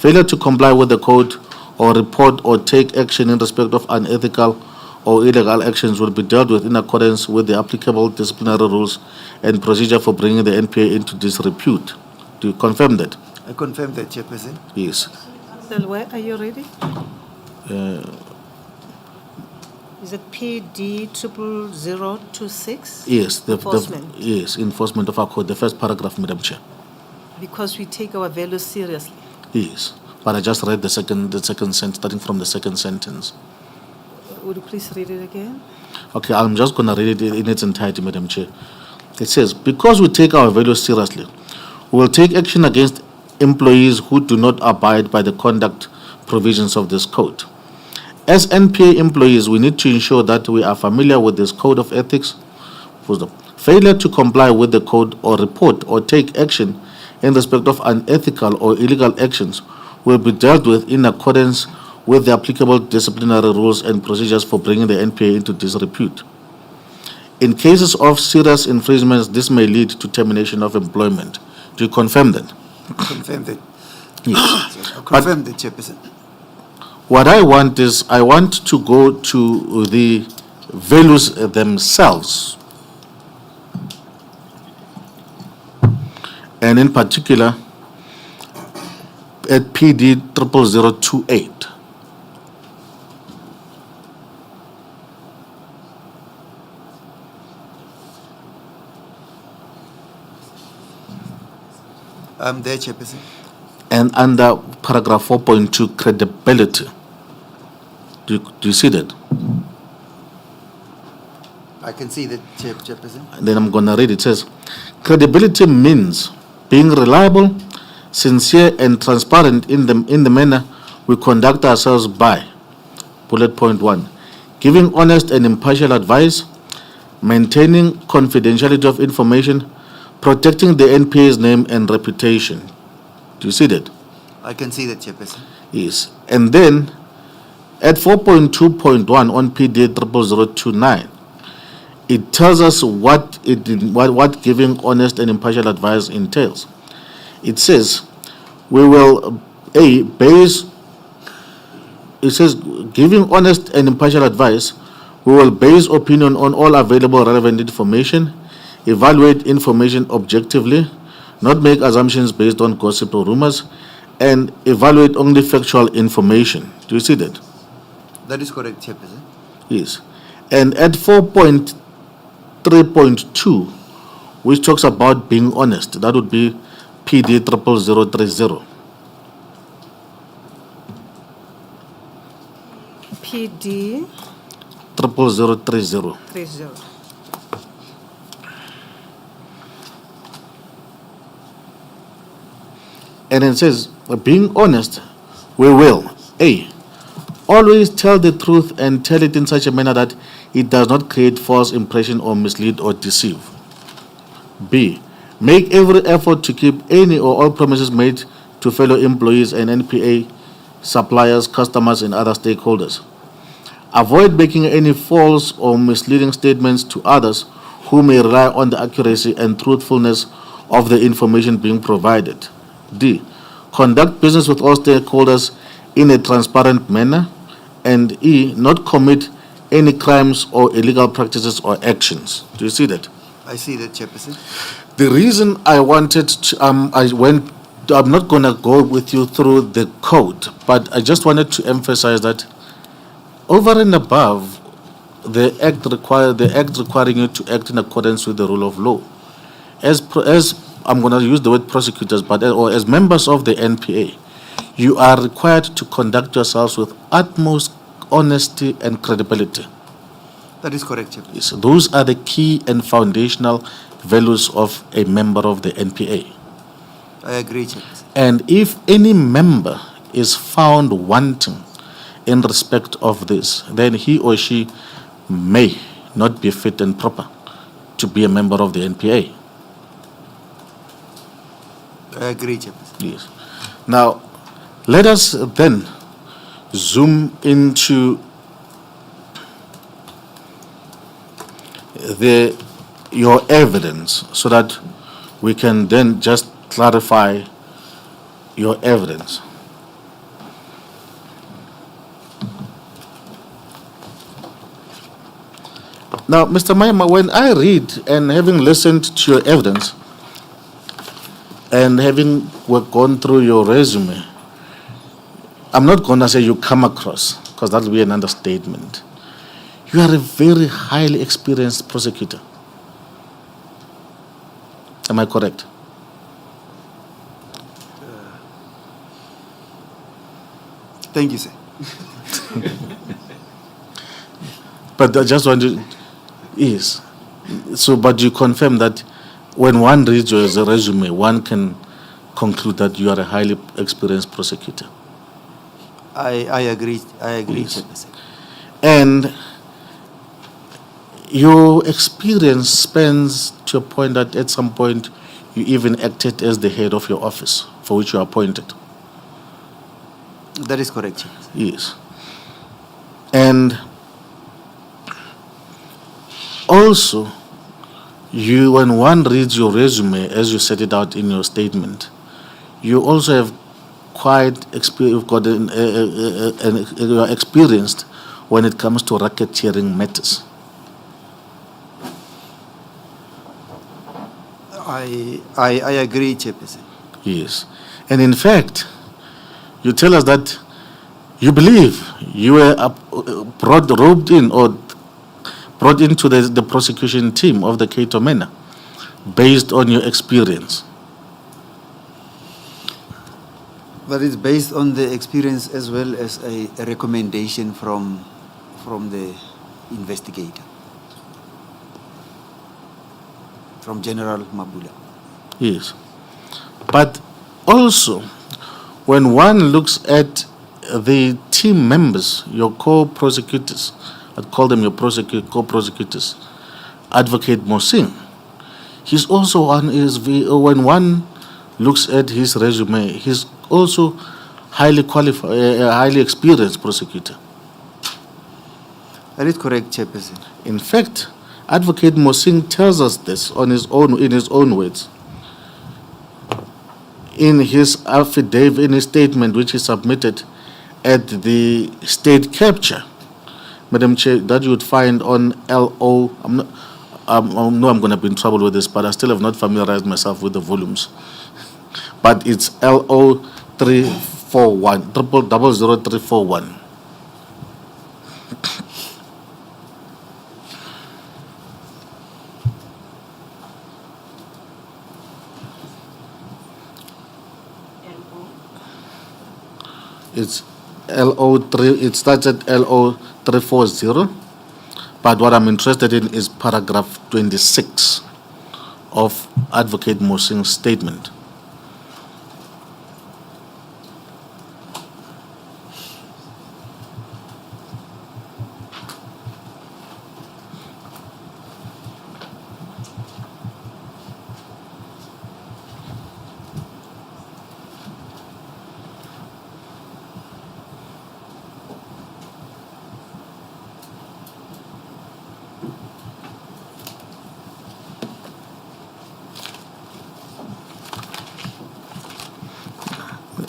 Failure to comply with the code or report or take action in respect of unethical or illegal actions will be dealt with in accordance with the applicable disciplinary rules and procedure for bringing the NPA into disrepute. Do you confirm that? I confirm that, Chairperson. Yes. Sello, where are you ready? Is it PD 00026? Yes. Enforcement. Yes, enforcement of our code, the first paragraph, Madam Chair. Because we take our values seriously. Yes. But I just read the second sentence, starting from the second sentence. Would you please read it again? Okay, I'm just going to read it in its entirety, Madam Chair. It says, because we take our values seriously, we will take action against employees who do not abide by the conduct provisions of this code. As NPA employees, we need to ensure that we are familiar with this code of ethics. Failure to comply with the code or report or take action in respect of unethical or illegal actions will be dealt with in accordance with the applicable disciplinary rules and procedures for bringing the NPA into disrepute. In cases of serious infringements, this may lead to termination of employment. Do you confirm that? Confirm that. Yes. Confirm that, Chairperson. What I want is, I want to go to the values themselves. And in particular, at PD 00028. I'm there, Chairperson. And under paragraph 4.2, credibility. Do you see that? I can see that, Chairperson. And then I'm going to read it. It says, credibility means being reliable, sincere, and transparent in the manner we conduct ourselves by. Bullet point 1. Giving honest and impartial advice, maintaining confidentiality of information, protecting the NPA's name and reputation. Do you see that? I can see that, Chairperson. Yes. And then at 4.2.1 on PD 00029, it tells us what giving honest and impartial advice entails. It says, we will giving honest and impartial advice, we will base opinion on all available relevant information, evaluate information objectively, not make assumptions based on gossip or rumors, and evaluate only factual information. Do you see that? That is correct, Chairperson. Yes. And at 4.3.2, which talks about being honest, that would be PD 00030. PD 00030. 30. And it says, being honest, we will, A, always tell the truth and tell it in such a manner that it does not create false impression or mislead or deceive. B, make every effort to keep any or all promises made to fellow employees and NPA, suppliers, customers, and other stakeholders. Avoid making any false or misleading statements to others who may rely on the accuracy and truthfulness of the information being provided. D, conduct business with all stakeholders in a transparent manner. And E, not commit any crimes or illegal practices or actions. Do you see that? I see that, Chairperson. The reason I wanted to, I'm not going to go with you through the code, but I just wanted to emphasize that over and above the act requiring you to act in accordance with the rule of law, as I'm going to use the word prosecutors, or as members of the NPA, you are required to conduct yourselves with utmost honesty and credibility. That is correct, Chairperson. Yes, those are the key and foundational values of a member of the NPA. I agree, Chairperson. And if any member is found wanting in respect of this, then he or she may not be fit and proper to be a member of the NPA. I agree, Chairperson. Yes. Now, let us then zoom into your evidence so that we can then just clarify your evidence. Now, Mr. Maema, when I read and having listened to your evidence and having gone through your resume, I'm not going to say you come across, because that will be an understatement. You are a very highly experienced prosecutor. Am I correct? Thank you, sir. But I just want to, yes. So, but you confirm that when one reads your resume, one can conclude that you are a highly experienced prosecutor. I agree. I agree, Yes. Chairperson. And your experience spans to a point that at some point you even acted as the head of your office for which you are appointed. That is correct, Chairperson. Yes. And also, you, when one reads your resume, as you set it out in your statement, you also have you've got you are experienced when it comes to racketeering matters. I agree, Chairperson. Yes. And in fact, you tell us that you believe you were roped in or brought into the prosecution team of the Cato Mena based on your experience. But it's based on the experience as well as a recommendation from the investigator, from General Mabula. Yes. But also, when one looks at the team members, your co-prosecutors, I'd call them your co-prosecutors, Advocate Mosing, he's also when one looks at his resume, he's also highly qualified, highly experienced prosecutor. That is correct, Chairperson. In fact, Advocate Mosing tells us this in his own words. In his affidavit, in his statement which he submitted at the state capture, Madam Chair, that you would find on LO. I know I'm going to be in trouble with this, but I still have not familiarized myself with the volumes. But it's LO 341, 00341. It's LO3, it starts at LO340, but what I'm interested in is paragraph 26 of Advocate Mosing's statement.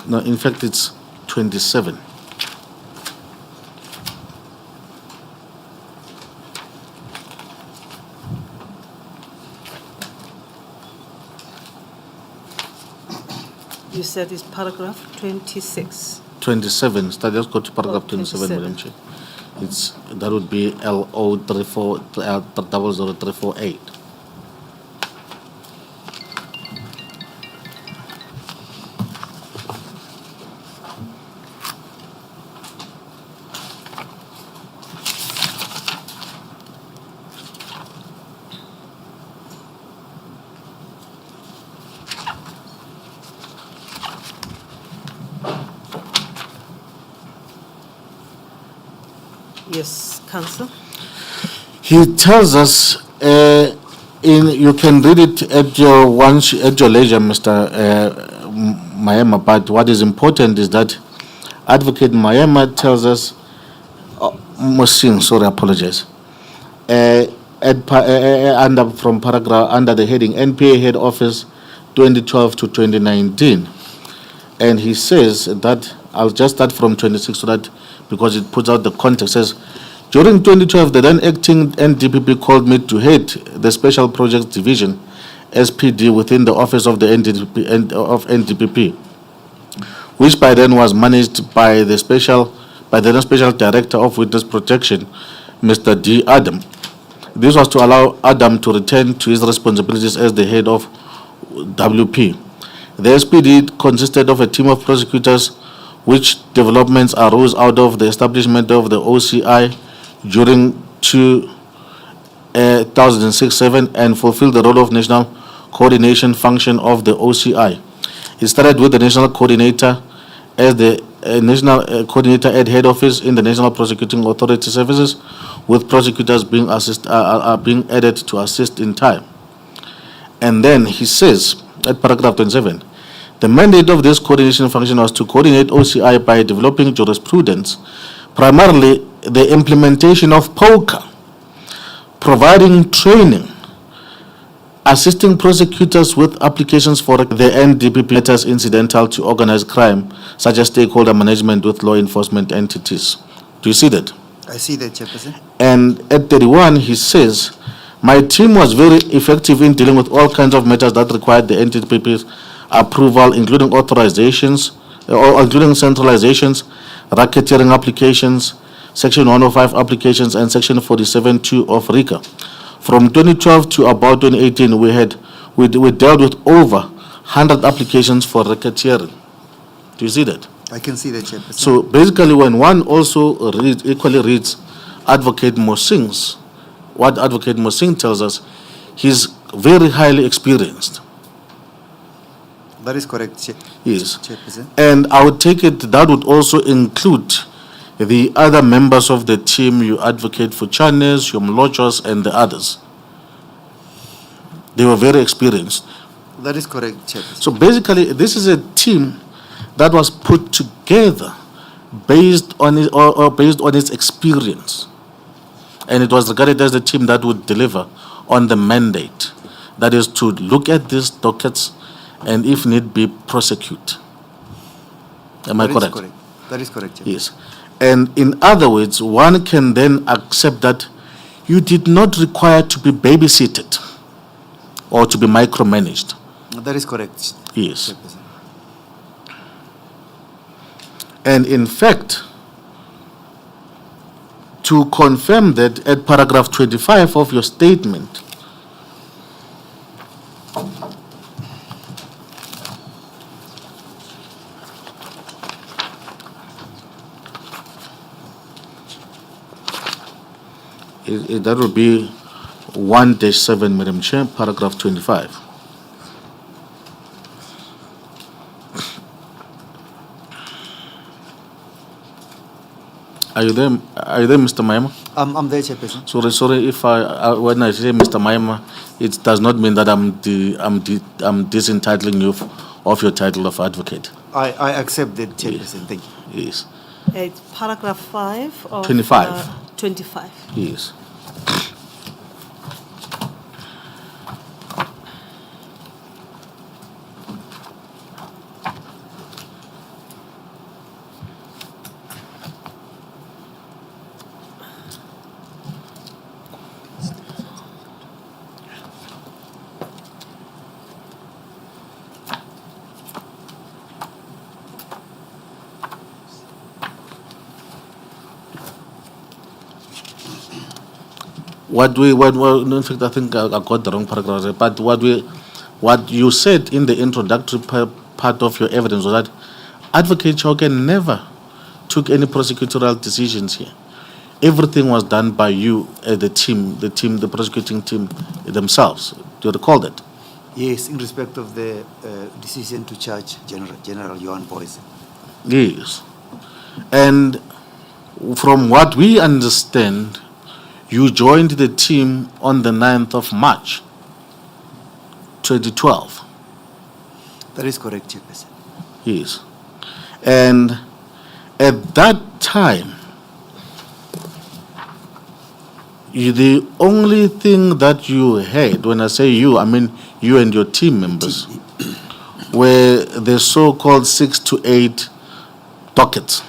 No, in fact, it's 27. You said it's paragraph 26. 27. Let's go to paragraph Oh, 27, 27. Madam Chair. That would be LO 00348. Yes, Council. He tells us, you can read it at your leisure, Mr. Maema, but what is important is that Advocate Maema tells us, Mosing, sorry, I apologize, from paragraph under the heading NPA Head Office 2012 to 2019. And he says that, I'll just start from 26 so that, because it puts out the context, says, During 2012, the then acting NDPP called me to head the Special Projects Division, SPD, within the office of the NDPP, which by then was managed by the then Special Director of Witness Protection, Mr. D. Adam. This was to allow Adam to return to his responsibilities as the head of WP. The SPD consisted of a team of prosecutors, which developments arose out of the establishment of the OCI during 2006-07 and fulfilled the role of national coordination function of the OCI. It started with the national coordinator as the national coordinator at head office in the National Prosecuting Authority Services, with prosecutors being added to assist in time. And then he says at paragraph 27, the mandate of this coordination function was to coordinate OCI by developing jurisprudence, primarily the implementation of POCA, providing training, assisting prosecutors with applications for the NDPP matters incidental to organized crime, such as stakeholder management with law enforcement entities. Do you see that? I see that, Chairperson. And at 31, he says, my team was very effective in dealing with all kinds of matters that required the NDPP's approval, including authorizations, including centralizations, racketeering applications, Section 105 applications, and Section 47(2) of RICA. From 2012 to about 2018, we dealt with over 100 applications for racketeering. Do you see that? I can see that, Chairperson. So basically, when one also equally reads Advocate Mosing's, what Advocate Mosing tells us, he's very highly experienced. That is correct, Yes. Chairperson. And I would take it that would also include the other members of the team you advocate for, Chanes, Yomlochos, and the others. They were very experienced. That is correct, Chairperson. So basically, this is a team that was put together based on its experience, and it was regarded as the team that would deliver on the mandate, that is to look at these dockets and, if need be, prosecute. Am I correct? Correct. That is correct, Chairperson. Yes. And in other words, one can then accept that you did not require to be babysitted or to be micromanaged. That is correct, Yes. Chairperson. And in fact, to confirm that, at paragraph 25 of your statement, that would be 1-7, Madam Chair, paragraph 25. Are you there, Mr. Maema? I'm there, Chairperson. Sorry if when I say Mr. Maema, it does not mean that I'm disentitling you of your title of advocate. I accept that, Chairperson. Yes. Thank you. Yes. It's paragraph 5 of 25. 25. Yes. In fact, I think I got the wrong paragraph, but what you said in the introductory part of your evidence was that Advocate Choken never took any prosecutorial decisions here. Everything was done by you, the prosecuting team themselves. Do you recall that? Yes, in respect of the decision to charge General Johan Boyce. Yes. And from what we understand, you joined the team on the 9th of March, 2012. That is correct, Chairperson. Yes. And at that time, the only thing that you had, when I say you, I mean you and your team members, were the so-called 6 to 8 dockets.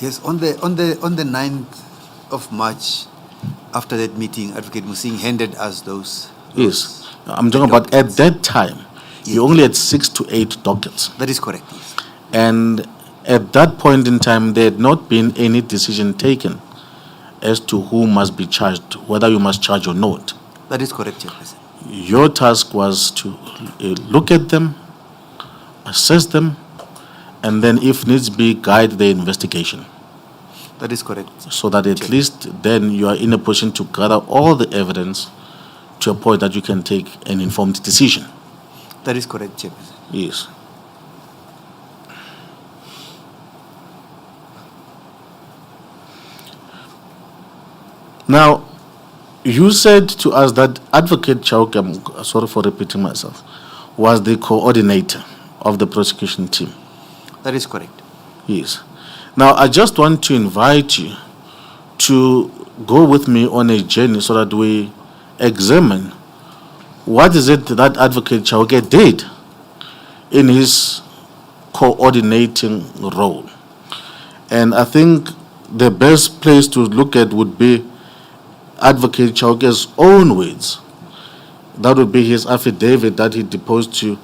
Yes, on the 9th of March, after that meeting, Advocate Musing handed us those. Yes. I'm talking about at that time, you Yes. only had 6 to 8 dockets. That is correct. Yes. And at that point in time, there had not been any decision taken as to who must be charged, whether you must charge or not. That is correct, Chairperson. Your task was to look at them, assess them, and then, if needs be, guide the investigation. That is correct. So that at least then you are in a position to gather all the evidence to a point that you can take an informed decision. That is correct, Chairperson. Yes. Now, you said to us that Advocate Chauke, I'm sorry for repeating myself, was the coordinator of the prosecution team. That is correct. Yes. Now, I just want to invite you to go with me on a journey so that we examine what is it that Advocate Chauke did in his coordinating role. And I think the best place to look at would be Advocate Chauke's own words. That would be his affidavit that he deposed to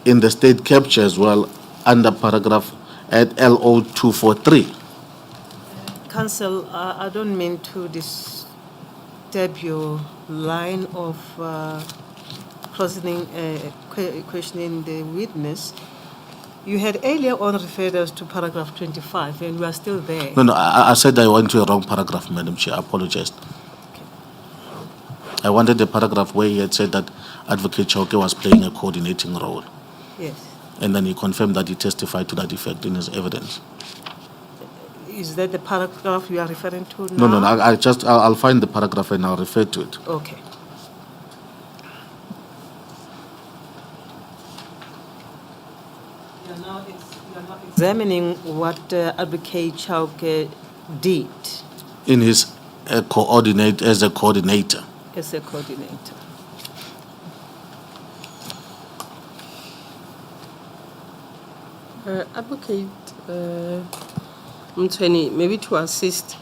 in the state capture as well, under paragraph at LO 243. Counsel, I don't mean to disturb your line of questioning the witness. You had earlier on referred us to paragraph 25, and we are still there. No, I said I went to a wrong paragraph, Madam Chair. I apologize. Okay. I wanted the paragraph where he had said that Advocate Chauke was playing a coordinating role. Yes. And then he confirmed that he testified to that effect in his evidence. Is that the paragraph you are referring to now? No, I'll find the paragraph and I'll refer to it. Okay. You are now examining what Advocate Chauke did In his as a coordinator. as a coordinator. Advocate Mtweni, maybe to assist,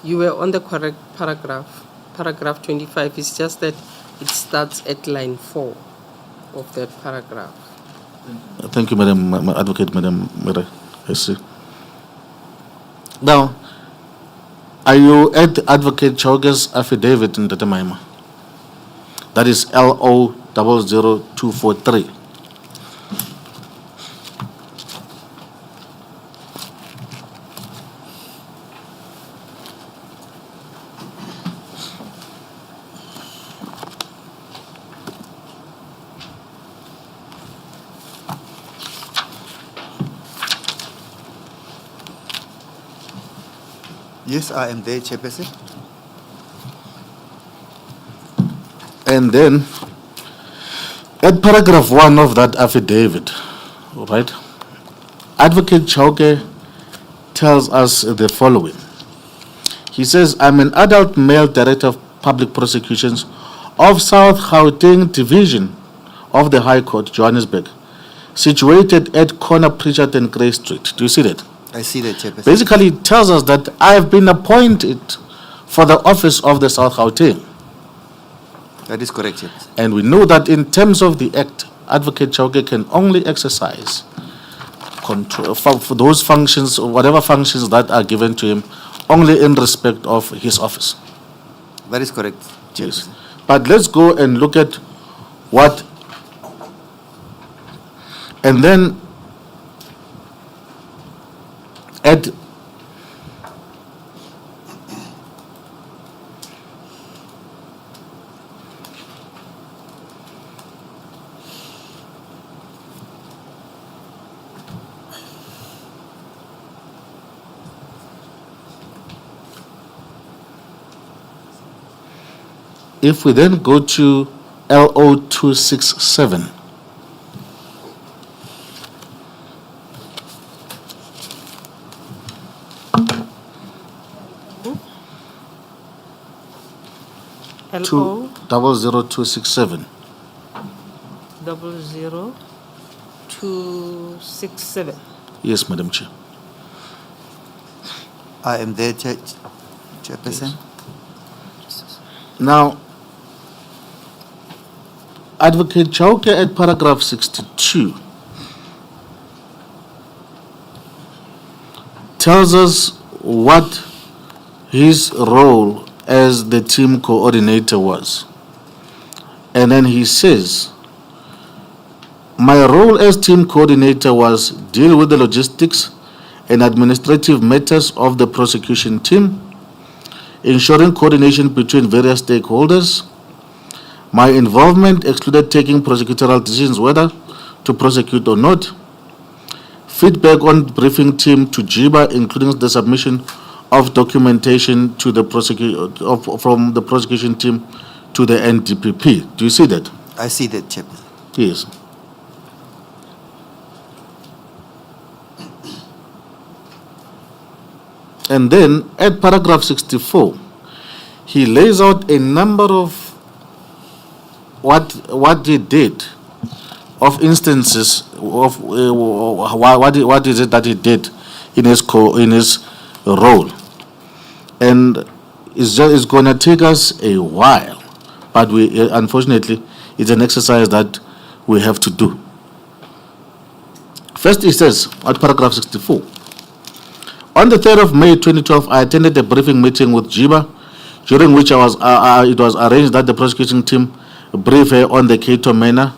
you were on the correct paragraph. Paragraph 25 is just that it starts at line 4 of that paragraph. Thank you, Madam Advocate, Madam Mira. I see. Now, are you at Advocate Chauke's affidavit in Data Maema? That is LO 00243. Yes, I am there, Chairperson. And then, at paragraph 1 of that affidavit, right, Advocate Chauke tells us the following. He says, I'm an adult male director of public prosecutions of South Gauteng Division of the High Court, Johannesburg, situated at corner Pritchard and Grey Street. Do you see that? I see that, Chairperson. Basically, it tells us that I have been appointed for the office of the South Gauteng. That is correct, Chairperson. And we know that in terms of the Act, Advocate Chauke can only exercise control for those functions, or whatever functions that are given to him, only in respect of his office. That is correct, Yes. Chairperson. But let's go and look at what, and then at if we then go to LO 267, LO 00267. 00267. Yes, Madam Chair. I am there, Chairperson. Now, Advocate Chauke at paragraph 62 tells us what his role as the team coordinator was. And then he says, my role as team coordinator was deal with the logistics and administrative matters of the prosecution team, ensuring coordination between various stakeholders. My involvement excluded taking prosecutorial decisions whether to prosecute or not, feedback on briefing team to JIBA, including the submission of documentation to the from the prosecution team to the NDPP. Do you see that? I see that, Chairperson. Yes. And then at paragraph 64, he lays out a number of what he did, of instances of what is it that he did in his role, and it's going to take us a while, but we unfortunately it's an exercise that we have to do. First, he says at paragraph 64. On the 3rd of May 2012, I attended a briefing meeting with JIBA, during which it was arranged that the prosecution team brief her on the Cato manner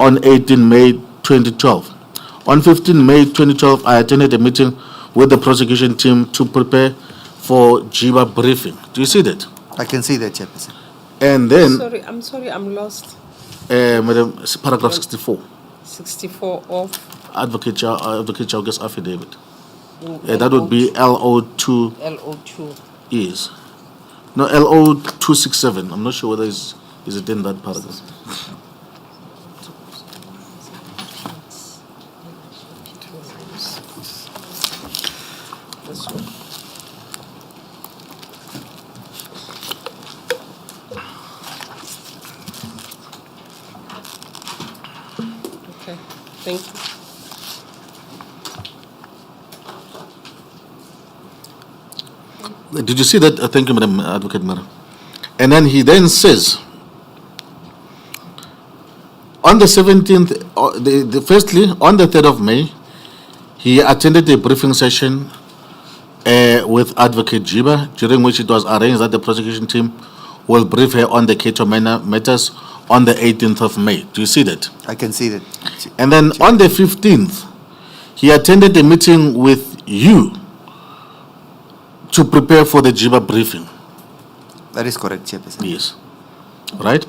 on 18 May 2012. On 15 May 2012, I attended a meeting with the prosecution team to prepare for JIBA briefing. Do you see that? I can see that, Chairperson. And then... Sorry, I'm lost. Madam, paragraph 64. 64 of? Advocate Chauke's affidavit. That would be LO2. LO2. Yes. No, LO267. I'm not sure whether is it in that paragraph. This one. Okay, thank you. Did you see that? Thank you, Madam Advocate Mara. And then he then says, on the 17th, firstly, on the 3rd of May, he attended a briefing session with Advocate JIBA, during which it was arranged that the prosecution team will brief her on the Cato matters on the 18th of May. Do you see that? I can see that. And then on the 15th, he attended a meeting with you to prepare for the JIBA briefing. That is correct, Chairperson. Yes. Right?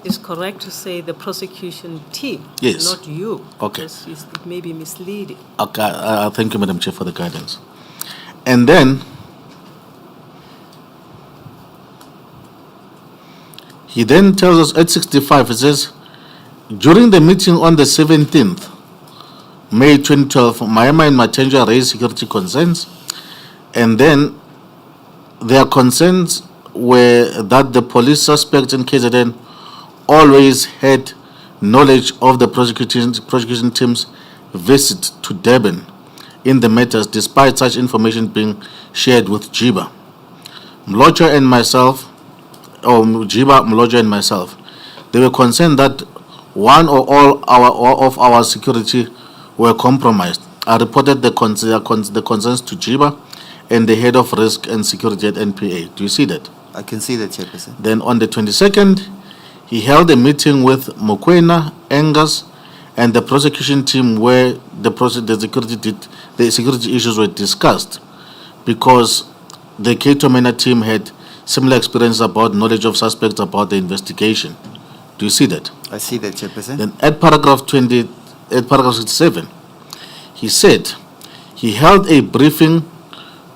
It's correct to say the prosecution team, Yes. not you. Okay. Because it may be misleading. Okay. Thank you, Madam Chair, for the guidance. And then he then tells us at 65, it says, during the meeting on the 17th, May 2012, Maema and Matenja raised security concerns, and then their concerns were that the police suspects in KZN always had knowledge of the prosecution team's visit to Durban in the matters, despite such information being shared with JIBA. Mlojo and myself, they were concerned that one or all of our security were compromised. I reported the concerns to JIBA and the head of risk and security at NPA. Do you see that? I can see that, Chairperson. Then on the 22nd, he held a meeting with Mokwena, Angus, and the prosecution team where the security issues were discussed, because the Cato Mena team had similar experience about knowledge of suspects about the investigation. Do you see that? I see that, Chairperson. Then at paragraph 67, he said he held a briefing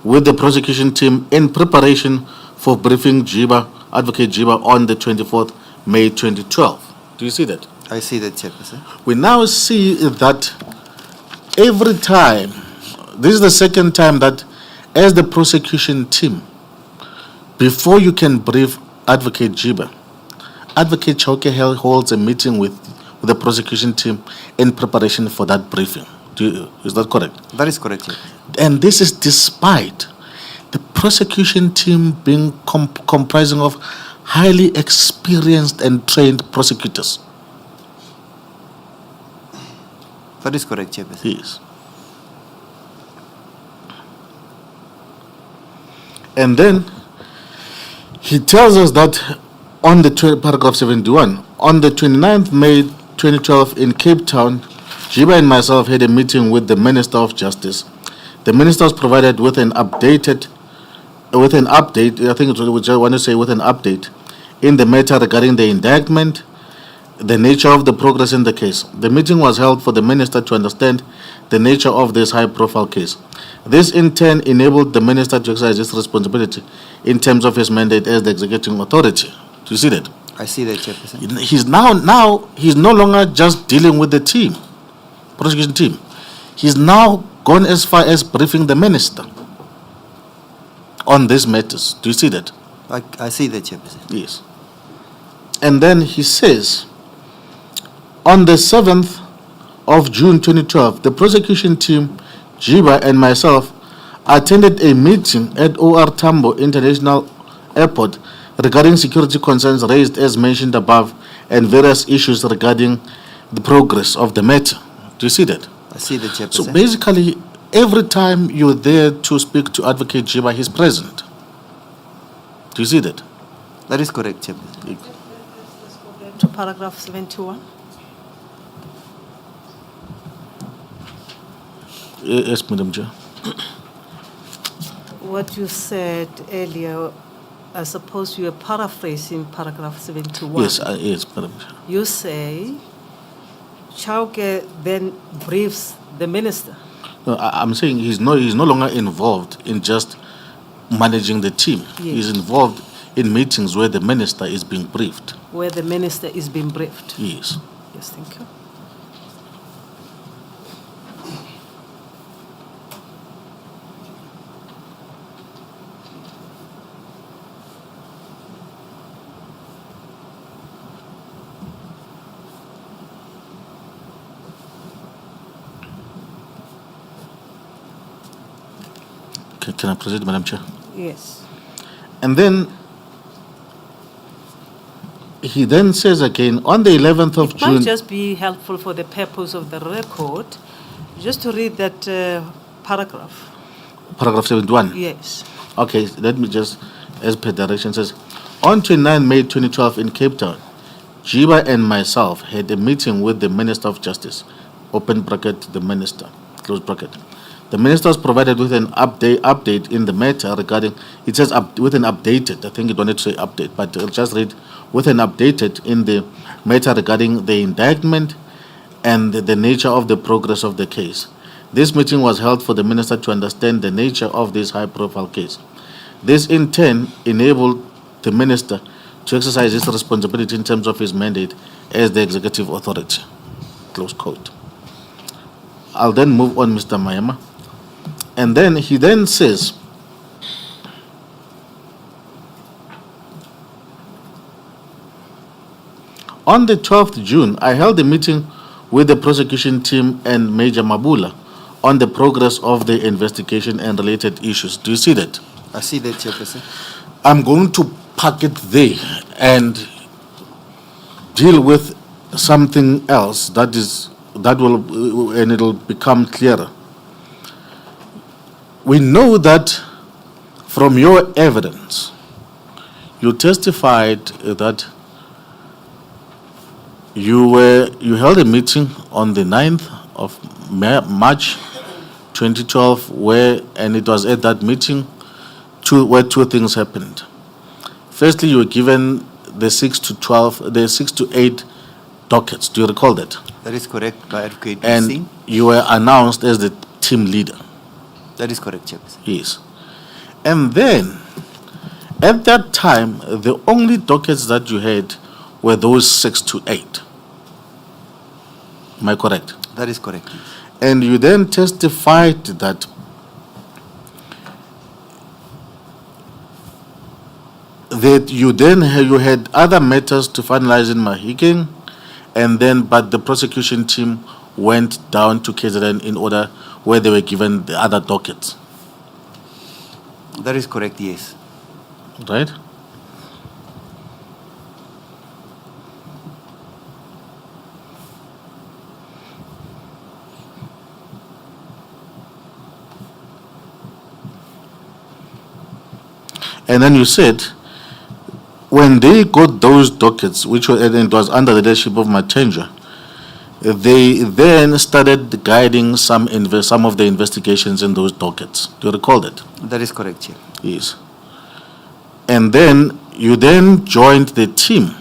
with the prosecution team in preparation for briefing Advocate JIBA on the 24th May 2012. Do you see that? I see that, Chairperson. We now see that every time, this is the second time that as the prosecution team, before you can brief Advocate JIBA, Advocate Chauke holds a meeting with the prosecution team in preparation for that briefing. Is that correct? That is correct, Chairperson. And this is despite the prosecution team being comprising of highly experienced and trained prosecutors. That is correct, Chairperson. Yes. And then he tells us that on the paragraph 71, on the 29th May 2012 in Cape Town, Jiba and myself had a meeting with the Minister of Justice. The Minister was provided with an update, I think it's what I want to say, with an update in the matter regarding the indictment, the nature of the progress in the case. The meeting was held for the Minister to understand the nature of this high-profile case. This in turn enabled the Minister to exercise his responsibility in terms of his mandate as the executive authority. Do you see that? I see that, Chairperson. He's he's no longer just dealing with the team, prosecution team. He's now gone as far as briefing the Minister on these matters. Do you see that? I see that, Chairperson. Yes. And then he says, on the 7th of June 2012, the prosecution team, Jiba and myself, attended a meeting at OR Tambo International Airport regarding security concerns raised as mentioned above and various issues regarding the progress of the matter. Do you see that? I see that, Chairperson. So basically, every time you're there to speak to Advocate Jiba, he's present. Do you see that? That is correct, Chairperson. To paragraph 71. Yes, Madam Chair. What you said earlier, I suppose you were paraphrasing paragraph 71. Yes, yes, Madam Chair. You say, Chauke then briefs the minister. No, I'm saying he's no longer involved in just managing the team. Yes. He's involved in meetings where the minister is being briefed. Where the minister is being briefed. Yes. Yes, thank you. Can I proceed, Madam Chair? Yes. And then he then says again, on the 11th of It June... might just be helpful for the purpose of the record, just to read that paragraph. Paragraph 71? Yes. Okay, let me just, as per direction, says, on 29 May 2012 in Cape Town, Jiba and myself had a meeting with the Minister of Justice, open bracket, the Minister, close bracket. The Minister was provided with an update in the matter regarding, it says with an updated, I think it wanted to say update, but I'll just read, with an updated in the matter regarding the indictment and the nature of the progress of the case. This meeting was held for the Minister to understand the nature of this high-profile case. This in turn enabled the Minister to exercise his responsibility in terms of his mandate as the executive authority. Close quote. I'll then move on, Mr. Maema. And then he then says, on the 12th June, I held a meeting with the prosecution team and Major Mabula on the progress of the investigation and related issues. Do you see that? I see that, Chairperson. I'm going to park it there and deal with something else that will, and it'll become clearer. We know that from your evidence, you testified that you held a meeting on the 9th of March 2012 and it was at that meeting where two things happened. Firstly, you were given the 6 to 8 dockets. Do you recall that? That is correct, by Advocate And Singh. you were announced as the team leader. That is correct, Chairperson. Yes. And then, at that time, the only dockets that you had were those 6 to 8. Am I correct? That is correct. And you then testified that you had other matters to finalize in Mahikeng, but the prosecution team went down to KZN in order where they were given the other dockets. That is correct, yes. Right? And then you said, when they got those dockets, which were, and it was under the leadership of Matenja, they then started guiding some of the investigations in those dockets. Do you recall that? That is correct, Chair. Yes. And then you then joined the team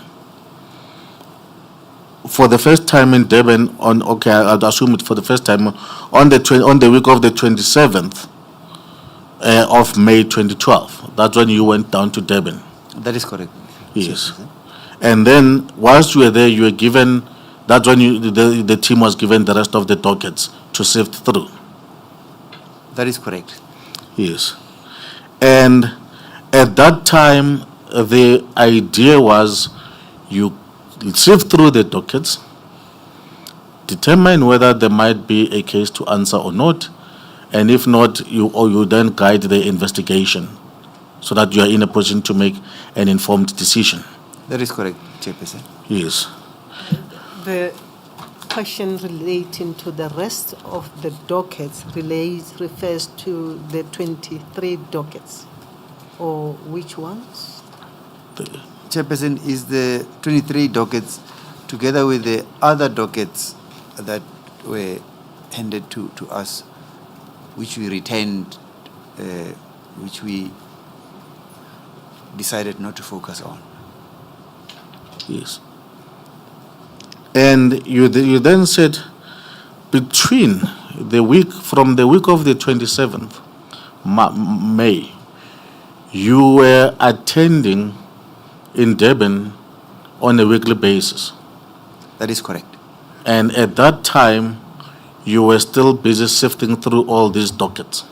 for the first time in Durban on, okay, I'd assume it for the first time on the week of the 27th of May 2012. That's when you went down to Durban. That is correct. Yes. And then whilst you were there, you were given, that's when the team was given the rest of the dockets to sift through. That is correct. Yes. And at that time, the idea was you sift through the dockets, determine whether there might be a case to answer or not, and if not, you then guide the investigation so that you are in a position to make an informed decision. That is correct, Chairperson. Yes. The question relating to the rest of the dockets refers to the 23 dockets, or which ones? Chairperson, is the 23 dockets together with the other dockets that were handed to us, which we retained, which we decided not to focus on. Yes. And you then said between from the week of the 27th May, you were attending in Durban on a weekly basis. That is correct. And at that time, you were still busy sifting through all these dockets.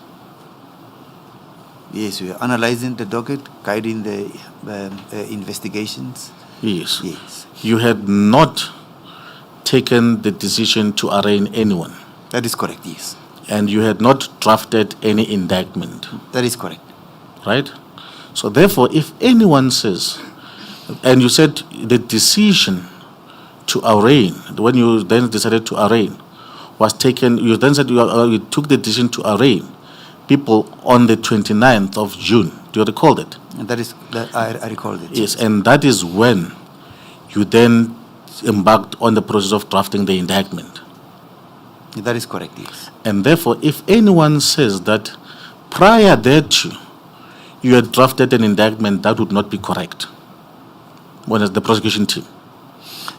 Yes, we are analyzing the docket, guiding the investigations. Yes. Yes. You had not taken the decision to arraign anyone. That is correct, yes. And you had not drafted any indictment. That is correct. Right? So therefore, if anyone says, and you said the decision to arraign, when you then decided to arraign, was taken, you then said you took the decision to arraign people on the 29th of June. Do you recall that? And I recall that. Yes, and that is when you then embarked on the process of drafting the indictment. That is correct, yes. And therefore, if anyone says that prior thereto you had drafted an indictment, that would not be correct. When it's the prosecution team.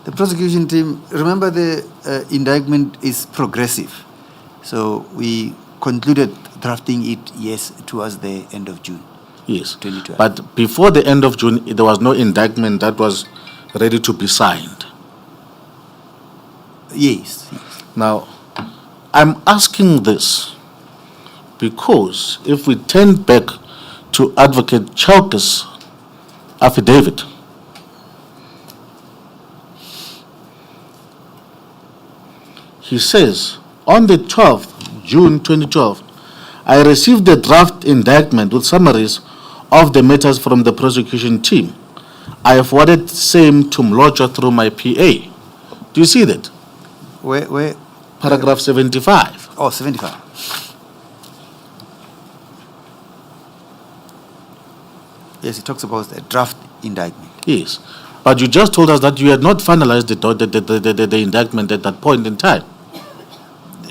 The prosecution team, remember the indictment is progressive. So we concluded drafting it, yes, towards the end of June. Yes. 2012. But before the end of June, there was no indictment that was ready to be signed. Yes. Now, I'm asking this because if we turn back to Advocate Chauke's affidavit, he says, on the 12th, June 2012, I received the draft indictment with summaries of the matters from the prosecution team. I forwarded same to Mlojo through my PA. Do you see that? Where? Paragraph 75. Oh, 75. Yes, it talks about the draft indictment. Yes. But you just told us that you had not finalized the indictment at that point in time.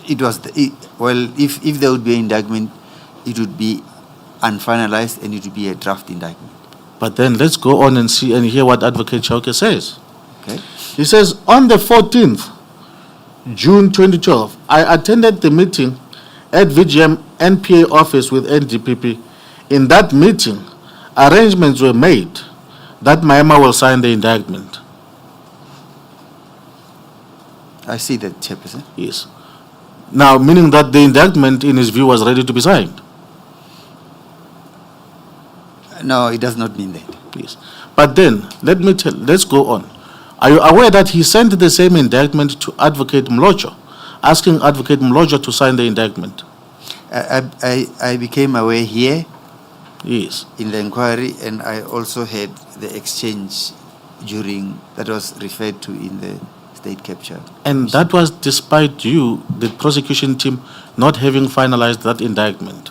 It was, if there would be an indictment, it would be unfinalized and it would be a draft indictment. But then let's go on and see and hear what Advocate Chauke says. Okay. He says, on the 14th, June 2012, I attended the meeting at VGM NPA office with NDPP. In that meeting, arrangements were made that Maema will sign the indictment. I see that, Chairperson. Yes. Now, meaning that the indictment, in his view, was ready to be signed. No, it does not mean that. Yes. But then, let's go on. Are you aware that he sent the same indictment to Advocate Mlojo, asking Advocate Mlojo to sign the indictment? I became aware here Yes. in the inquiry, and I also had the exchange during that was referred to in the state capture. And that was despite you, the prosecution team, not having finalized that indictment.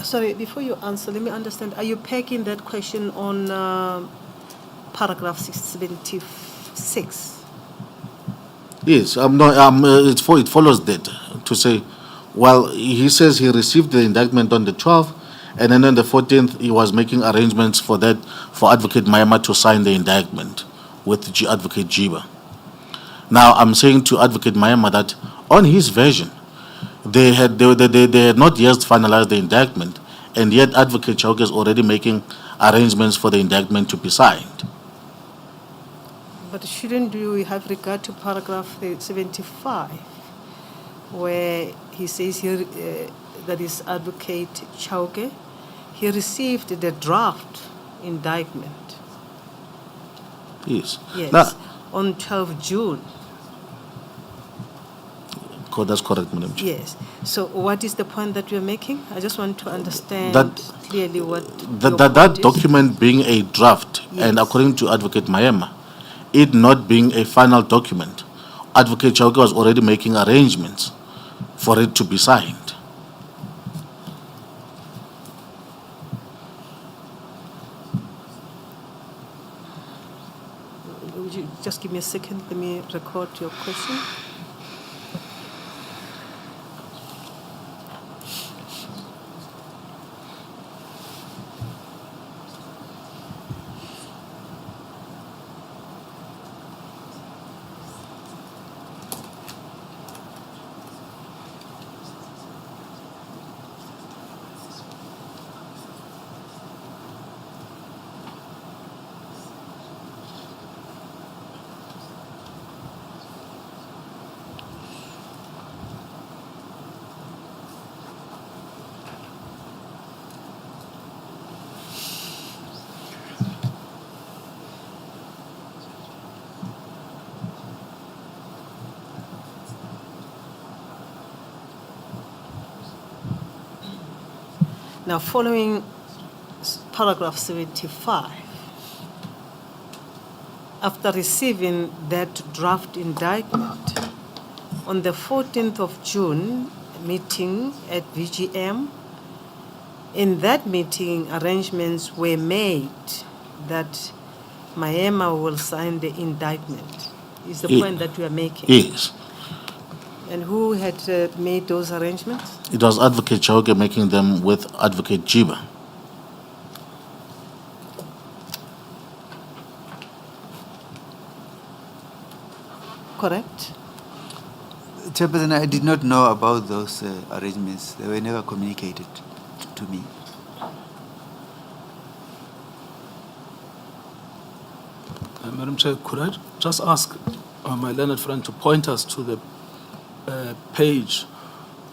Sorry, before you answer, let me understand. Are you pegging that question on paragraph 76? Yes, it follows that to say, well, he says he received the indictment on the 12th, and then on the 14th, he was making arrangements for Advocate Maema to sign the indictment with Advocate Jiba. Now, I'm saying to Advocate Maema that on his version, they had not yet finalized the indictment, and yet Advocate Chauke is already making arrangements for the indictment to be signed. But shouldn't you have regard to paragraph 75, where he says here that is Advocate Chauke, he received the draft indictment. Yes. Yes, Now, on 12 June. that's correct, Madam Chair. Yes. So what is the point that you're making? I just want to understand That- clearly what That your point is. document being a draft, and Yes. according to Advocate Maema, it not being a final document, Advocate Chauke was already making arrangements for it to be signed. Would you just give me a second? Let me record your question. Now, following paragraph 75, after receiving that draft indictment, on the 14th of June meeting at VGM, in that meeting, arrangements were made that Maema will sign the indictment. Is the Ye- point that you are making? Yes. And who had made those arrangements? It was Advocate Chauke making them with Advocate Jiba. Correct? Chairperson, I did not know about those arrangements. They were never communicated to me. Madam Chair, could I just ask my learned friend to point us to the page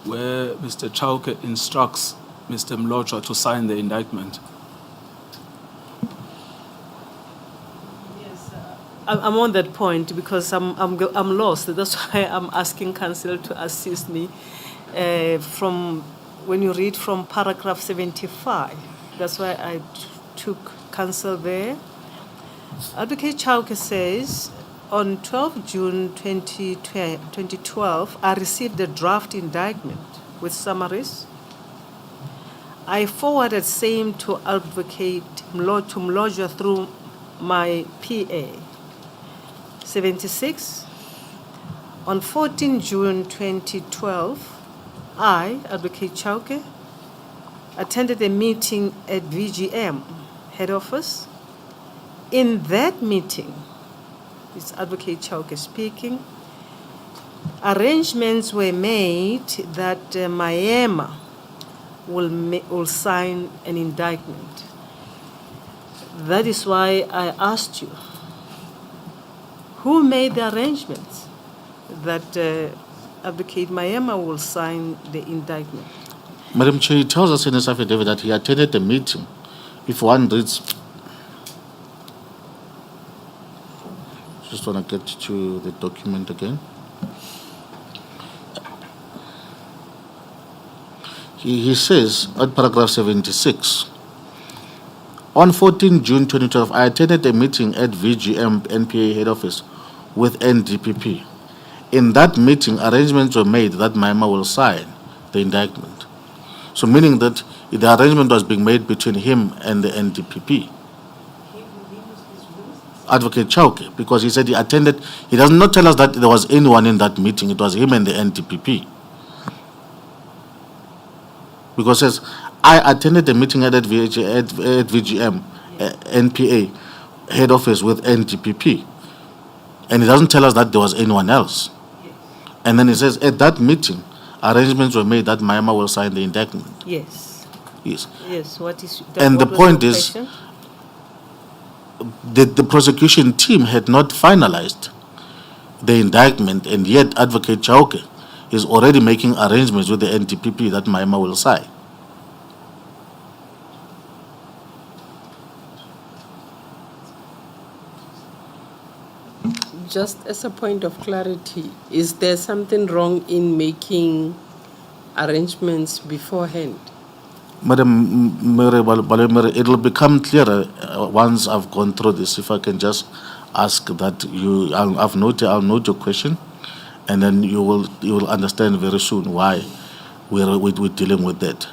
where Mr. Chauke instructs Mr. Mlojwa to sign the indictment? Yes, I'm on that point because I'm lost. That's why I'm asking counsel to assist me. From when you read from paragraph 75, that's why I took counsel there. Advocate Chauke says, on 12 June 2012, I received a draft indictment with summaries. I forwarded same to Advocate Mlojwa through my PA. 76. On 14 June 2012, I, Advocate Chauke, attended a meeting at VGM head office. In that meeting, it's Advocate Chauke speaking, arrangements were made that Maema will sign an indictment. That is why I asked you, who made the arrangements that Advocate Maema will sign the indictment? Madam Chair, he tells us in his affidavit that he attended the meeting. If one reads, just want to get to the document again. he says at paragraph 76, on 14 June 2012, I attended a meeting at VGM NPA head office with NDPP. In that meeting, arrangements were made that Maema will sign the indictment. So meaning that the arrangement was being made between him and the NDPP. Advocate Chauke, because he said he attended, he does not tell us that there was anyone in that meeting, it was him and the NDPP. Because it says, I attended a meeting at VGM, NPA, head office with NDPP. And he doesn't tell us that there was anyone else. And then he says, at that meeting, arrangements were made that Maema will sign the indictment. Yes. Yes. Yes, what is... And the what was point your is, question? the prosecution team had not finalized the indictment, and yet Advocate Chauke is already making arrangements with the NDPP that Maema will sign. Just as a point of clarity, is there something wrong in making arrangements beforehand? Madam Balemere, it will become clearer once I've gone through this. If I can just ask that I'll note your question, and then you will understand very soon why we're dealing with that.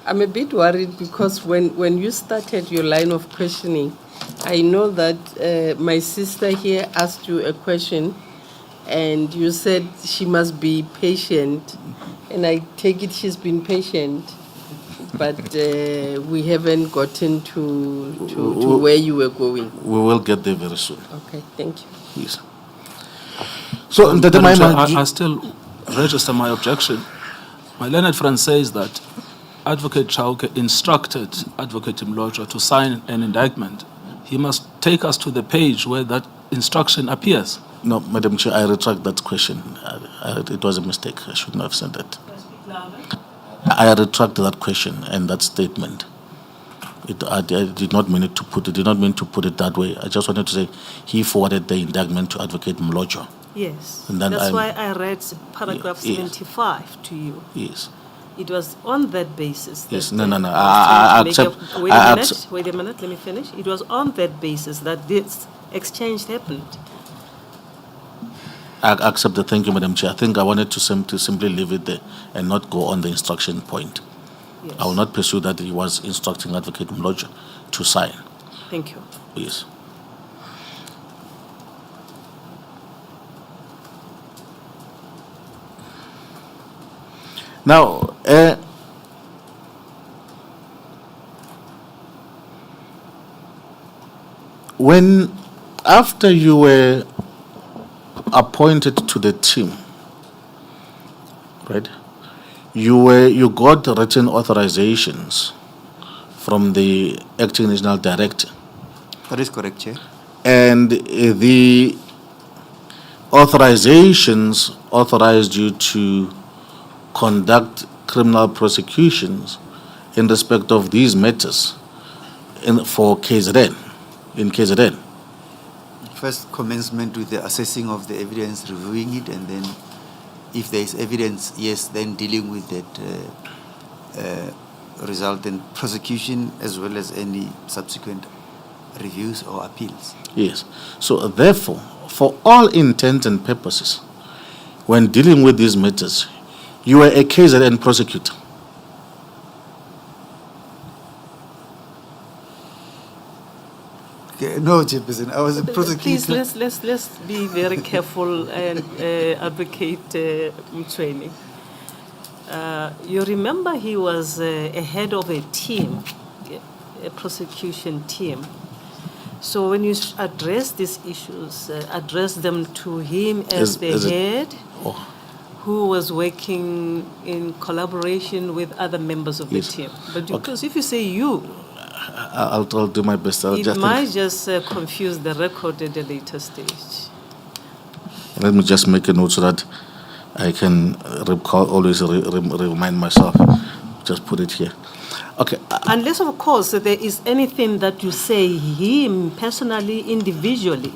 I'm a bit worried because when you started your line of questioning, I know that my sister here asked you a question and you said she must be patient, and I take it she's been patient, but we haven't gotten to where you were going. We will get there very soon. Okay, thank you. Yes. So, I still register my objection. My learned friend says that Advocate Chauke instructed Advocate Mlojo to sign an indictment. He must take us to the page where that instruction appears. No, Madam Chair, I retract that question. It was a mistake. I shouldn't have said that. I retract that question and that statement. I did not mean to put it that way. I just wanted to say he forwarded the indictment to Advocate Mlojo. Yes. And then That's why I read paragraph Yes. 75 to you. Yes. It was on that basis. Yes, that, no. was I trying to make accept. a- Wait a minute, let me finish. It was on that basis that this exchange happened. I accept the thank you, Madam Chair. I think I wanted to simply leave it there and not go on the instruction point. Yes. I will not pursue that he was instructing Advocate Mlojo to sign. Thank you. Yes. Now, after you were appointed to the team, right? You got written authorizations from the acting national director, That is correct, Chair. and the authorizations authorized you to conduct criminal prosecutions in respect of these matters for KZN, in KZN. First commencement with the assessing of the evidence, reviewing it, and then if there is evidence, yes, then dealing with that resultant prosecution as well as any subsequent reviews or appeals. Yes. So therefore, for all intents and purposes, when dealing with these matters, you were a KZN prosecutor. Okay, no, Chairperson, I was a prosecutor. Please, let's be very careful and advocate Mtsweni. You remember he was a head of a team, a prosecution team. So when you address these issues, address them to him as the head, who was working in collaboration with other members of Yes. the team. But because if you say you, I'll do my best. it might just confuse the record at a later stage. Let me just make a note so that I can always remind myself. Just put it here. Okay. Unless, of course, there is anything that you say him personally, individually.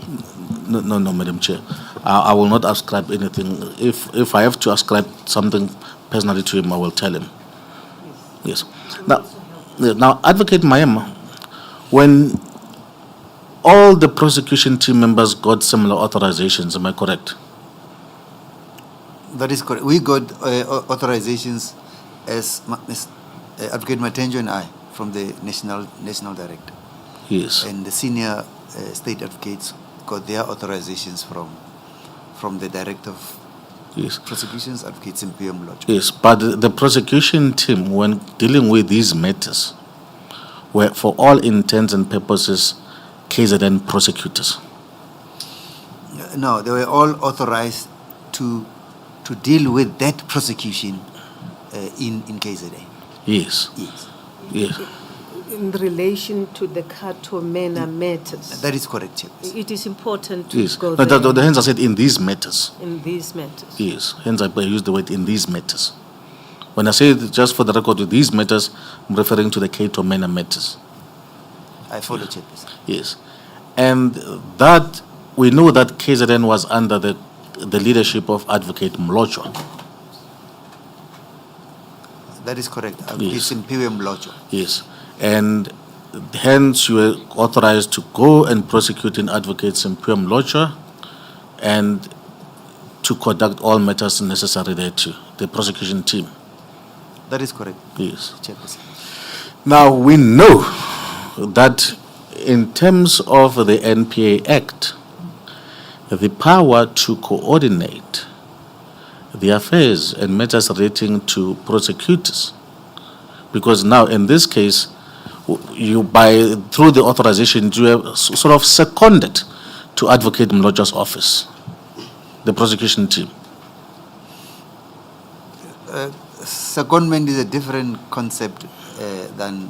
No, Madam Chair. I will not ascribe anything. If I have to ascribe something personally to him, I will tell him. Yes. Now, Advocate Maema, when all the prosecution team members got similar authorizations, am I correct? That is correct. We got authorizations as Advocate Matenjo and I from the national director. Yes. And the senior state advocates got their authorizations from the director of Yes. prosecutions, advocates in PM Lodge. Yes, but the prosecution team, when dealing with these matters, were for all intents and purposes KZN prosecutors. No, they were all authorized to deal with that prosecution in KZN. Yes. Yes, Yes. In relation to the Katomena matters, that is correct, Chairperson. it is important to Yes. go No, there the hence I said in these matters. in these matters. Yes. Hence I use the word in these matters. When I say it, just for the record, with these matters, I'm referring to the Katomena matters. I follow, Chairperson. Yes. And that, we know that KZN was under the leadership of Advocate Mlojo. That is correct. Yes. It's in PM Lodge. Yes. And hence you were authorized to go and prosecute in Advocates in PM Lodge and to conduct all matters necessary there too, the prosecution team. That is correct, Yes. Chairperson. Now we know that in terms of the NPA Act, the power to coordinate the affairs and matters relating to prosecutors, because now in this case, you through the authorization you have sort of seconded to Advocate Mlojo's office, the prosecution team. Secondment is a different concept than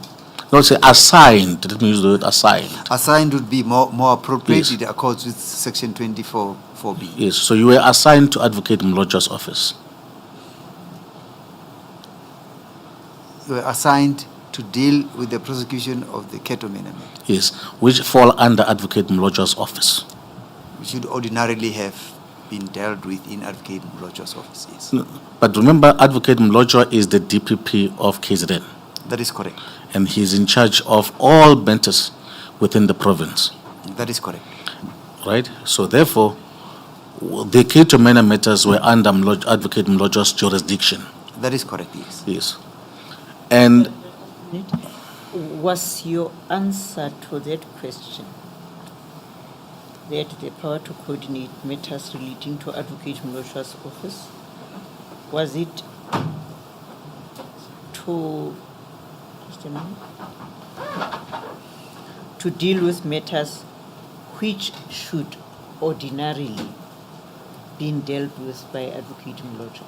No, say assigned. Let me use the word assigned. assigned would be more appropriate. Yes. It accords with Section 24(4)(b). Yes, so you were assigned to Advocate Mlojo's office. You were assigned to deal with the prosecution of the Katomena matter, Yes, which fall under Advocate Mlojo's office. which should ordinarily have been dealt with in Advocate Mlojo's office. Yes, But remember, Advocate Mlojo is the DPP of KZN, that is correct. and he's in charge of all matters within the province, That is correct. right? So therefore, the Katomena matters were under Advocate Mlojo's jurisdiction. That is correct. Yes. Yes. And Was your answer to that question that the power to coordinate matters relating to Advocate Mlosha's office, was it to deal with matters which should ordinarily be dealt with by Advocate Mlosha?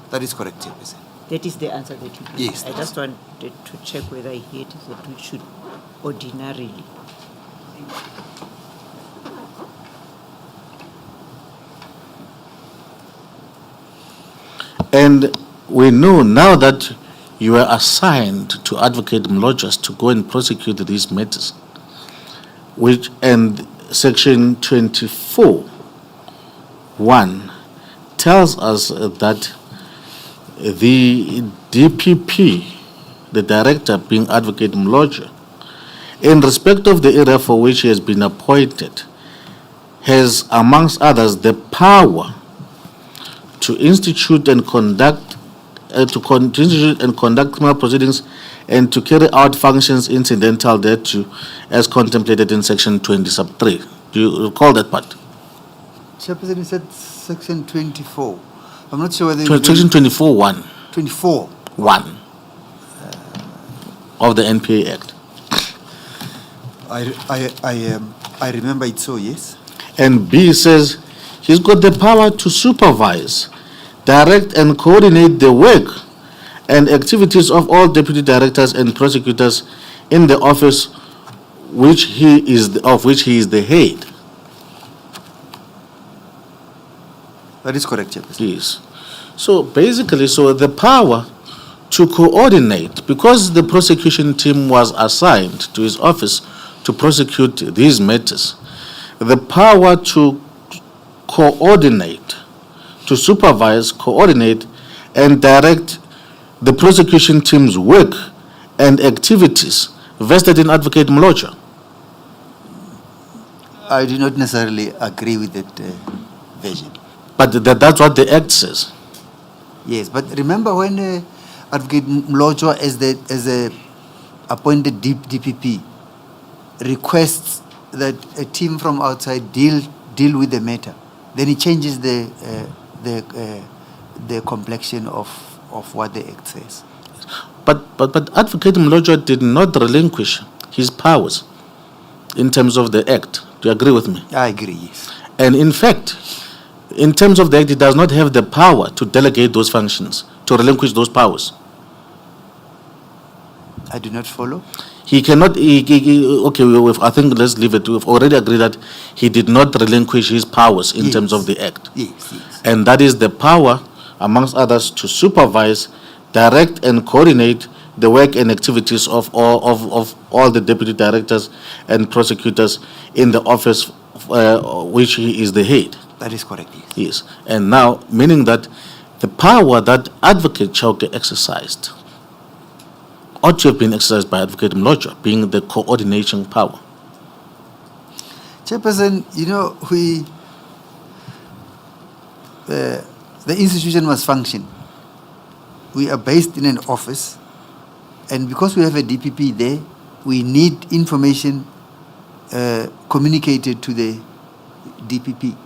That is correct, Chairperson. That is the answer that you gave. Yes, I just wanted to check whether I heard that we should ordinarily. And we know now that you are assigned to Advocate Mlojas to go and prosecute these matters, which, and Section 24(1) tells us that the DPP, the director being Advocate Mloja, in respect of the area for which he has been appointed, has, amongst others, the power to institute and conduct criminal proceedings and to carry out functions incidental thereto as contemplated in Section 20(3). Do you recall that part? Chairperson, you said Section 24. I'm not sure whether Section 24(1) 24. of the NPA Act. I remember it so, yes. And B says he's got the power to supervise, direct and coordinate the work and activities of all deputy directors and prosecutors in the office of which he is the head. That is correct, Chairperson. Yes. So basically, the power to coordinate, because the prosecution team was assigned to his office to prosecute these matters, the power to coordinate, to supervise, coordinate, and direct the prosecution team's work and activities vested in Advocate Mloja? I do not necessarily agree with that version. But that's what the Act says. Yes, but remember when Advocate Mlojo as a appointed DPP requests that a team from outside deal with the matter, then it changes the complexion of what the Act says. But Advocate Mloja did not relinquish his powers in terms of the Act. Do you agree with me? I agree, yes. And in fact, in terms of the Act, he does not have the power to delegate those functions, to relinquish those powers. I do not follow. He cannot, I think let's leave it. We've already agreed that he did not relinquish his powers in terms of the Act. Yes. And that is the power, amongst others, to supervise, direct and coordinate the work and activities of all the deputy directors and prosecutors in the office which he is the head. That is correct, yes. Yes. And now, meaning that the power that Advocate Chauke exercised ought to have been exercised by Advocate Mloja, being the coordination power. Chairperson, the institution must function. We are based in an office, and because we have a DPP there, we need information communicated to the DPP.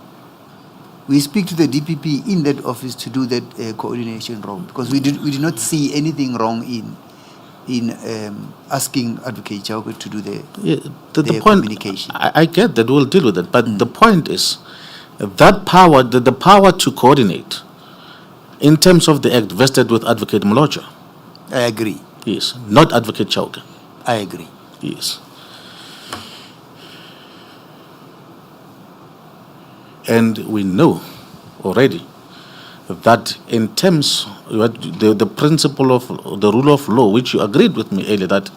We speak to the DPP in that office to do that coordination role, because we do not see anything wrong in asking Advocate Chauke to do the point, communication. I get that, we'll deal with it, but the point is that power, the power to coordinate in terms of the Act vested with Advocate Mloja. I agree. Yes, not Advocate Chauke. I agree. Yes. And we know already that in terms the principle of the rule of law, which you agreed with me earlier, that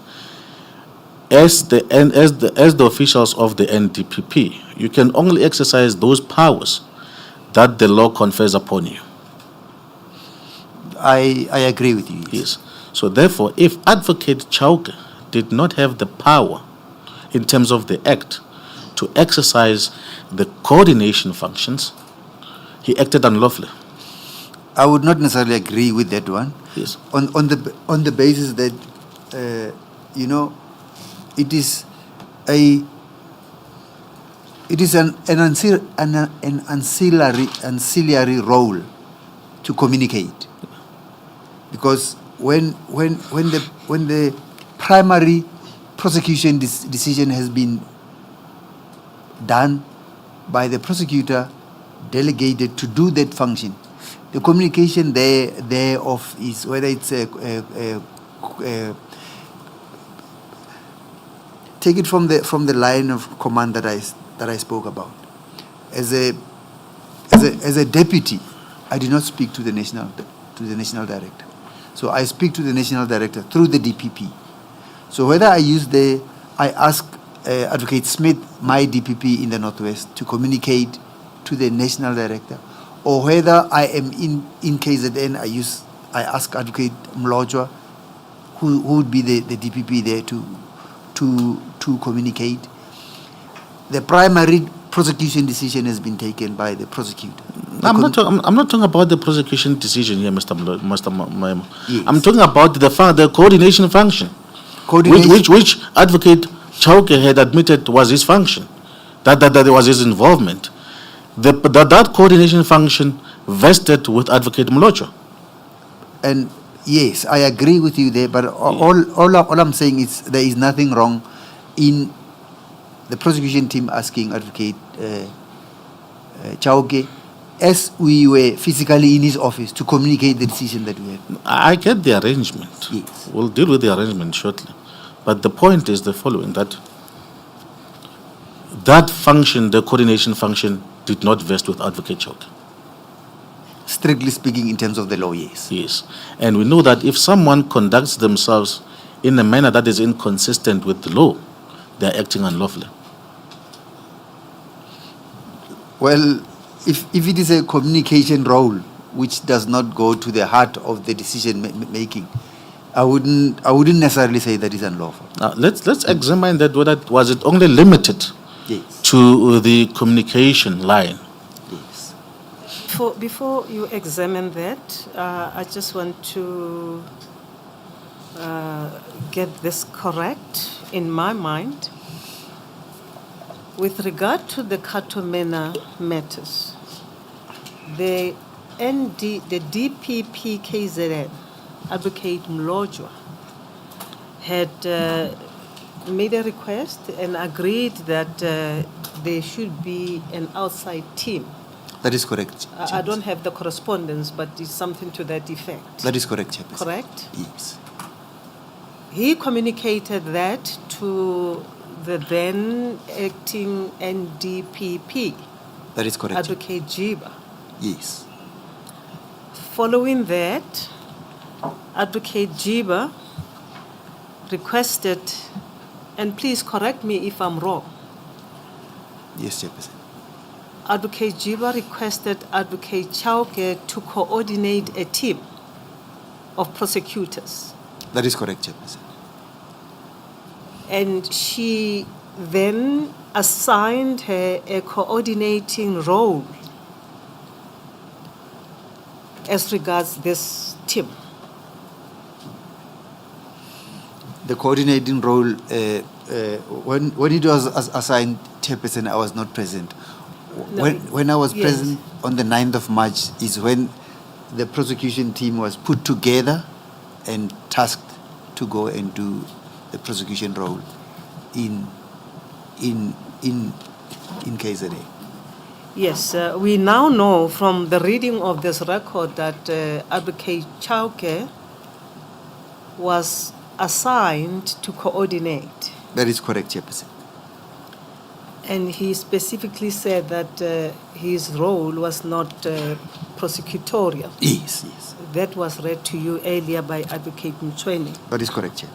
as the officials of the NDPP, you can only exercise those powers that the law confers upon you. I agree with you. Yes. So therefore, if Advocate Chauke did not have the power in terms of the Act to exercise the coordination functions, he acted unlawfully. I would not necessarily agree with that one. Yes. On the basis that it is an ancillary role to communicate, because when the primary prosecution decision has been done by the prosecutor delegated to do that function, the communication thereof is whether it's take it from the line of command that I spoke about. As a deputy, I do not speak to the national director. So I speak to the national director through the DPP. So whether I ask Advocate Smith, my DPP in the Northwest, to communicate to the national director, or whether I am in KZN, I ask Advocate Mloja, who would be the DPP there to communicate. The primary prosecution decision has been taken by the prosecutor. I'm not talking about the prosecution decision here, Mr. Maema. Yes. I'm talking about the coordination function, which Advocate Chauke had admitted was his function, that was his involvement. That coordination function vested with Advocate Mloja. And yes, I agree with you there, but all I'm saying is there is nothing wrong in the prosecution team asking Advocate Chauke, as we were physically in his office, to communicate the decision that we had. I get the arrangement. Yes. We'll deal with the arrangement shortly. But the point is the following, that function, the coordination function, did not vest with Advocate Chauke. Strictly speaking, in terms of the law, yes. Yes. And we know that if someone conducts themselves in a manner that is inconsistent with the law, they are acting unlawfully. Well, if it is a communication role, which does not go to the heart of the decision making, I wouldn't necessarily say that is unlawful. Now, let's examine that. Whether was it only limited Yes. to the communication line? Yes. Before you examine that, I just want to get this correct in my mind. With regard to the Katomena matters, the DPP KZN, Advocate Mlojwa, had made a request and agreed that there should be an outside team. That is correct. I don't have the correspondence, but it's something to that effect. That is correct, Chairperson. Correct? Yes. He communicated that to the then acting NDPP, That is correct. Advocate Jiba. Yes. Following that, Advocate Jiba requested, and please correct me if I'm wrong, Yes, Chairperson. Advocate Jiba requested Advocate Chauke to coordinate a team of prosecutors. That is correct, Chairperson. And she then assigned her a coordinating role as regards this team. The coordinating role, when it was assigned, Chairperson, I was not present. No, When I was yes. present on the 9th of March is when the prosecution team was put together and tasked to go and do the prosecution role in KZN. Yes, we now know from the reading of this record that Advocate Chauke was assigned to coordinate. That is correct, Chairperson. And he specifically said that his role was not prosecutorial. Yes, yes. That was read to you earlier by Advocate Mchweni. That is correct, Chair.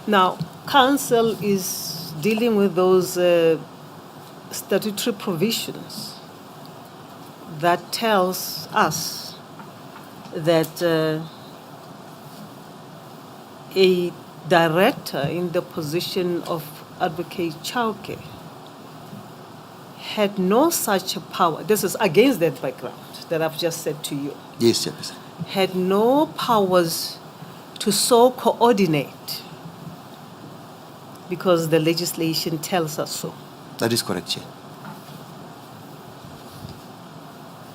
Now, Council is dealing with those statutory provisions that tells us that a director in the position of Advocate Chauke had no such a power. This is against that background that I've just said to you. Yes, Chairperson. Had no powers to so coordinate because the legislation tells us so. That is correct, Chair.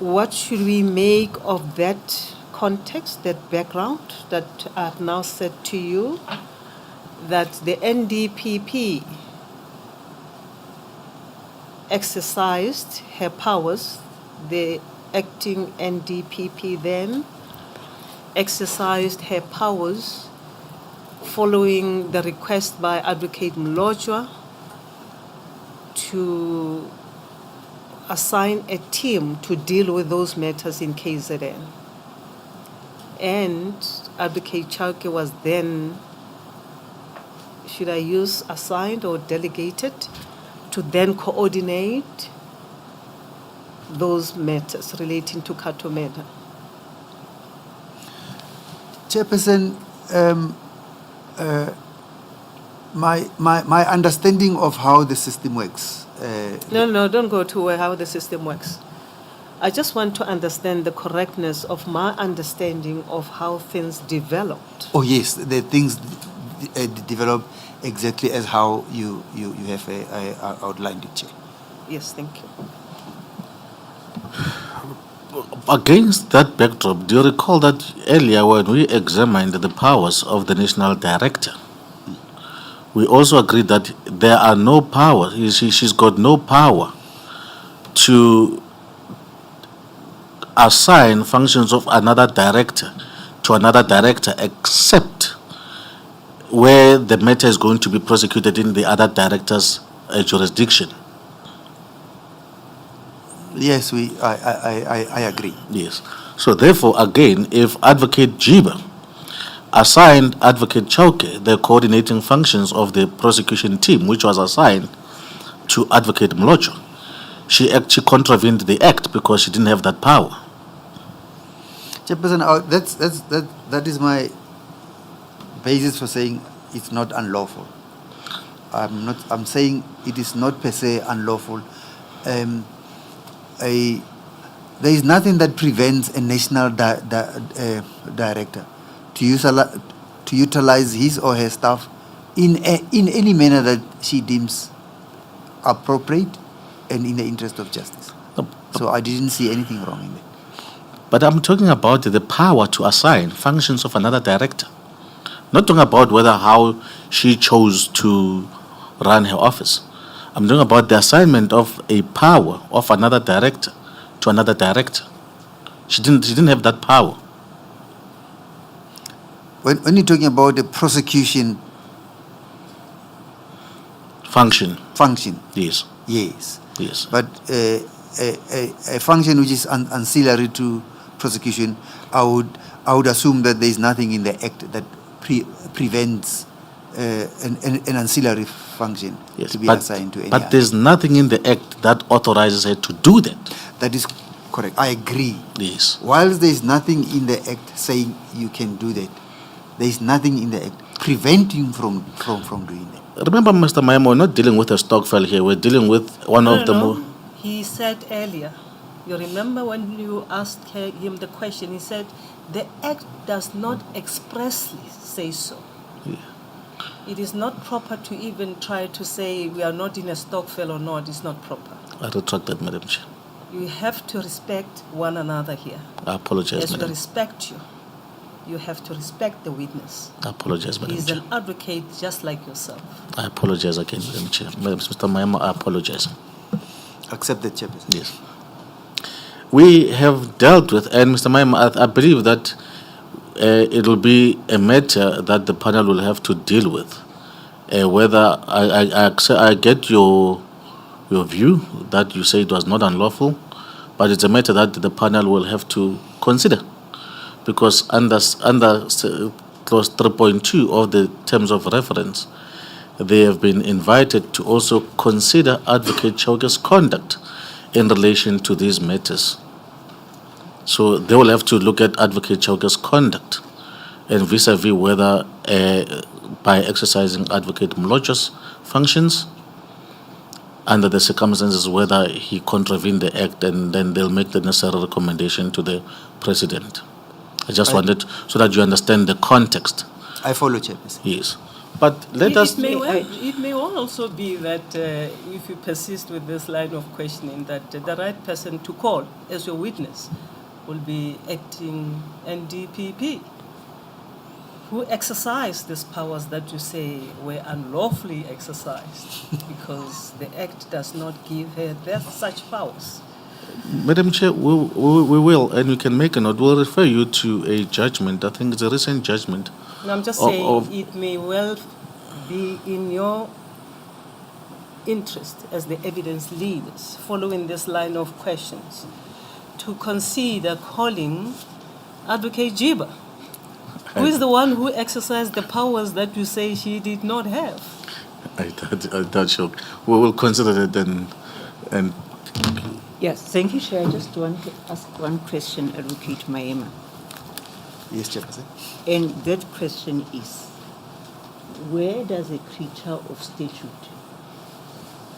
What should we make of that context, that background that I've now said to you, that the NDPP exercised her powers, the acting NDPP then exercised her powers following the request by Advocate Mlojwa to assign a team to deal with those matters in KZN. And Advocate Chauke was then, should I use assigned or delegated, to then coordinate those matters relating to Katomena. Chairperson, my understanding of how the system works. No, don't go to how the system works. I just want to understand the correctness of my understanding of how things developed. Oh yes, the things develop exactly as how you have outlined it, Chair. Yes, thank you. Against that backdrop, do you recall that earlier when we examined the powers of the national director, we also agreed that there are no powers, she's got no power to assign functions of another director to another director except where the matter is going to be prosecuted in the other director's jurisdiction. Yes, I agree. Yes. So therefore, again, if Advocate Jiba assigned Advocate Chauke the coordinating functions of the prosecution team, which was assigned to Advocate Mlojwa, she actually contravened the act because she didn't have that power. Chairperson, that is my basis for saying it's not unlawful. I'm saying it is not per se unlawful. There is nothing that prevents a national director to utilize his or her staff in any manner that she deems appropriate and in the interest of justice. So I didn't see anything wrong in that. But I'm talking about the power to assign functions of another director. Not talking about how she chose to run her office. I'm talking about the assignment of a power of another director to another director. She didn't have that power. When you're talking about the prosecution Function. Yes. Yes. But a function which is ancillary to prosecution, I would assume that there is nothing in the act that prevents an ancillary function to be assigned to any But other. there's nothing in the act that authorizes her to do that. That is correct. I agree. Yes. Whilst there is nothing in the act saying you can do that, there is nothing in the act preventing from doing that. Remember, Mr. Maema, we're not dealing with a stock file here. We're dealing with one of the more. He said earlier, you remember when you asked him the question, he said, the act does not expressly say so. Yeah. It is not proper to even try to say we are not in a stock file or not. It's not proper. I retract that, Madam Chair. You have to respect one another here. I apologize, As we Madam. respect you, you have to respect the witness. I apologize, Madam He's Chair. an advocate just like yourself. I apologize again, Madam Chair. Mr. Maema, I apologize. Accept that, Chairperson. Yes. We have dealt with, and Mr. Maema, I believe that it will be a matter that the panel will have to deal with. Whether I get your view that you say it was not unlawful, but it's a matter that the panel will have to consider, because under clause 3.2 of the terms of reference, they have been invited to also consider Advocate Chauke's conduct in relation to these matters. So they will have to look at Advocate Chauke's conduct and vis-a-vis whether by exercising Advocate Mlojo's functions under the circumstances whether he contravened the act, and then they'll make the necessary recommendation to the President. I just wanted so that you understand the context. I follow, Chairperson. Yes. But let us... It may also be that if you persist with this line of questioning, that the right person to call as your witness will be acting NDPP, who exercised these powers that you say were unlawfully exercised because the Act does not give her such powers. Madam Chair, we will, and we can make a note. We'll refer you to a judgment. I think it's a recent judgment. And I'm just saying it may well be in your interest as the evidence leaders, following this line of questions, to consider calling Advocate Jiba, who is the one who exercised the powers that you say she did not have. I thought so. We will consider it and Yes, thank you, Chair. I just want to ask one question, Advocate Maema. Yes, Chairperson. And that question is, where does a creature of statute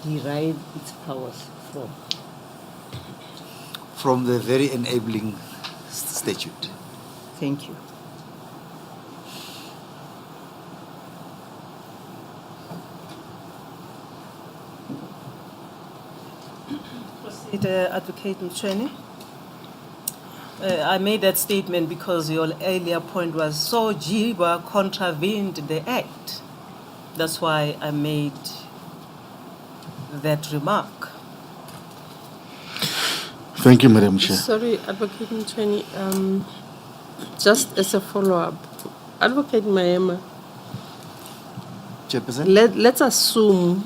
derive its powers from? From the very enabling statute. Thank you. Proceed, Advocate Mchweni. I made that statement because your earlier point was, so Jiba contravened the Act. That's why I made that remark. Thank you, Madam Chair. Sorry, Advocate Mchweni, just as a follow-up, Advocate Maema, Chairperson? let's assume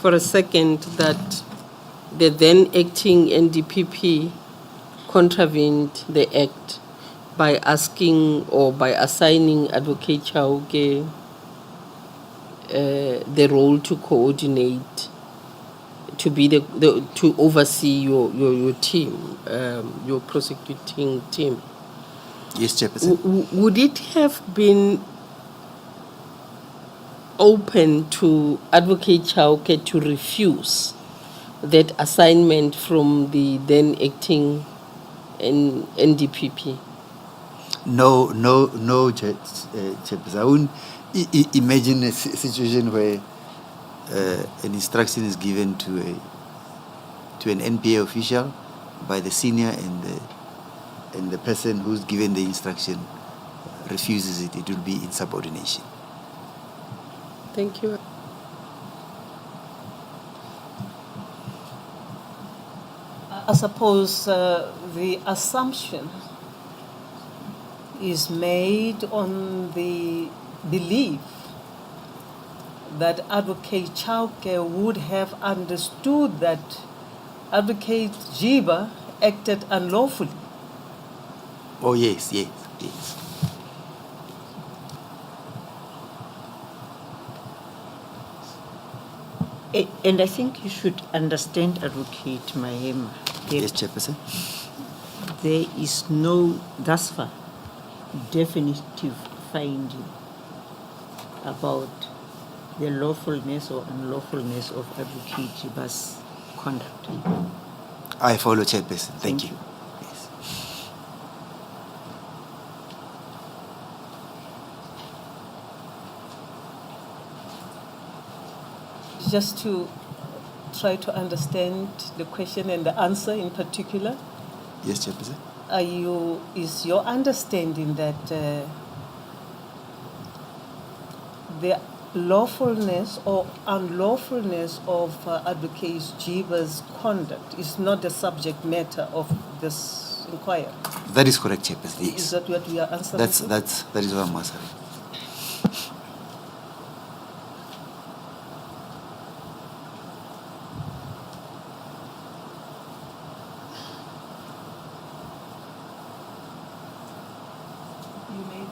for a second that the then acting NDPP contravened the Act by asking or by assigning Advocate Chauke the role to coordinate to be to oversee your team, your prosecuting team. Yes, Chairperson. Would it have been open to Advocate Chauke to refuse that assignment from the then acting NDPP? No, Chairperson. I wouldn't imagine a situation where an instruction is given to an NPA official by the senior and the person who's given the instruction refuses it. It will be insubordination. Thank you. I suppose the assumption is made on the belief that Advocate Chauke would have understood that Advocate Jiba acted unlawfully. Oh, yes. And I think you should understand, Advocate Maema, Yes, that Chairperson. there is no, thus far, definitive finding about the lawfulness or unlawfulness of Advocate Jiba's conduct. I follow, Chairperson. Thank you. you. Yes. Just to try to understand the question and the answer in particular, Yes, Chairperson. is your understanding that the lawfulness or unlawfulness of Advocate Jiba's conduct is not the subject matter of this inquiry? That is correct, Chairperson. Yes. Is that what we are answering? That is what I'm answering.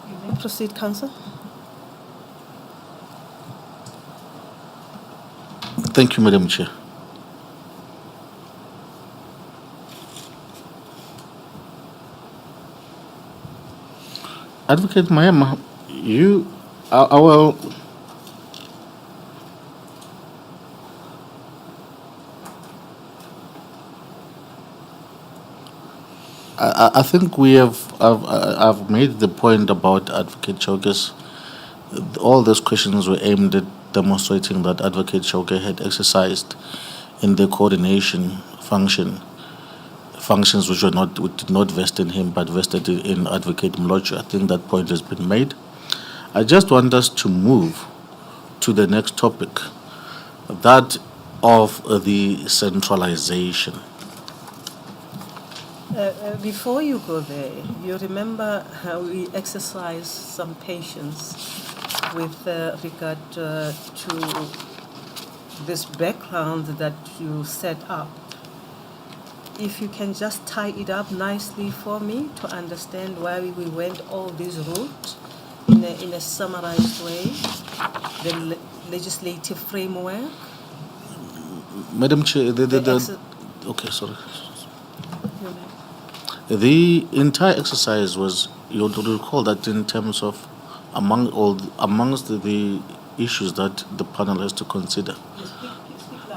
You may proceed, Counsel. Thank you, Madam Chair. Advocate Maema, I think I've made the point about Advocate Chauke's. All those questions were aimed at demonstrating that Advocate Chauke had exercised in the coordination functions which did not vest in him but vested in Advocate Mlojo. I think that point has been made. I just want us to move to the next topic, that of the centralization. Before you go there, you remember how we exercised some patience with regard to this background that you set up. If you can just tie it up nicely for me to understand why we went all these routes in a summarized way, the legislative framework. Madam Chair, okay, sorry. The entire exercise was, you'll recall that in terms of amongst the issues that the panel has to consider.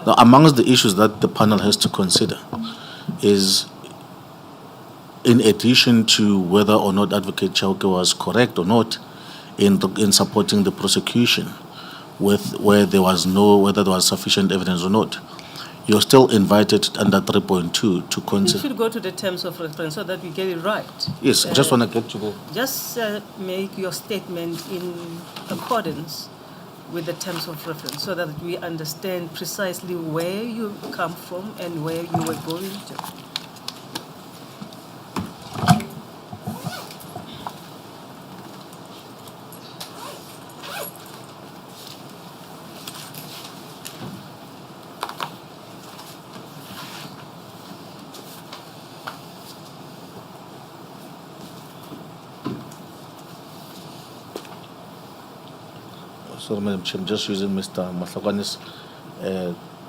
Now, amongst the issues that the panel has to consider is, in addition to whether or not Advocate Chauke was correct or not in supporting the prosecution, whether there was sufficient evidence or not, you're still invited under 3.2 to consider. You should go to the terms of reference so that we get it right. Yes, I just want to get to the... Just make your statement in accordance with the terms of reference so that we understand precisely where you come from and where you were going to. Sorry, Madam Chair, I'm just using Mr. Mahlakwane's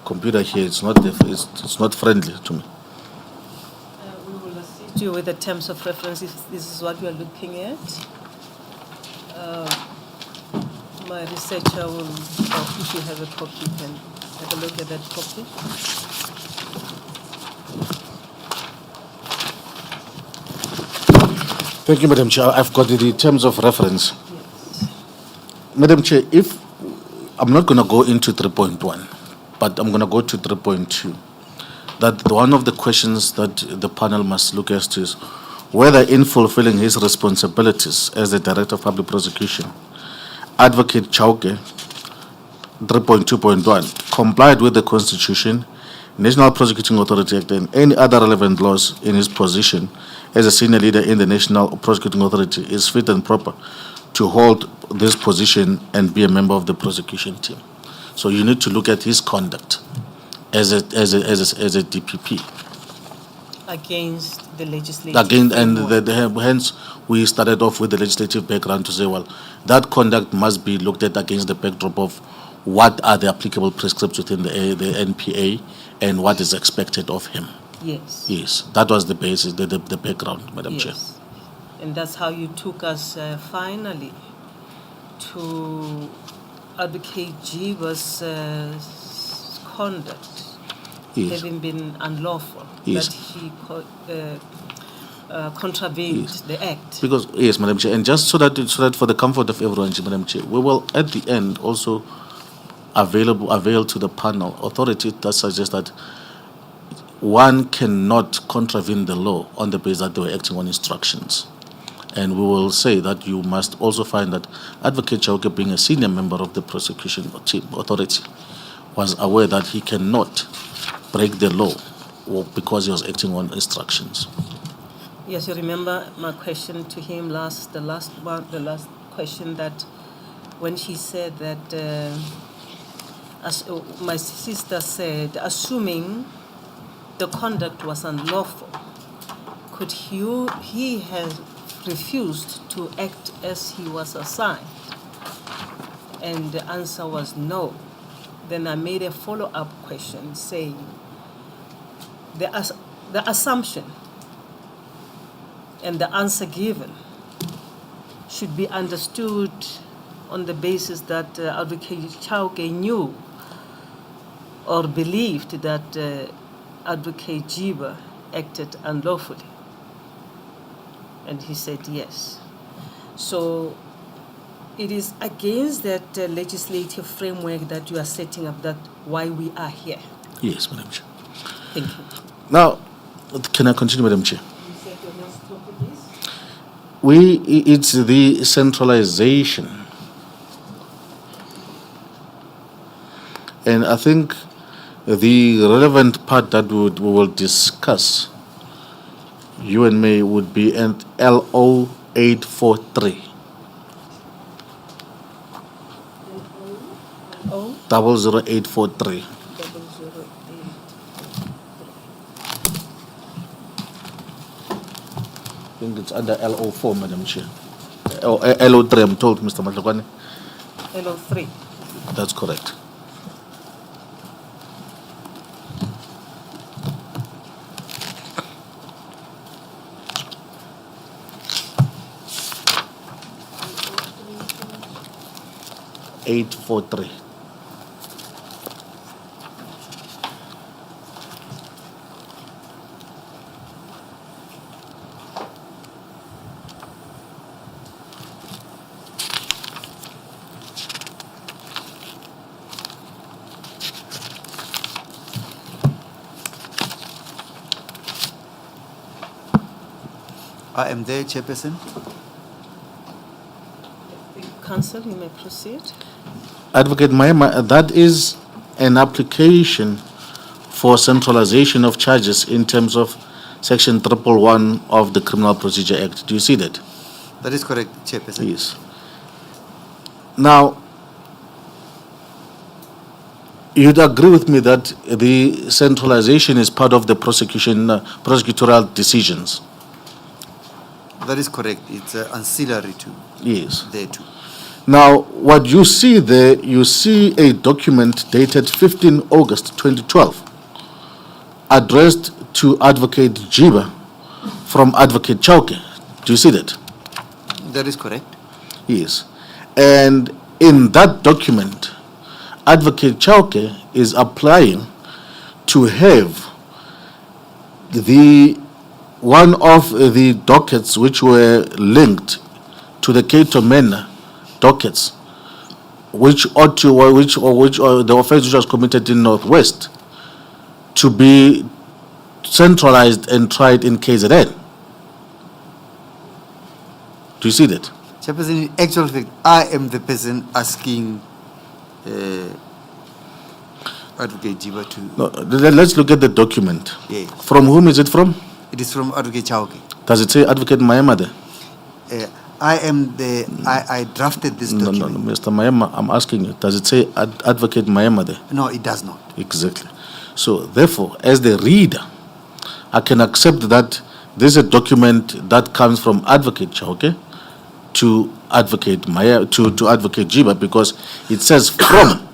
computer here, it's not friendly to me. We will assist you with the terms of reference if this is what you are looking at. My researcher will, or if you have a copy, can have a look at that copy. Thank you, Madam Chair. I've got the terms of reference. Yes. Madam Chair, if I'm not going to go into 3.1, but I'm going to go to 3.2. That one of the questions that the panel must look at is whether in fulfilling his responsibilities as the Director of Public Prosecution, Advocate Chauke, 3.2.1, complied with the Constitution, National Prosecuting Authority Act, and any other relevant laws in his position as a senior leader in the National Prosecuting Authority is fit and proper to hold this position and be a member of the prosecution team. So you need to look at his conduct as a DPP. Against the legislative Again, and framework. hence we started off with the legislative background to say, well, that conduct must be looked at against the backdrop of what are the applicable prescripts within the NPA and what is expected of him. Yes. Yes, that was the basis, the background, Madam Chair. Yes. And that's how you took us finally to Advocate Jiba's conduct Yes. having been unlawful, Yes. that he contravened Yes. the act. Because, yes, Madam Chair, and just so that for the comfort of everyone, Madam Chair, we will at the end also avail to the panel authority that suggests that one cannot contravene the law on the basis that they were acting on instructions. And we will say that you must also find that Advocate Chauke, being a senior member of the prosecution team authority, was aware that he cannot break the law because he was acting on instructions. Yes, you remember my question to him the last question, that when she said that, as my sister said, assuming the conduct was unlawful, could he have refused to act as he was assigned? And the answer was no. Then I made a follow-up question saying, the assumption and the answer given should be understood on the basis that Advocate Chauke knew or believed that Advocate Jiba acted unlawfully. And he said yes. So it is against that legislative framework that you are setting up that why we are here. Yes, Madam Chair. Thank you. Now, can I continue, Madam Chair? You said your next topic is? It's the centralization. And I think the relevant part that we will discuss, you and me, would be at LO 843. Oh, 00843. 008. I think it's under LO4, Madam Chair. Oh, LO3, I'm told, Mr. Matlakwane. LO3. That's correct. (843). I am there, Chairperson. Council, you may proceed. Advocate Maema, that is an application for centralization of charges in terms of Section 111 of the Criminal Procedure Act. Do you see that? That is correct, Chairperson. Yes. Now, you'd agree with me that the centralization is part of the prosecutorial decisions. That is correct. It's ancillary to Yes. there too. Now, what you see there, you see a document dated 15 August 2012, addressed to Advocate Jiba from Advocate Chauke. Do you see that? That is correct. Yes. And in that document, Advocate Chauke is applying to have one of the dockets which were linked to the Cato Mena dockets, which the offense which was committed in Northwest, to be centralized and tried in KZN. Do you see that? Chairperson, in actual fact, I am the person asking Advocate Jiba to. No, let's look at the document. Yeah. From whom is it from? It is from Advocate Chauke. Does it say Advocate Maema there? I drafted this No, document. no, Mr. Maema, I'm asking you, does it say Advocate Maema there? No, it does not. Exactly. So, therefore, as the reader, I can accept that this is a document that comes from Advocate Chauke to Advocate Maema, to Advocate Jiba, because it says from.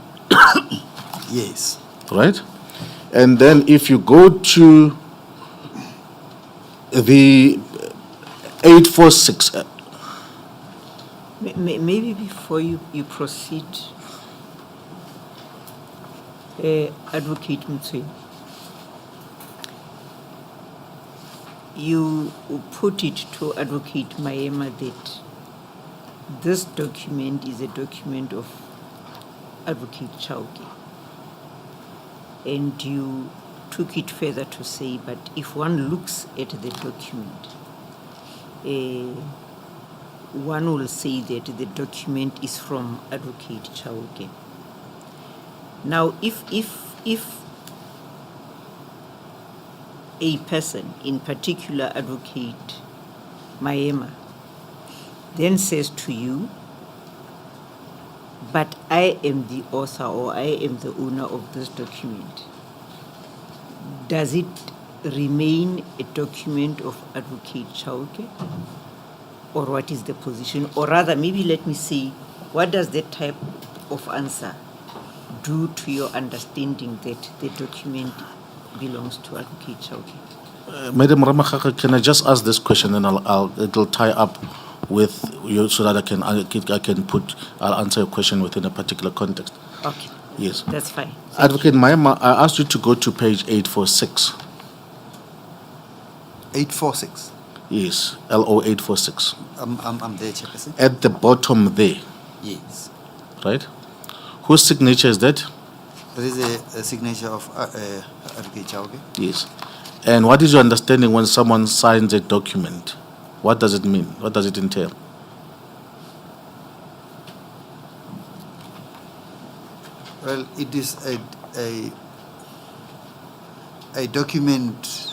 Yes. Right? And then if you go to the 846, Maybe before you proceed, Advocate Mtsui, you put it to Advocate Maema that this document is a document of Advocate Chauke. And you took it further to say, but if one looks at the document, one will say that the document is from Advocate Chauke. Now, if a person, in particular Advocate Maema, then says to you, but I am the author or I am the owner of this document, does it remain a document of Advocate Chauke? Or what is the position? Or rather, maybe let me say, what does that type of answer do to your understanding that the document belongs to Advocate Chauke? Madam Ramakaka, can I just ask this question, and it'll tie up with you so that I'll answer your question within a particular context. Okay. Yes. That's fine. Advocate Maema, I asked you to go to page 846. 846. Yes, LO 846. I'm there, Chairperson. At the bottom there, Yes. right? Whose signature is that? There is a signature of Advocate Chauke. Yes. And what is your understanding when someone signs a document? What does it mean? What does it entail? Well, it is a document.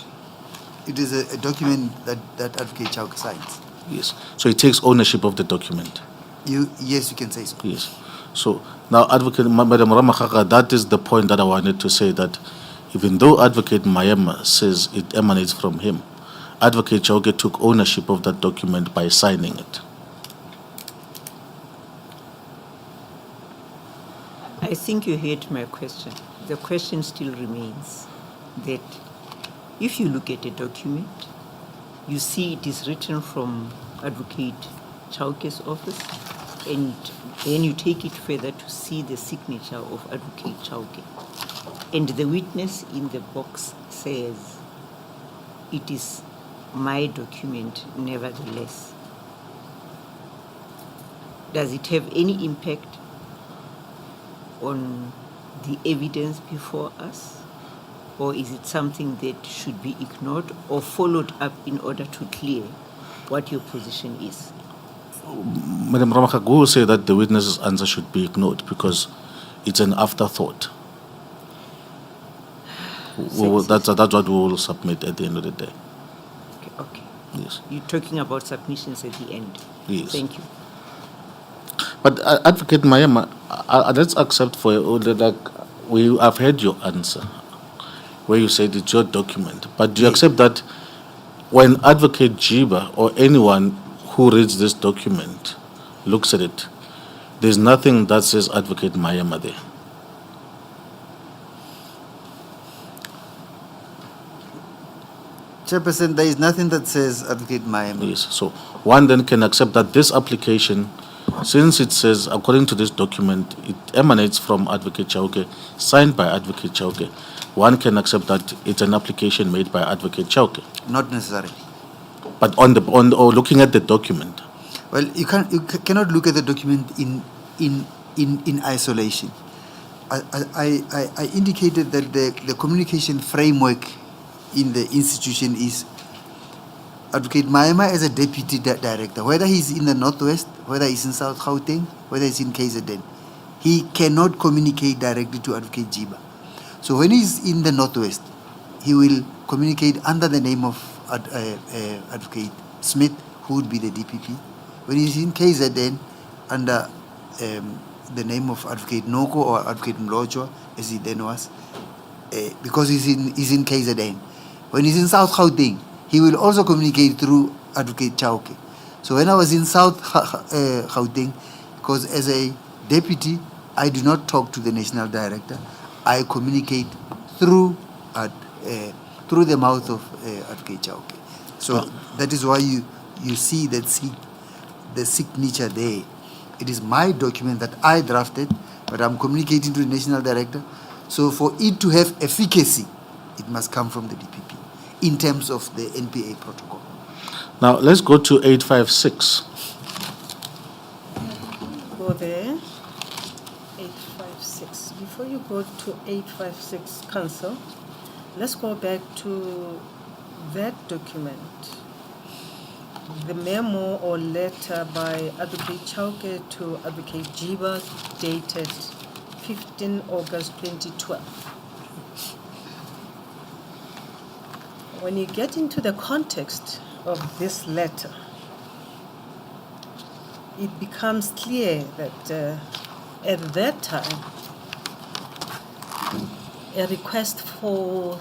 It is a document that Advocate Chauke signs. Yes. So he takes ownership of the document. Yes, you can say so. Yes. So now, Advocate Madam Ramakaka, that is the point that I wanted to say, that even though Advocate Maema says it emanates from him, Advocate Chauke took ownership of that document by signing it. I think you heard my question. The question still remains that if you look at a document, you see it is written from Advocate Chauke's office, and then you take it further to see the signature of Advocate Chauke. And the witness in the box says, it is my document nevertheless. Does it have any impact on the evidence before us? Or is it something that should be ignored or followed up in order to clear what your position is? Madam Ramakaka will say that the witness's answer should be ignored because it's an afterthought. That's what we will submit at the end of the day. Okay. Yes. You're talking about submissions at the end. Yes. Thank you. But Advocate Maema, let's accept I've heard your answer, where you said it's your document. But do you accept that when Advocate Jiba or anyone who reads this document looks at it, There's nothing that says Advocate Maema there. Chairperson, there is nothing that says Advocate Maema. Yes. So one then can accept that this application, since it says, according to this document, it emanates from Advocate Chauke, signed by Advocate Chauke, one can accept that it's an application made by Advocate Chauke. Not necessarily. But or looking at the document, Well, you cannot look at the document in isolation. I indicated that the communication framework in the institution is Advocate Maema as a deputy director, whether he's in the Northwest, whether he's in South Gauteng, whether he's in KZN, he cannot communicate directly to Advocate Jiba. So when he's in the Northwest, he will communicate under the name of Advocate Smith, who would be the DPP. When he's in KZN, under the name of Advocate Noko or Advocate Mlojwa, as he then was, because he's in KZN. When he's in South Gauteng, he will also communicate through Advocate Chauke. So when I was in South Gauteng, because as a deputy, I do not talk to the national director. I communicate through the mouth of Advocate Chauke. So that is why you see that the signature there. It is my document that I drafted, but I'm communicating to the national director. So for it to have efficacy, it must come from the DPP in terms of the NPA protocol. now let's go to 856. Go there. 856. Before you go to 856, Council, let's go back to that document. The memo or letter by Advocate Chauke to Advocate Jiba dated 15 August 2012. When you get into the context of this letter, it becomes clear that at that time, a request for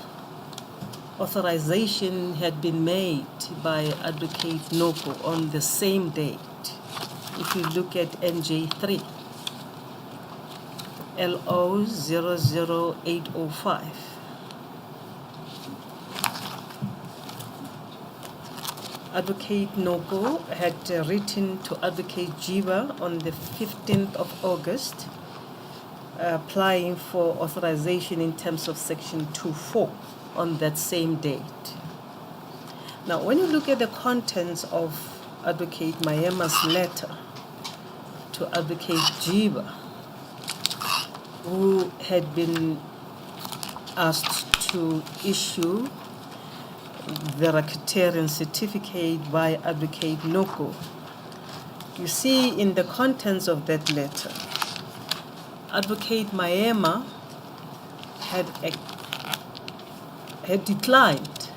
authorization had been made by Advocate Noko on the same date. If you look at NJ3, LO 00805. Advocate Noko had written to Advocate Jiba on the 15th of August, applying for authorization in terms of Section 2.4 on that same date. Now, when you look at the contents of Advocate Maema's letter to Advocate Jiba, who had been asked to issue the racketeering certificate by Advocate Noko, you see in the contents of that letter, Advocate Maema had declined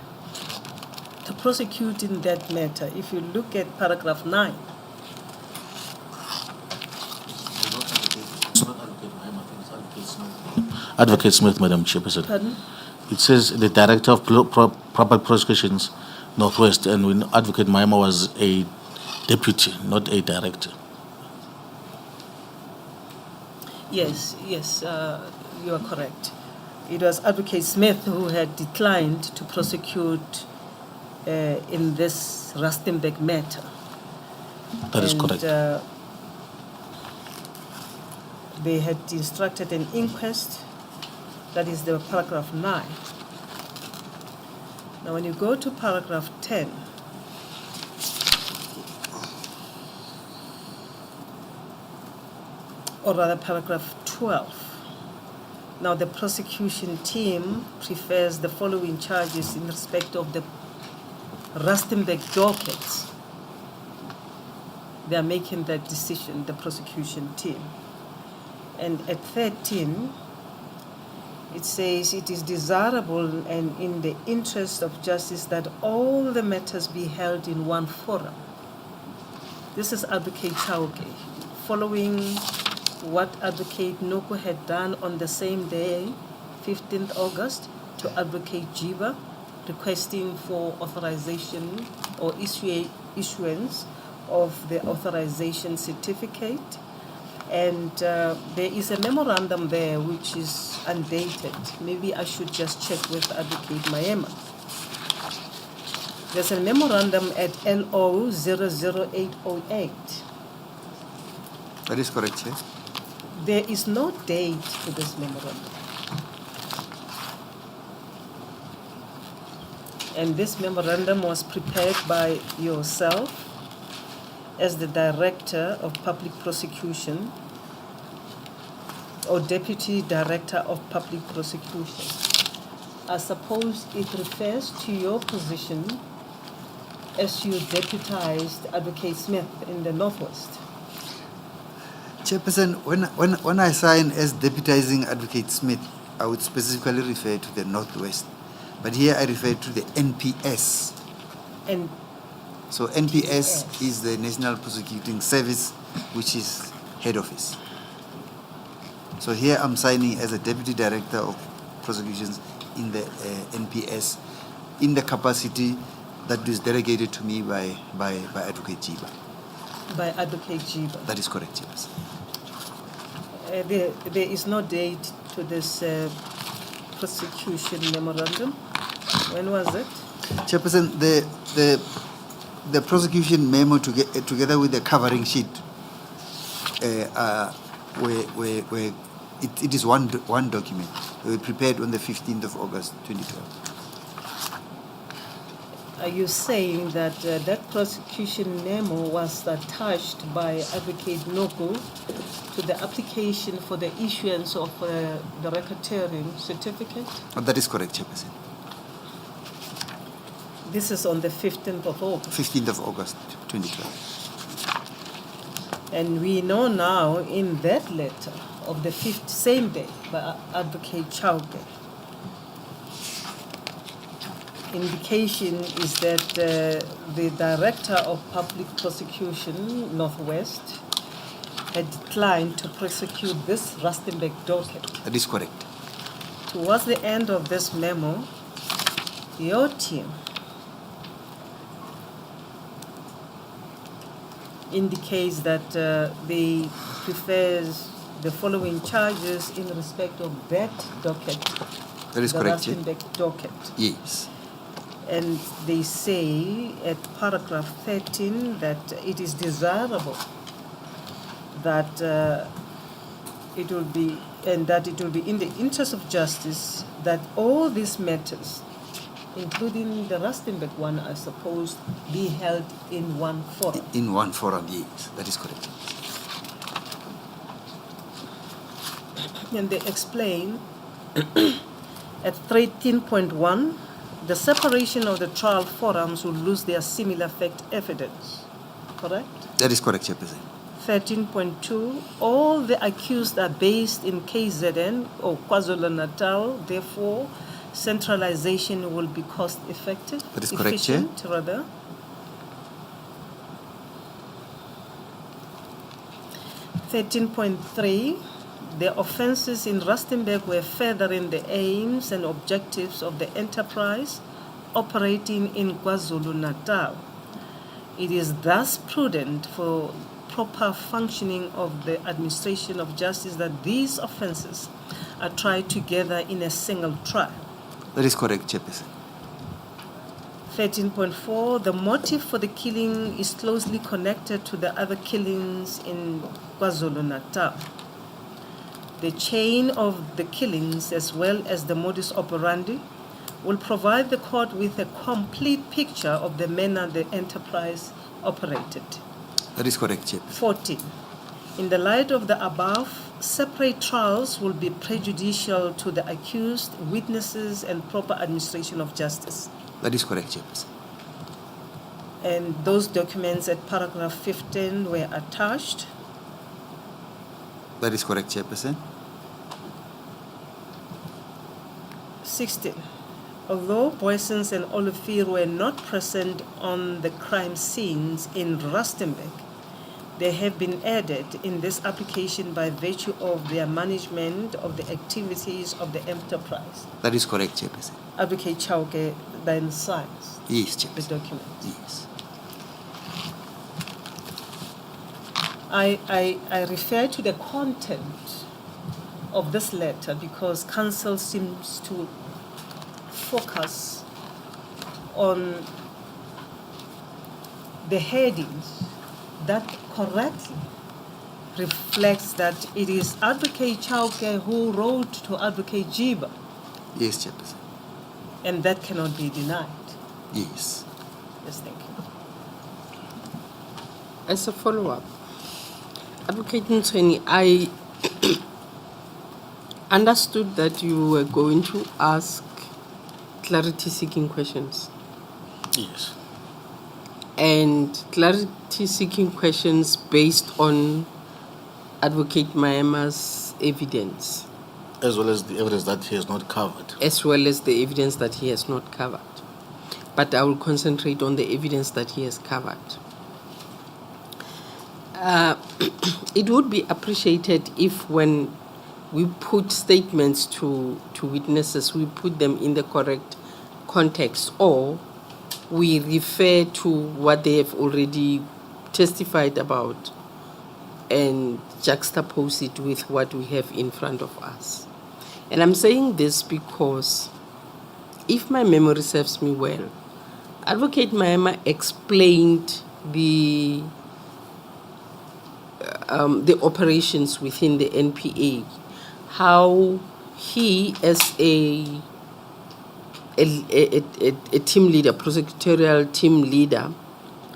to prosecute in that matter. If you look at paragraph 9, Advocate Smith, Madam Chairperson. pardon? It says the Director of Proper Prosecutions, Northwest, and when Advocate Maema was a deputy, not a director. Yes, you are correct. It was Advocate Smith who had declined to prosecute in this Rustenburg matter. That is correct. They had instructed an inquest, that is the paragraph 9. Now when you go to paragraph 10, or rather paragraph 12, now the prosecution team prefers the following charges in respect of the Rustenburg dockets. They are making that decision, the prosecution team. And at 13, it says it is desirable and in the interest of justice that all the matters be held in one forum. This is Advocate Chauke, following what Advocate Noko had done on the same day, 15th August, to Advocate Jiba, requesting for authorization or issuance of the authorization certificate. And there is a memorandum there which is undated. Maybe I should just check with Advocate Maema. There's a memorandum at LO 00808. That is correct, Chair. There is no date to this memorandum. And this memorandum was prepared by yourself as the Director of Public Prosecution or Deputy Director of Public Prosecution. I suppose it refers to your position as you deputized Advocate Smith in the Northwest. Chairperson, when I sign as deputizing Advocate Smith, I would specifically refer to the Northwest. But here I refer to the NPS. And So NPS is the National Prosecuting Service, which is head office. So here I'm signing as a Deputy Director of Prosecutions in the NPS, in the capacity that is delegated to me by Advocate Jiba. by Advocate Jiba. That is correct, yes. There is no date to this prosecution memorandum. When was it? Chairperson, the prosecution memo together with the covering sheet, where it is one document. They were prepared on the 15th of August, 2012. Are you saying that that prosecution memo was attached by Advocate Noko to the application for the issuance of the racketeering certificate? That is correct, Chairperson. This is on the 15th of August. 15th of August, 2012. And we know now in that letter of the same day by Advocate Chauke, indication is that the Director of Public Prosecution, Northwest, had declined to prosecute this Rustenburg docket. That is correct. Towards the end of this memo, your team indicates that they prefers the following charges in respect of that docket. That is the correct, Chair. Rustenburg docket. Yes. And they say at paragraph 13 that it is desirable that it will be in the interest of justice that all these matters, including the Rustenburg one, I suppose, be held in one forum. In one forum, yes. That is correct. And they explain at 13.1, the separation of the trial forums will lose their similar fact evidence. Correct? That is correct, Chairperson. 13.2, all the accused are based in KZN or KwaZulu-Natal, therefore centralization will be cost effective. That is correct, Chair. Efficient, rather. 13.3, the offences in Rustenburg were furthering the aims and objectives of the enterprise operating in KwaZulu-Natal. It is thus prudent for proper functioning of the administration of justice that these offences are tried together in a single trial. That is correct, Chairperson. 13.4, the motive for the killing is closely connected to the other killings in KwaZulu-Natal. The chain of the killings, as well as the modus operandi, will provide the court with a complete picture of the manner the enterprise operated. That is correct, Chairperson. 14. In the light of the above, separate trials will be prejudicial to the accused, witnesses, and proper administration of justice. That is correct, Chairperson. And those documents at paragraph 15 were attached. That is correct, Chairperson. 16. Although Boysons and Olivier were not present on the crime scenes in Rustenburg, they have been added in this application by virtue of their management of the activities of the enterprise. That is correct, Chairperson. Advocate Chauke then signs Yes, the Chairperson. document. Yes. I refer to the content of this letter because council seems to focus on the headings that correctly reflects that it is Advocate Chauke who wrote to Advocate Jiba, Yes, Chairperson. and that cannot be denied. Yes. Yes, thank you. As a follow-up, Advocate Ntweni, I understood that you were going to ask clarity-seeking questions. Yes. And clarity-seeking questions based on Advocate Maema's evidence, As well as the evidence that he has not covered. as well as the evidence that he has not covered. But I will concentrate on the evidence that he has covered. It would be appreciated if when we put statements to witnesses, we put them in the correct context, or we refer to what they have already testified about and juxtapose it with what we have in front of us. And I'm saying this because if my memory serves me well, Advocate Maema explained the operations within the NPA, how he as a team leader, prosecutorial team leader,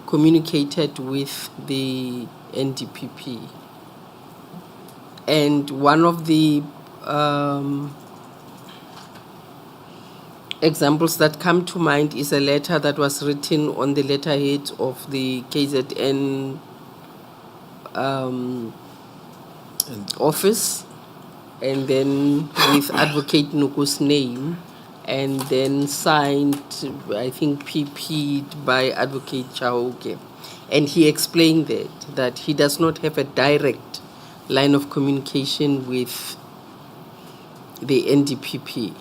communicated with the NDPP. And one of the examples that come to mind is a letter that was written on the letterhead of the KZN office, and then with Advocate Nuku's name, and then signed, I think, PP'd by Advocate Chauke. And he explained that he does not have a direct line of communication with the NDPP.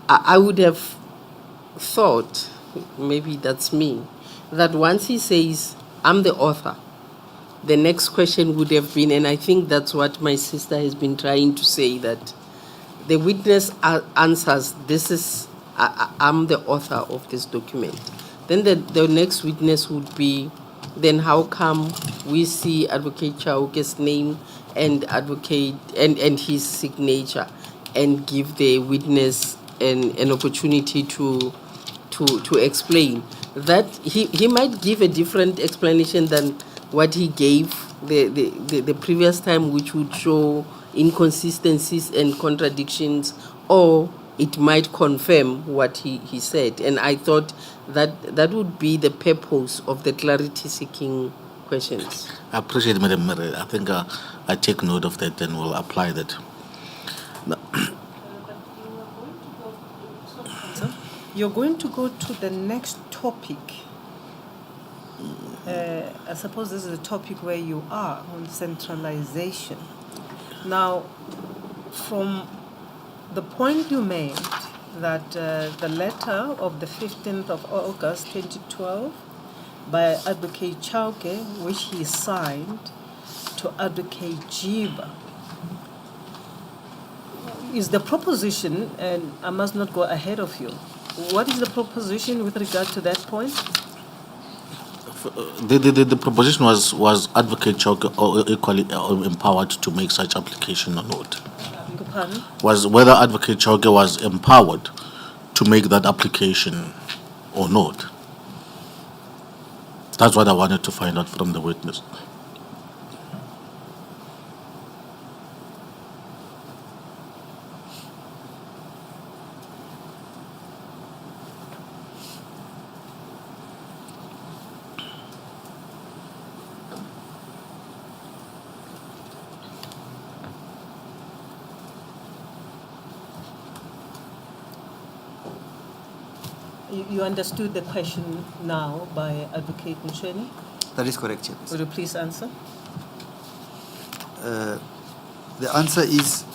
I would have thought, maybe that's me, that once he says, I'm the author, the next question would have been, and I think that's what my sister has been trying to say, that the witness answers, this is, I'm the author of this document. Then the next witness would be, then how come we see Advocate Chauke's name and and his signature, and give the witness an opportunity to explain that he might give a different explanation than what he gave the previous time, which would show inconsistencies and contradictions, or it might confirm what he said. And I thought that would be the purpose of the clarity-seeking questions. I appreciate it, Madam Mayor. I think I take note of that and will apply that. You're going to go to the next topic. I suppose this is the topic where you are on centralization. Now, from the point you made that the letter of the 15th of August 2012 by Advocate Chauke, which he signed to Advocate Jiba, is the proposition, and I must not go ahead of you. What is the proposition with regard to that point? The proposition was Advocate Chauke equally empowered to make such application or not? Pardon? Was whether Advocate Chauke was empowered to make that application or not. That's what I wanted to find out from the witness. You understood the question now by Advocate Ntweni? That is correct, Chairperson. Would you please answer? The answer is,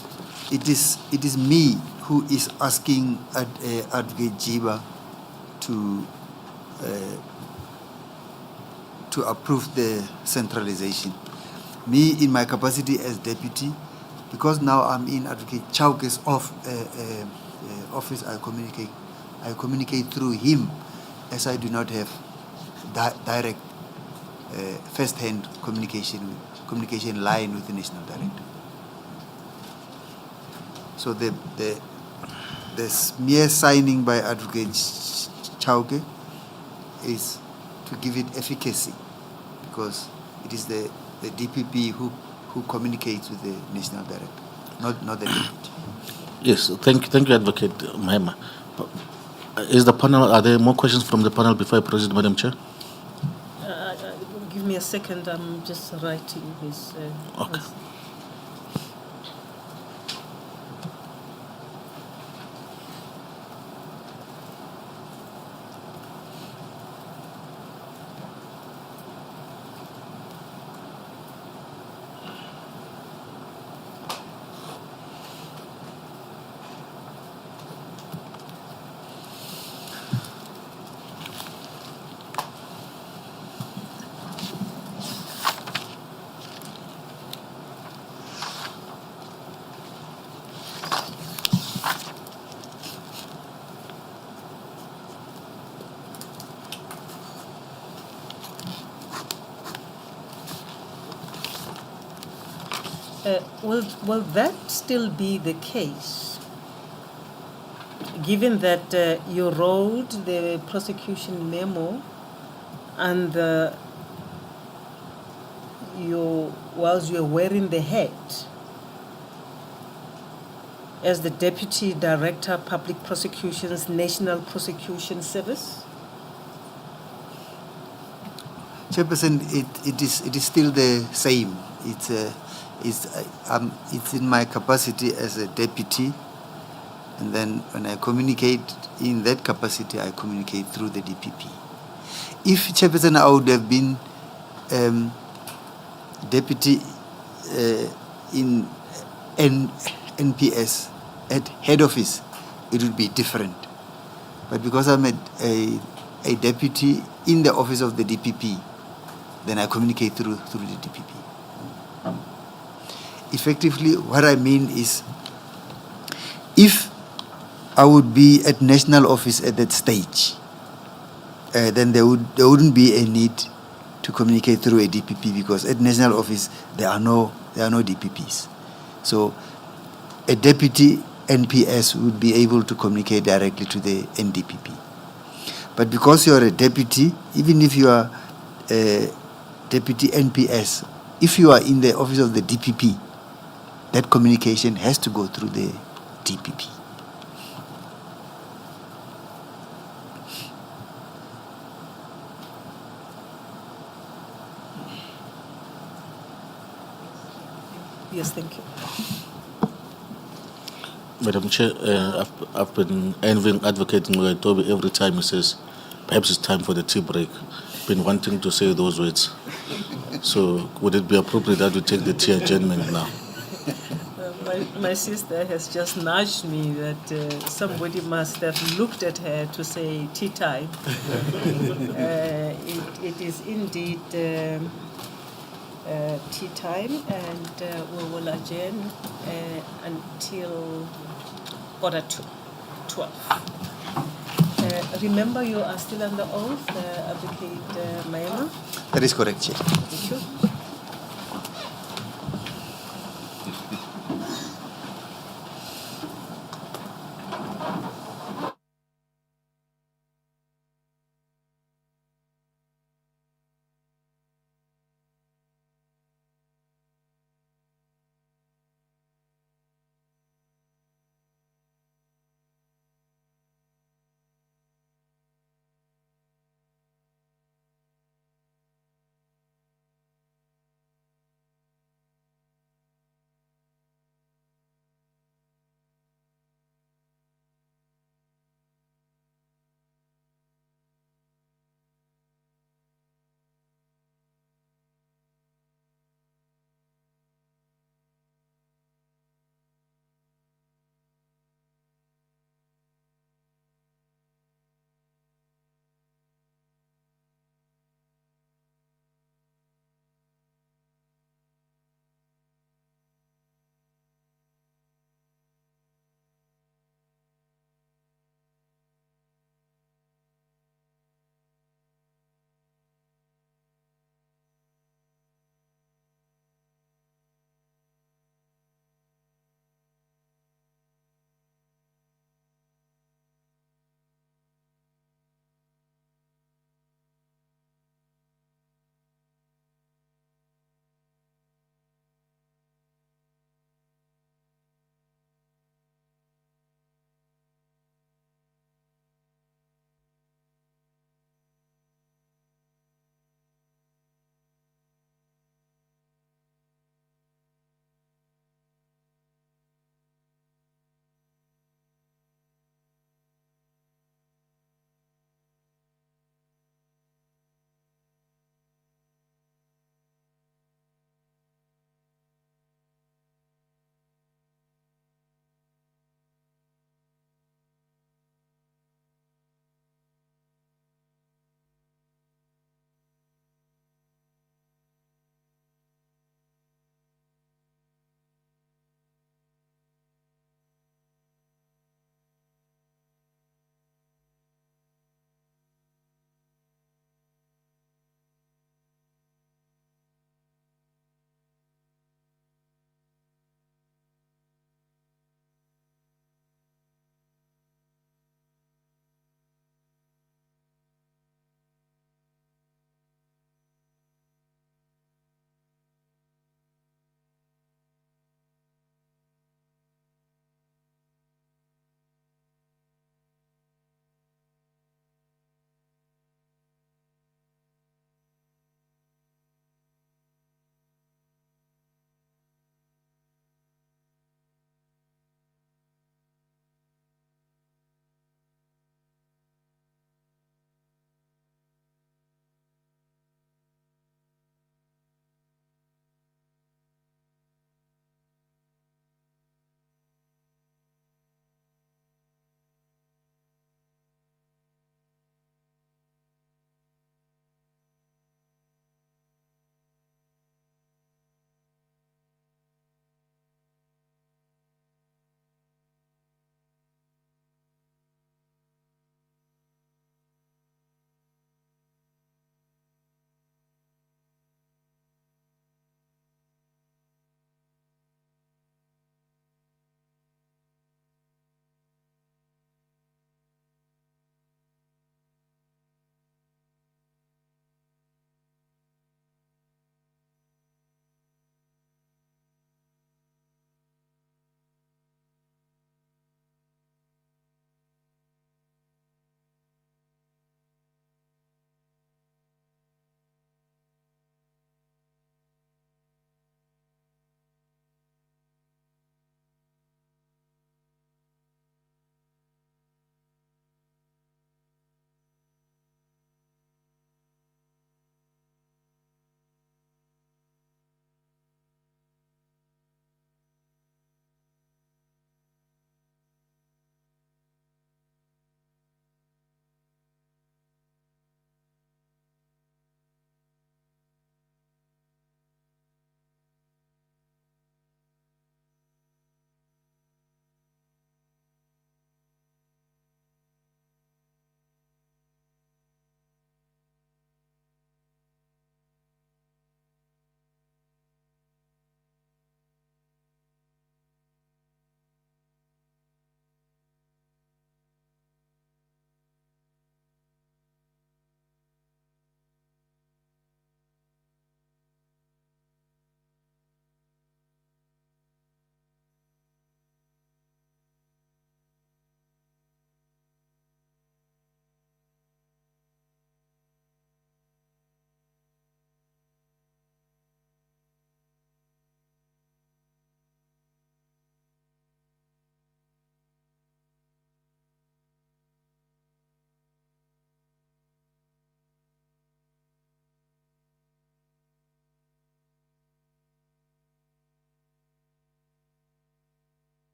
it is me who is asking Advocate Jiba to approve the centralization. me in my capacity as deputy, because now I'm in Advocate Chauke's office, I communicate through him, as I do not have direct first-hand communication line with the national director. So the mere signing by Advocate Chauke is to give it efficacy, because it is the DPP who communicates with the national director, not the deputy. Yes, thank you, Advocate Maema. Are there more questions from the panel before I proceed, Madam Chair? Give me a second, I'm just writing his... Okay. Will that still be the case, given that you wrote the prosecution memo and whilst you're wearing the hat as the Deputy Director, Public Prosecutions, National Prosecution Service? Chairperson, it is still the same. It's in my capacity as a deputy, and then when I communicate in that capacity, I communicate through the DPP. If, Chairperson, I would have been deputy in NPS at head office, it would be different. But because I'm a deputy in the office of the DPP, then I communicate through the DPP. Effectively, what I mean is, if I would be at national office at that stage, then there wouldn't be a need to communicate through a DPP, because at national office there are no DPPs. So a deputy NPS would be able to communicate directly to the NDPP. But because you are a deputy, even if you are a deputy NPS, if you are in the office of the DPP, that communication has to go through the DPP. Yes, thank you. Madam Chair, I've been envying advocating with Toby every time he says, perhaps it's time for the tea break. Been wanting to say those words. So would it be appropriate that we take the tea adjournment now? My sister has just nudged me that somebody must have looked at her to say tea time. It is indeed tea time, and we will adjourn until 12:15. Remember, you are still under oath, Advocate Maema. That is correct, Chair. Thank you.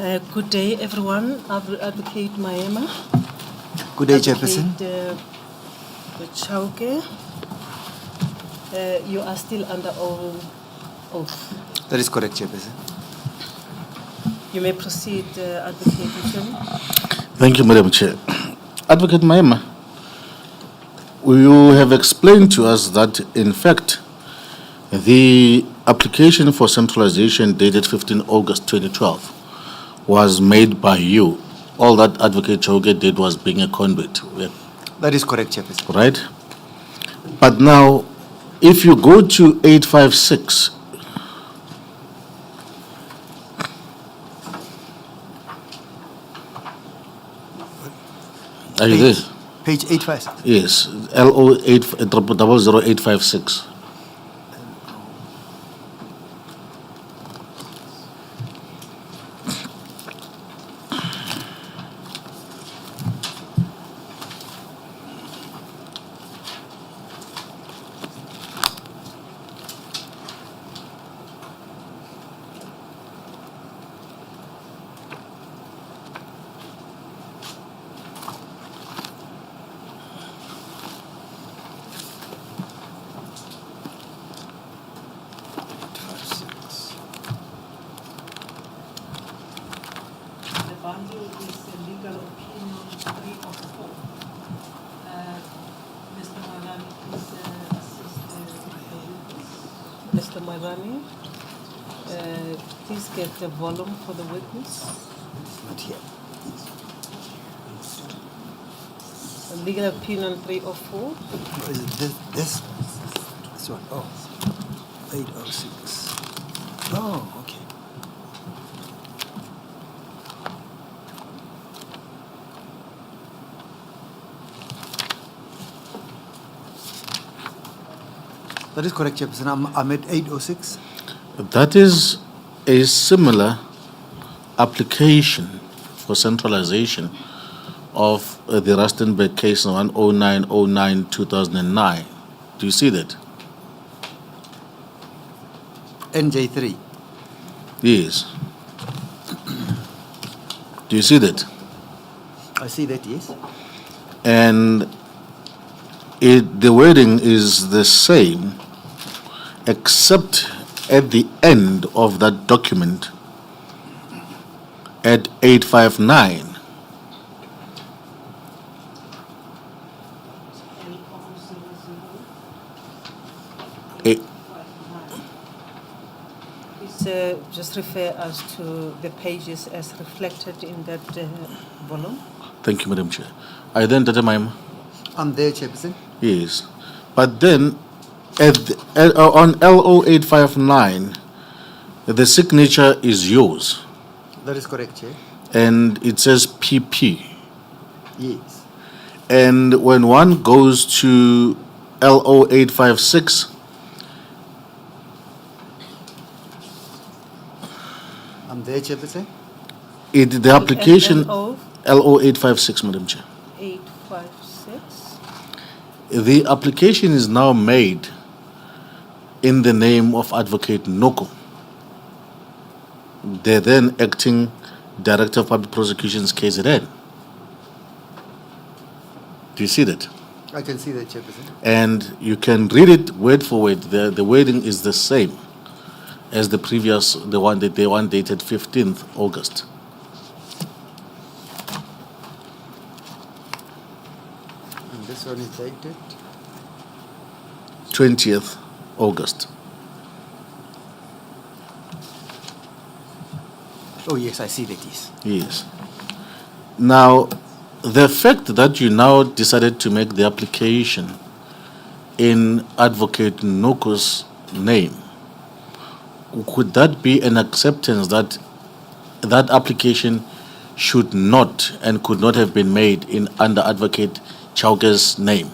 Good day, everyone. Advocate Maema. Good day, Chairperson. Advocate Chauke. You are still under oath. That is correct, Chairperson. You may proceed, Advocate Mchunu. Thank you, Madam Chair. Advocate Maema, you have explained to us that, in fact, the application for centralization dated 15 August 2012 was made by you. All that Advocate Chauke did was being a conduit. That is correct, Chairperson. Right? But now, if you go to 856, are you there? Page 85. Yes, LO 00856. The bundle is a legal opinion 3 of 4. Mr. Marani, please assist the witness. Mr. Marani, please get the volume for the witness. Not here. Legal opinion 3 of 4. Is it this one? Oh, 806. Oh, okay. That is correct, Chairperson. I'm at 806. That is a similar application for centralization of the Rustenburg case 10909-2009. Do you see that? NJ3. Yes. Do you see that? I see that, yes. And the wording is the same, except at the end of that document at 859. Eight- Please just refer us to the pages as reflected in that volume. Thank you, Madam Chair. I then, Tata Maema? I'm there, Chairperson. Yes. But then, on LO 859, the signature is yours, That is correct, Chair. and it says PP. Yes. And when one goes to LO 856, I'm there, Chairperson. the application LO LO 856, Madam Chair. 856. The application is now made in the name of Advocate Noko, the then acting Director of Public Prosecutions, KZN. Do you see that? I can see that, Chairperson. And you can read it word for word. The wording is the same as the previous, the one dated 15th August. And this one is dated 20th August. Oh, yes, I see that, yes. Yes. Now, the fact that you now decided to make the application in Advocate Noko's name, could that be an acceptance that that application should not and could not have been made in under Advocate Chauke's name?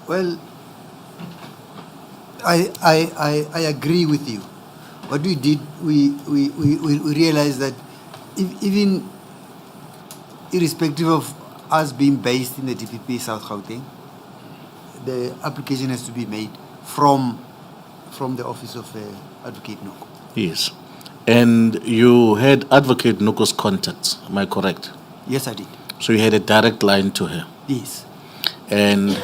Well, I agree with you. What we did, we realized that even irrespective of us being based in the DPP South Gauteng, the application has to be made from from the office of Advocate Noko. Yes. And you had Advocate Noko's contacts, am I correct? Yes, I did. So you had a direct line to her. Yes. And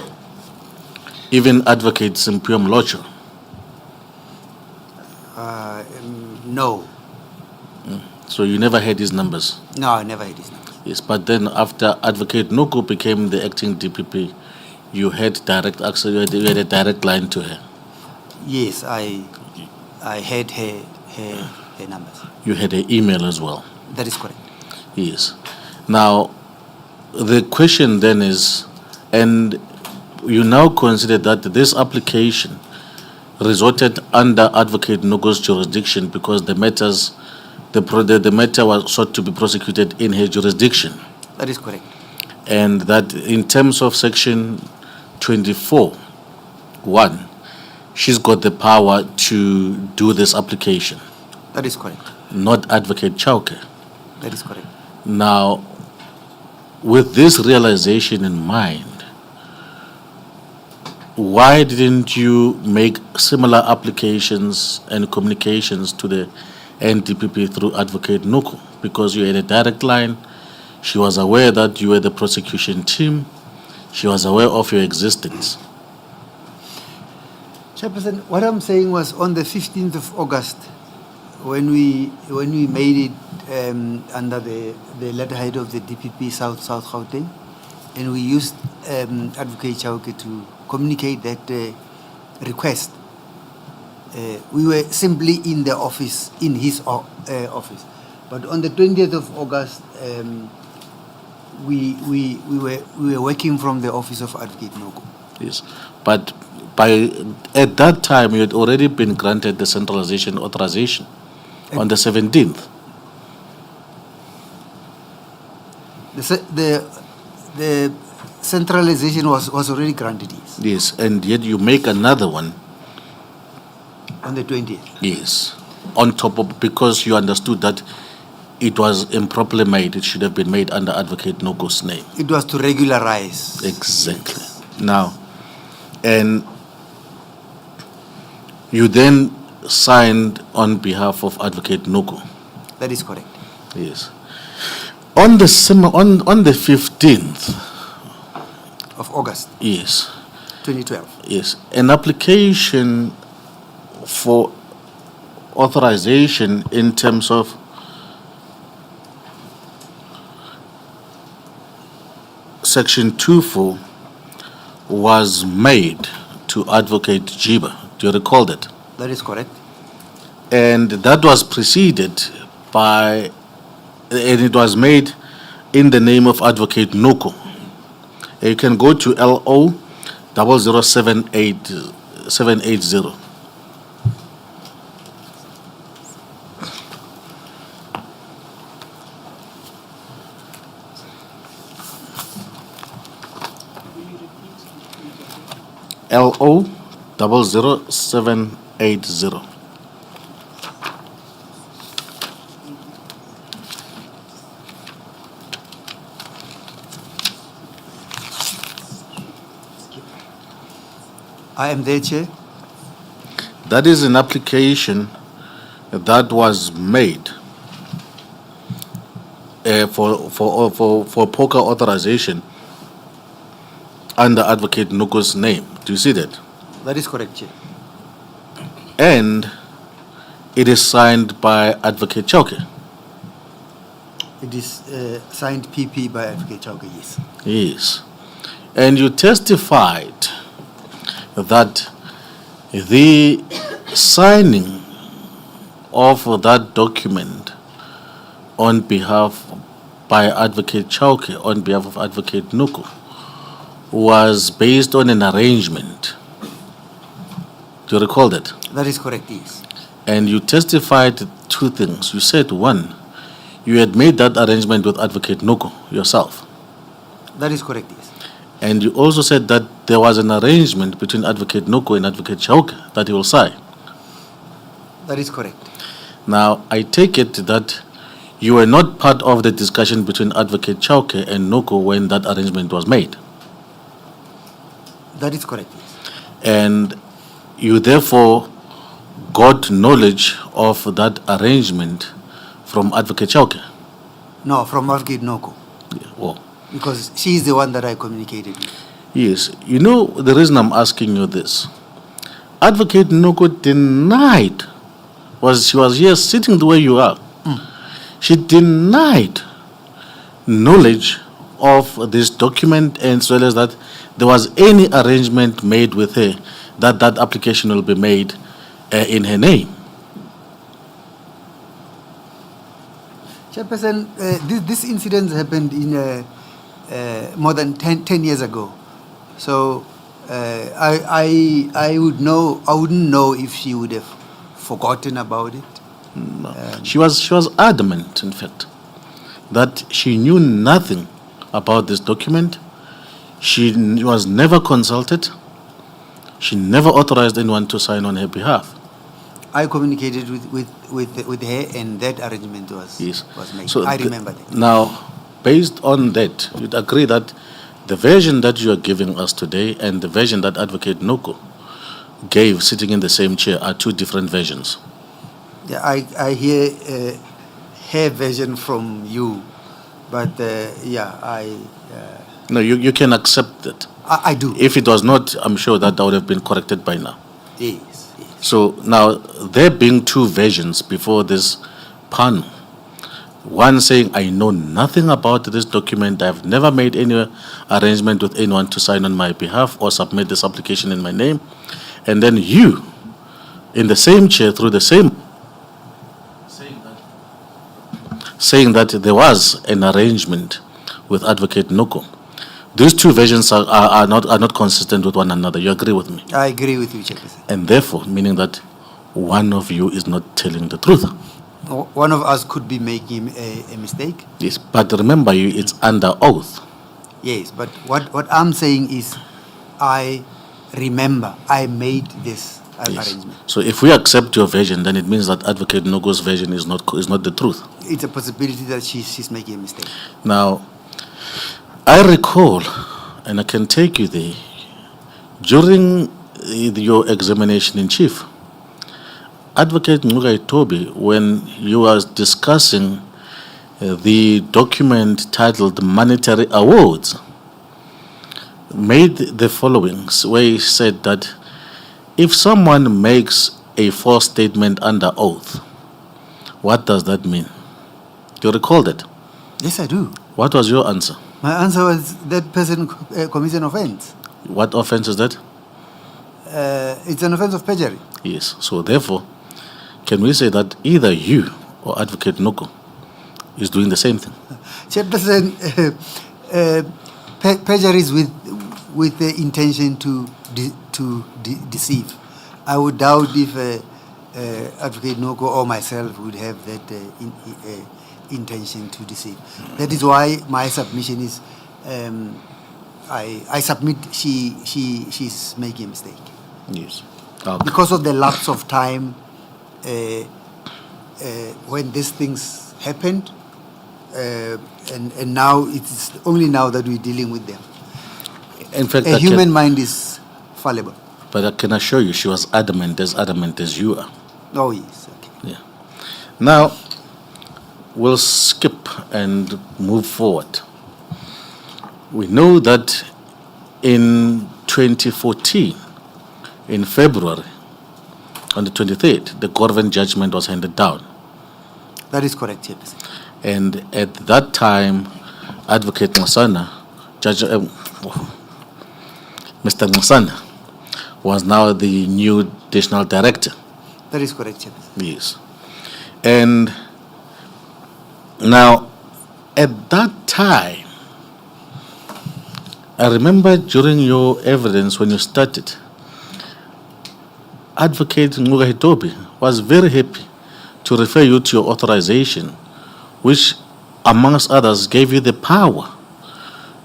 even Advocate Simpium Locho. No. So you never had his numbers. No, I never had his number. Yes, but then after Advocate Noko became the acting DPP, you had direct access, you had a direct line to her. Yes, I had her numbers. You had an email as well. That is correct. Yes. Now, the question then is, and you now consider that this application resorted under Advocate Noko's jurisdiction because the matter was sought to be prosecuted in her jurisdiction, That is correct. and that in terms of Section 24(1), she's got the power to do this application, That is correct. not Advocate Chauke. That is correct. Now, with this realization in mind, why didn't you make similar applications and communications to the NDPP through Advocate Noko? Because you had a direct line, she was aware that you were the prosecution team, she was aware of your existence. Chairperson, what I'm saying was on the 15th of August, when we made it under the letterhead of the DPP South Gauteng, and we used Advocate Chauke to communicate that request. We were simply in the office, in his office. But on the 20th of August, we were working from the office of Advocate Noko. Yes, but at that time you had already been granted the centralization authorization on the 17th. The centralization was already granted, yes. Yes, and yet you make another one. On the 20th. Yes, on top of, because you understood that it was improperly made, it should have been made under Advocate Noko's name. It was to regularize. Exactly. Now, and you then signed on behalf of Advocate Noko. That is correct. Yes. On the 15th Of August yes, 2012. yes, an application for authorization in terms of Section 24 was made to Advocate Jiba. Do you recall that? That is correct. And that was preceded by, and it was made in the name of Advocate Noko. You can go to LO 00780. LO 00780. I am there, Chair. That is an application that was made for poker authorization under Advocate Noko's name. Do you see that? That is correct, Chair. And it is signed by Advocate Chauke. It is signed PP by Advocate Chauke, yes. Yes. And you testified that the signing of that document on behalf by Advocate Chauke, on behalf of Advocate Noko, was based on an arrangement. Do you recall that? That is correct, yes. And you testified two things. You said, one, you had made that arrangement with Advocate Noko yourself. That is correct, yes. And you also said that there was an arrangement between Advocate Noko and Advocate Chauke that he will sign. That is correct. Now, I take it that you were not part of the discussion between Advocate Chauke and Noko when that arrangement was made. That is correct, yes. And you therefore got knowledge of that arrangement from Advocate Chauke? No, from Advocate Noko, Yeah, well, because she is the one that I communicated with. yes. You know, the reason I'm asking you this, Advocate Noko denied, she was here sitting the way you are. She denied knowledge of this document, and as well as that there was any arrangement made with her that that application will be made in her name. Chairperson, this incident happened in more than 10 years ago. So I wouldn't know if she would have forgotten about it. No. She was adamant, in fact, that she knew nothing about this document. She was never consulted. She never authorized anyone to sign on her behalf. I communicated with her, and that arrangement was made. So I remember that. Now, based on that, you'd agree that the version that you are giving us today and the version that Advocate Noko gave sitting in the same chair are two different versions. Yeah, I hear her version from you, but No, you can accept that. I do. If it was not, I'm sure that would have been corrected by now. Yes. So now, there being two versions before this panel, one saying, I know nothing about this document, I've never made any arrangement with anyone to sign on my behalf or submit this application in my name, and then you, in the same chair, through the same, saying that there was an arrangement with Advocate Noko. These two versions are not consistent with one another. You agree with me? I agree with you, Chairperson. And therefore, meaning that one of you is not telling the truth. One of us could be making a mistake. Yes, but remember, it's under oath. Yes, but what I'm saying is, I remember I made this Yes. arrangement. So if we accept your version, then it means that Advocate Nogo's version is not the truth. It's a possibility that she's making a mistake. Now, I recall, and I can take you there, during your examination in chief, Advocate Ngugai Tobi, when you were discussing the document titled Monetary Awards, made the following, where he said that if someone makes a false statement under oath, what does that mean? Do you recall that? Yes, I do. What was your answer? My answer was that person commits an offense. What offense is that? It's an offense of perjury. Yes. So therefore, can we say that either you or Advocate Noko is doing the same thing? Chairperson, perjury is with the intention to deceive. I would doubt if Advocate Noko or myself would have that intention to deceive. That is why my submission is, I submit she's making a mistake. Yes. Okay. Because of the lapse of time when these things happened, and now it's only now that we're dealing with them. In fact, A human mind is fallible. But I can assure you, she was adamant as you are. Oh, yes. Okay. Yeah. Now, we'll skip and move forward. We know that in 2014, in February, on the 23rd, the Corvin judgment was handed down. That is correct, Chairperson. And at that time, Advocate Ngasana, Mr. Ngasana, was now the new additional director. That is correct, Chairperson. Yes. And now, at that time, I remember during your evidence when you started, Advocate Ngugai Tobi was very happy to refer you to your authorization, which, amongst others, gave you the power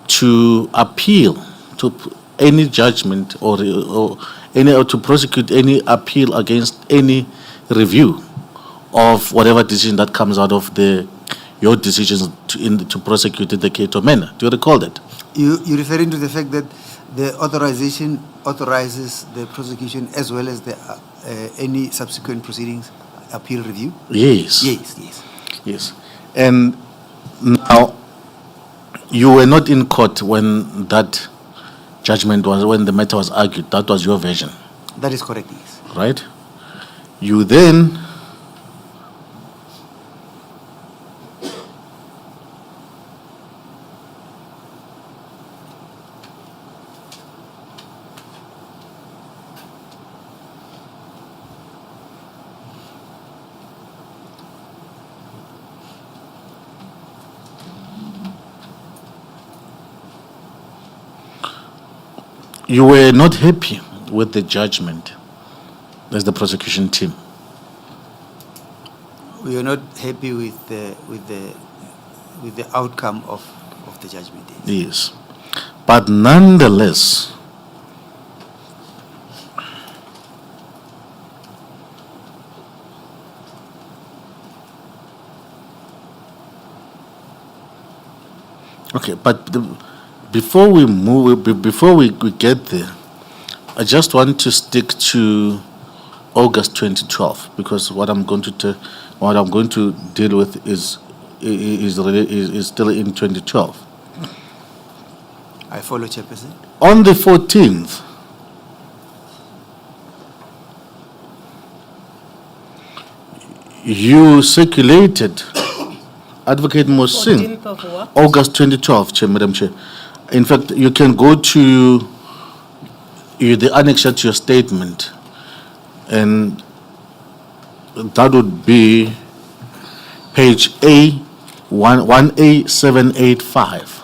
to appeal to any judgment or to prosecute any appeal against any review of whatever decision that comes out of your decisions to prosecute in the Cato manner. Do you recall that? You're referring to the fact that The authorization authorizes the prosecution as well as the any subsequent proceedings, appeal review? Yes. Yes, yes. Yes. And now, you were not in court when that judgment was, when the matter was argued. That was your version, That is correct, yes. right? You then you were not happy with the judgment as the prosecution team. We are not happy with the outcome of the judgment. Yes. Yes. But nonetheless, okay, but before we move, before we get there, I just want to stick to August 2012 because what I'm going to deal with is still in 2012. I follow, Chairperson. On the 14th, you circulated Advocate Mosing, 14th of what? August 2012, Chair, Madam Chair. In fact, you can go to the annexure to your statement, and that would be page A, 1A785.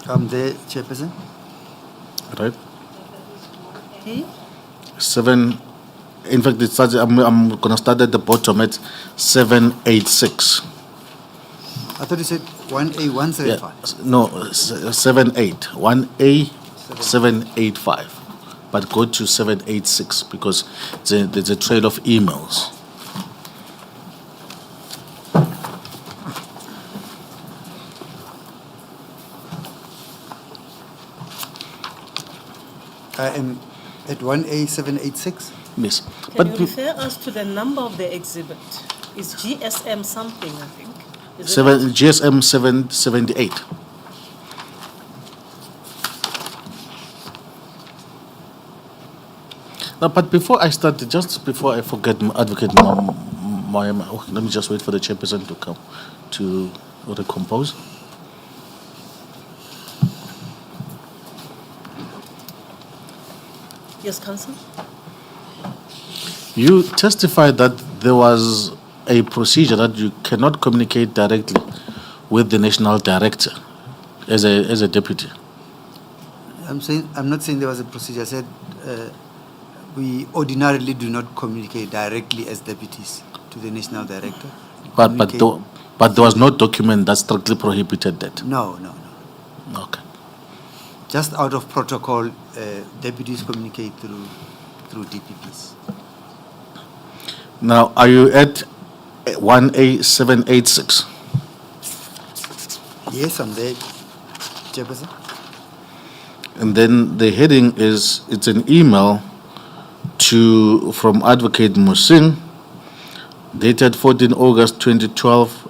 I'm there, Chairperson. Right? Okay. 7, in fact, it starts, I'm going to start at the bottom at 786. I thought you said 1A175. Yeah, no, 78, 1A785. But go to 786 because there's a trail of emails. I am at 1A786. Yes. Can you refer us to the number of the exhibit? It's GSM something, I think. Is it not? GSM 778. Now, but before I start, just before I forget, Advocate Maema, let me just wait for the chairperson to come to recompose. Yes, Council? You testified that there was a procedure that you cannot communicate directly with the national director as a deputy. I'm not saying there was a procedure. I said we ordinarily do not communicate directly as deputies to the national director. But Communicate- there was no document that strictly prohibited that. No. Okay. Just out of protocol, deputies communicate through DPPs. Now, are you at 1A786? Yes, I'm there, Chairperson. And then the heading is, it's an email from Advocate Mosing, dated 14 August 2012,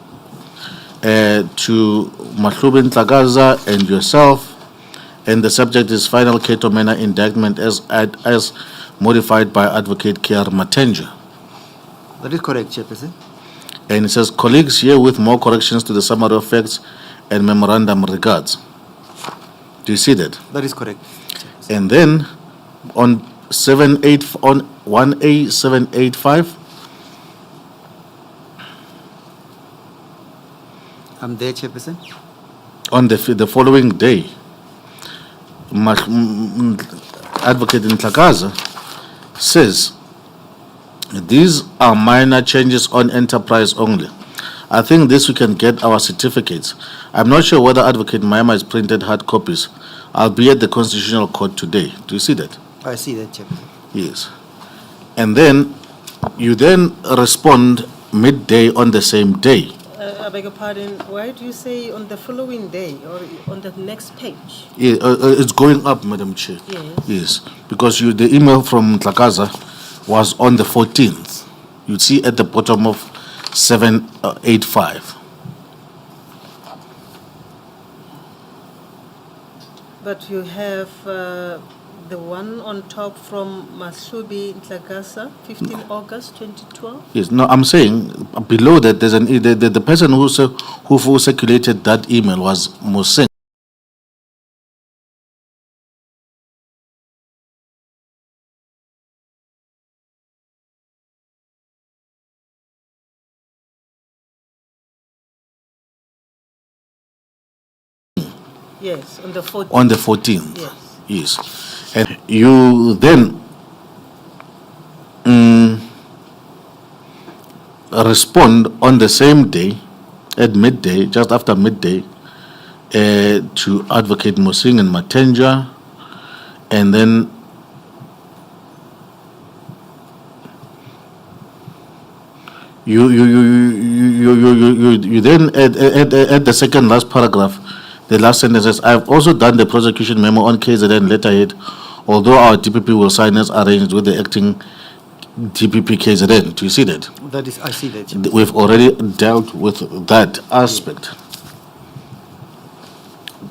to Mahlubin Tlagaza and yourself, and the subject is final Keto Mena indictment as modified by Advocate Kiar Matenja. That is correct, Chairperson. And it says, colleagues, here with more corrections to the summary of facts and memorandum regards. Do you see that? That is correct. And then on 1A785, I'm there, Chairperson. on the following day, Advocate Ntlakaza says, these are minor changes on enterprise only. I think this we can get our certificates. I'm not sure whether Advocate Maema has printed hard copies. I'll be at the Constitutional Court today. Do you see that? I see that, Chairperson. Yes. And then you then respond, midday on the same day. I beg your pardon, why do you say on the following day or on the next page? Yeah, it's going up, Madam Chair. Yes. Yes, because the email from Tlakaza was on the 14th. You see at the bottom of 785. But you have the one on top from Mashubi Ntlagasa, 15 August 2012? Yes, no, I'm saying below that there's the person who circulated that email was Musing. Yes, on the 14th. On the 14th. Yes. Yes. And you then respond on the same day, at midday, just after midday, to Advocate Musing and Matenja, and then you then at the second last paragraph, the last sentence says, I've also done the prosecution memo on KZN letterhead, although our DPP will sign as arranged with the acting DPP KZN. Do you see that? That is, I see that. We've already dealt with that aspect.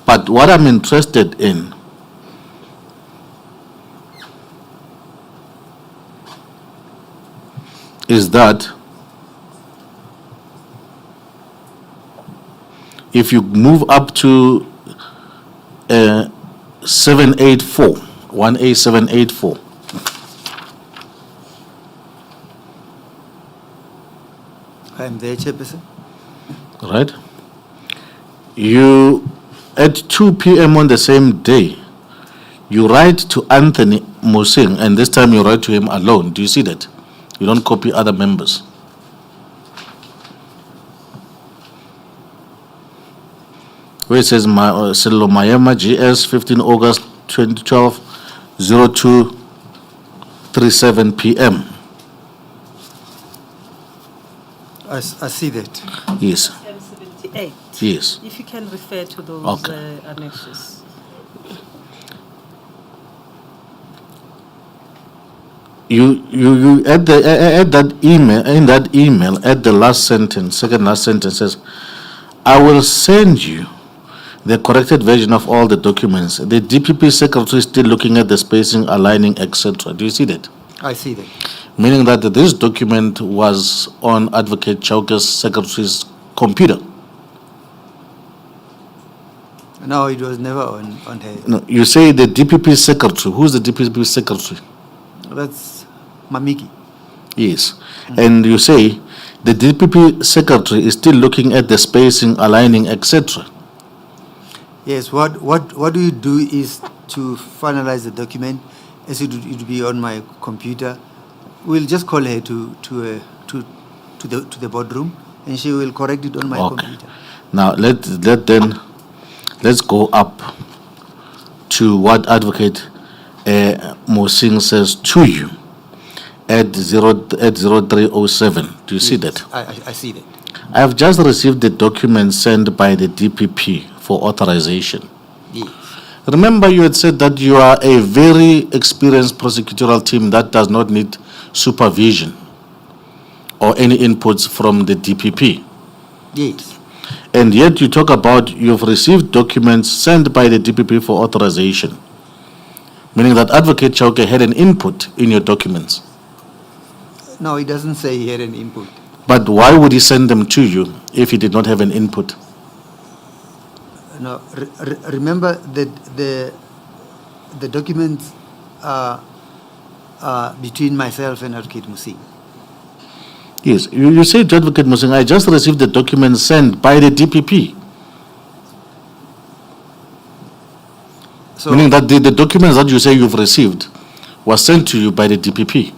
But what I'm interested in is that if you move up to 784, 1A784, I am there, Chairperson. right? You, at 2 p.m. on the same day, you write to Anthony Musing, and this time you write to him alone. Do you see that? You don't copy other members. Where it says Sello Maema GS 15 August 2012 02:37 p.m. I see that. Yes. M78. Yes. If you can refer to those Okay. annexes. You at that email, in that email, at the last sentence, second last sentence says, I will send you the corrected version of all the documents. The DPP secretary is still looking at the spacing, aligning, etc. Do you see that? I see that. Meaning that this document was on Advocate Chauke's secretary's computer. No, it was never on her. No, you say the DPP secretary. Who's the DPP secretary? That's Mamiki. Yes. And you say the DPP secretary is still looking at the spacing, aligning, etc. Yes, what we do is to finalize the document, as it would be on my computer. We'll just call her to the boardroom, and she will correct it on my computer. Now let's go up to what Advocate Musing says to you at 0307. Do you see that? I see that. I have just received the document sent by the DPP for authorization. Yes. Remember, you had said that you are a very experienced prosecutorial team that does not need supervision or any inputs from the DPP. Yes. And yet you talk about you've received documents sent by the DPP for authorization, meaning that Advocate Chauke had an input in your documents. No, it doesn't say he had an input. But why would he send them to you if he did not have an input? No, remember that the documents are between myself and Advocate Musing. Yes, you say to Advocate Musing, I just received the documents sent by the DPP. So, Meaning that the documents that you say you've received was sent to you by the DPP.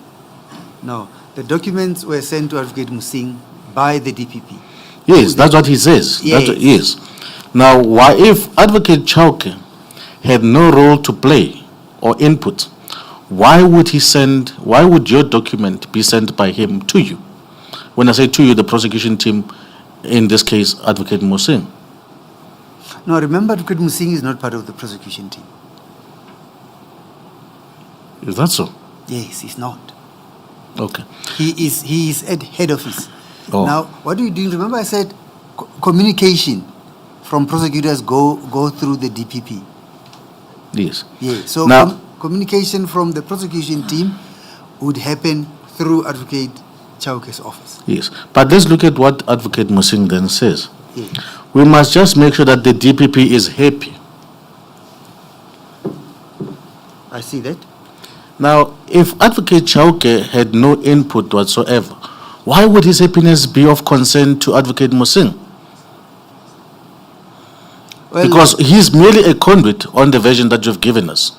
no, the documents were sent to Advocate Musing by the DPP. Yes, that's what he says. Yes. Yes. Now, why, if Advocate Chauke had no role to play or input, why would your document be sent by him to you? When I say to you, the prosecution team, in this case, Advocate Musing. No, remember, Advocate Musing is not part of the prosecution team. Is that so? Yes, he's not. Okay. He is at head office. Oh. Now, what are you doing? Remember, I said communication from prosecutors go through the DPP. Yes. Yeah. So Now- communication from the prosecution team would happen through Advocate Chauke's office. Yes. But let's look at what Advocate Musing then says. Yeah. We must just make sure that the DPP is happy. I see that. Now, if Advocate Chauke had no input whatsoever, why would his happiness be of concern to Advocate Musing? Well, Because he's merely a conduit on the version that you've given us.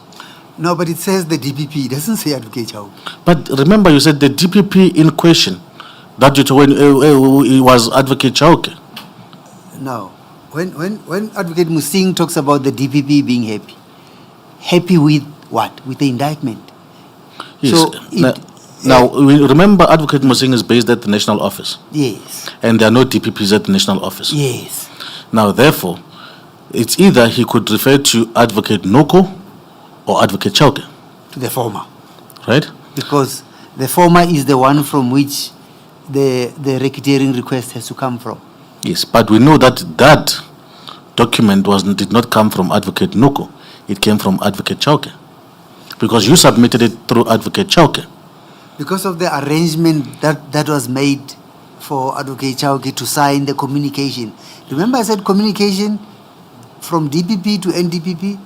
no, but it says the DPP. It doesn't say Advocate Chauke. But remember, you said the DPP in question, that you told when it was Advocate Chauke. No. When Advocate Musing talks about the DPP being happy with what? With the indictment. Yes. So now, we remember, Advocate Musing is based at the national office, Yes. and there are no DPPs at the national office. Yes. Now, therefore, it's either he could refer to Advocate Noko or Advocate Chauke, To the former. right? Because the former is the one from which the racketeering request has to come from. Yes, but we know that that document did not come from Advocate Noko. It came from Advocate Chauke, because you submitted it through Advocate Chauke. Because of the arrangement that was made for Advocate Chauke to sign the communication. Remember I said communication from DPP to NDPP?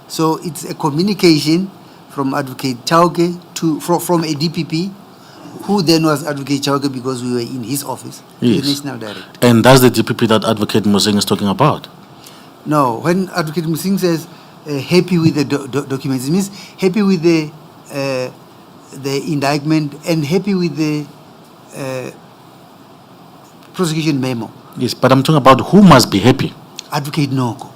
So it's a communication from Advocate Chauke from a DPP, who then was Advocate Chauke because we were in his office, Yes. the National Director. And that's the DPP that Advocate Musing is talking about. No, when Advocate Musing says happy with the documents, it means happy with the indictment and happy with the prosecution memo. Yes, but I'm talking about who must be happy. Advocate Noko.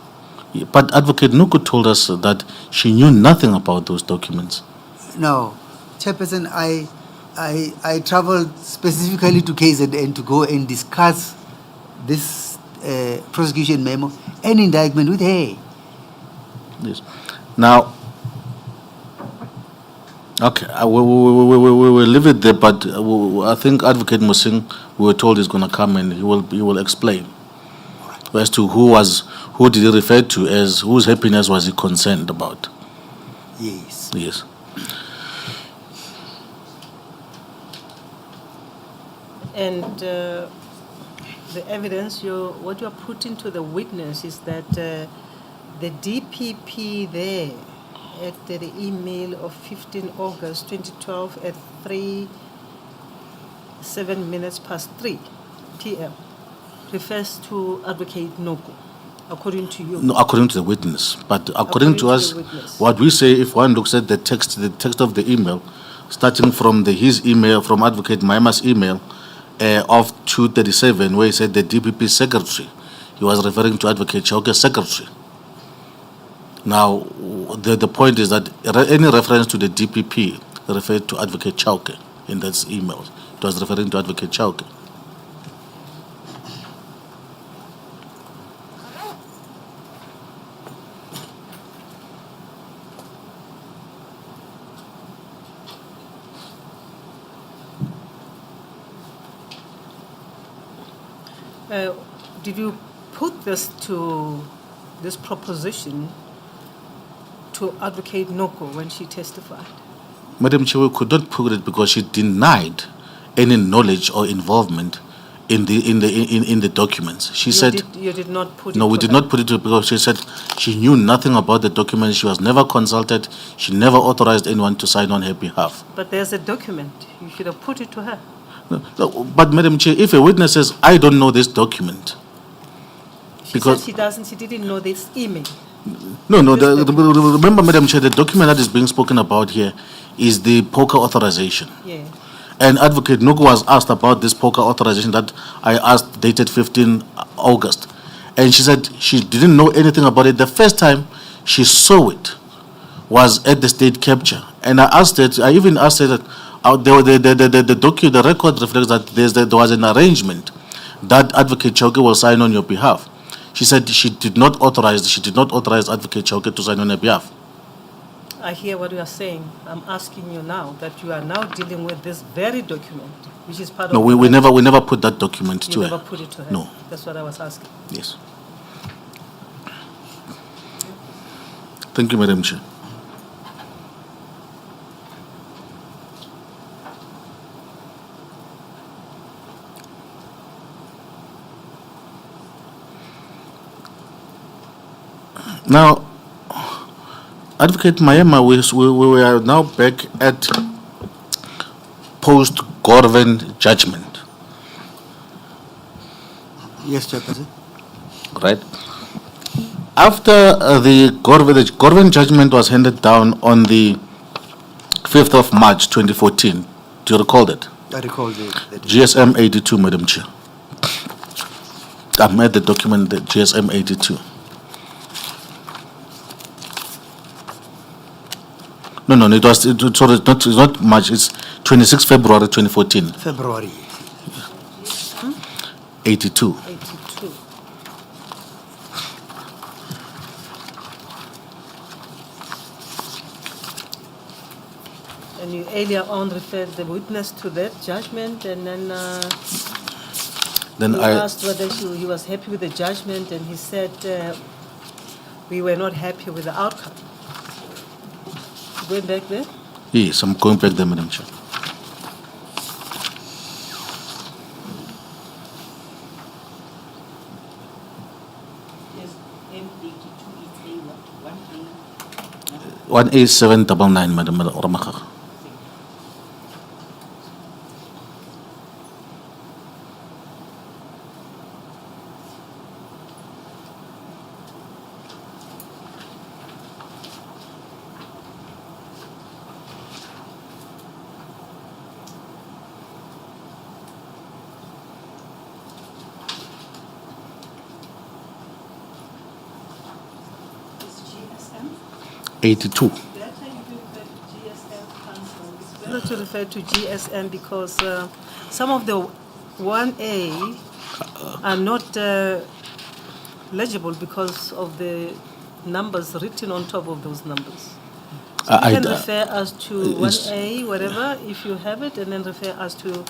But Advocate Noko told us that she knew nothing about those documents. No, Chairperson, I traveled specifically to KZN to go and discuss this prosecution memo and indictment with her. Yes. Now, okay, we will leave it there, but I think Advocate Musing, we were told, is going to come and he will explain as to who did he refer to as, whose happiness was he concerned about. Yes. Yes. And the evidence, what you're putting to the witness is that the DPP there at the email of 15 August 2012 at 7 minutes past 3 p.m. refers to Advocate Noko, according to you. No, according to the witness. But according to According to us, the witness. what we say, if one looks at the text of the email, starting from his email, from Advocate Maema's email of 237, where he said the DPP secretary, he was referring to Advocate Chauke's secretary. Now, the point is that any reference to the DPP referred to Advocate Chauke in that email. It was referring to Advocate Chauke. Did you put this proposition to Advocate Noko when she testified? Madam Chair, could not put it because she denied any knowledge or involvement in the documents. She said You did not put it no, we to did her. not put it to because she said she knew nothing about the documents. She was never consulted. She never authorized anyone to sign on her behalf. But there's a document. You should have put it to her. No, but Madam Chair, if a witness says, I don't know this document, She said she didn't know this email. remember, Madam Chair, the document that is being spoken about here is the poker authorization. Yeah. And Advocate Nuku was asked about this poker authorization that I asked dated 15 August. And she said she didn't know anything about it. The first time she saw it was at the state capture. And I even asked her that, The record reflects that there was an arrangement that Advocate Chauke will sign on your behalf. She said she did not authorize Advocate Chauke to sign on her behalf. I hear what you are saying. I'm asking you now that you are now dealing with this very document, which is part No, of. we never put that document to You her. never put it to her. No. That's what I was asking. Yes. Thank you, Madam Chair. Now, Advocate Maema, we are now back at post-Gorven judgment, Yes, Chairperson. right? After the Gorven judgment was handed down on the 5th of March 2014, do you recall that? I recall the GSM 82, Madam Chair. I've made the document, the GSM 82. No, it's not March, it's 26 February 2014, February. 82. 82. And you earlier on referred the witness to that judgment, and then Then you I, asked whether he was happy with the judgment, and he said we were not happy with the outcome. Going back there? yes, I'm going back there, Madam Chair. Yes, M82 is a what? 1A? 1A799, Madam Ramakha. It's GSM. 82. Better to refer to GSM because some of the 1A are not legible because of the numbers written on top of those numbers. So you can refer us to it's- 1A, whatever, if you have it, and then refer us to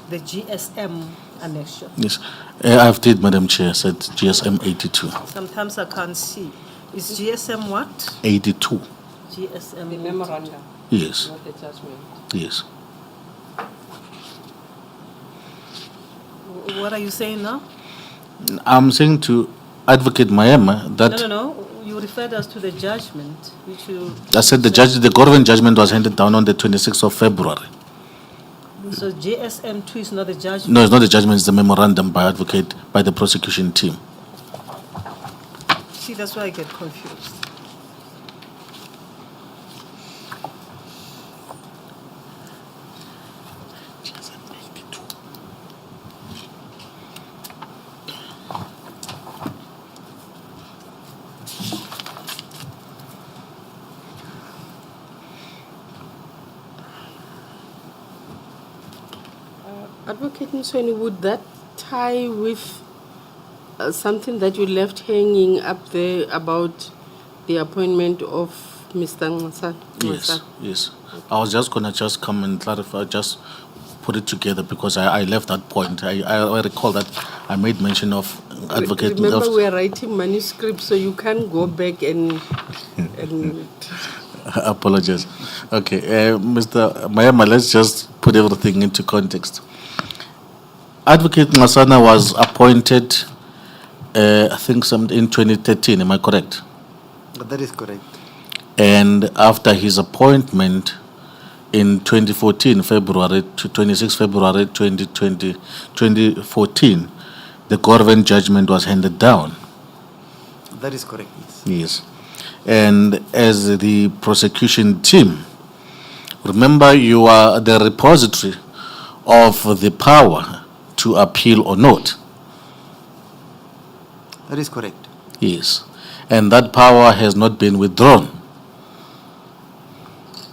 the GSM annexure. Yes, I've did, Madam Chair, said GSM 82. Sometimes I can't see. Is GSM what? 82, GSM. The memorandum, yes, not the judgment. yes. What are you saying now? I'm saying to Advocate Maema that No. You referred us to the judgment, which you. I said the Gorven judgment was handed down on the 26th of February. So GSM 2 is not the judgment. No, it's not the judgment, it's the memorandum by the prosecution team. See, that's why I get confused. Advocate Msweni, would that tie with something that you left hanging up there about the appointment of Mr. Ngasa? Yes. I was just gonna come and clarify, just put it together because I left that point. I recall that I made mention of Advocate. Remember, we are writing manuscripts, so you can't go back and Apologize. Okay, Mr. Maema, let's just put everything into context. Advocate Ngasana was appointed, I think, in 2013. Am I correct? That is correct. And after his appointment in 2014, February to 26 February 2014, the Gorven judgment was handed down. That is correct, yes. Yes. And as the prosecution team, remember you are the repository of the power to appeal or not. That is correct. Yes. And that power has not been withdrawn.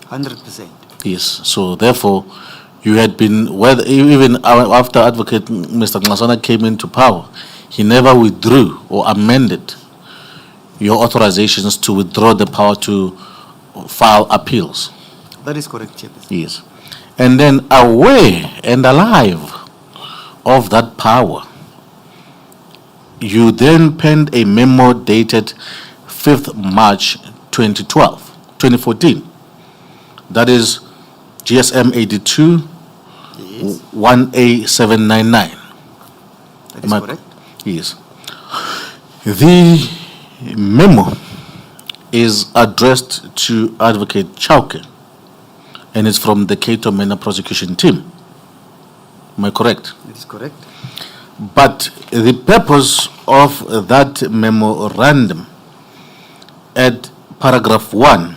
100%. Yes. So therefore, you had been, whether even after Advocate Mr. Ngasana came into power, he never withdrew or amended your authorizations to withdraw the power to file appeals. That is correct, Chairperson. Yes. And then aware and alive of that power, you then penned a memo dated 5th March 2014. That is GSM 82 Yes, 1A799. that is correct. Yes. The memo is addressed to Advocate Chauke and it's from the Cato Mena prosecution team. Am I correct? That is correct. But the purpose of that memorandum at paragraph 1,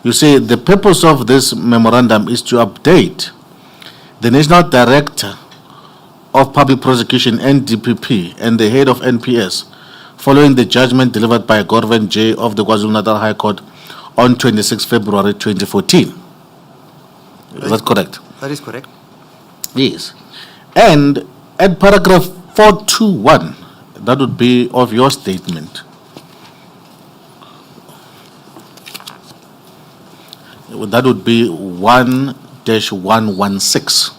you say the purpose of this memorandum is to update the National Director of Public Prosecution, NDPP, and the head of NPS following the judgment delivered by Gorven J of the KwaZulu-Natal High Court on 26 February 2014. Is that correct? That is correct. Yes. And at paragraph 421, that would be of your statement. That would be 1-116,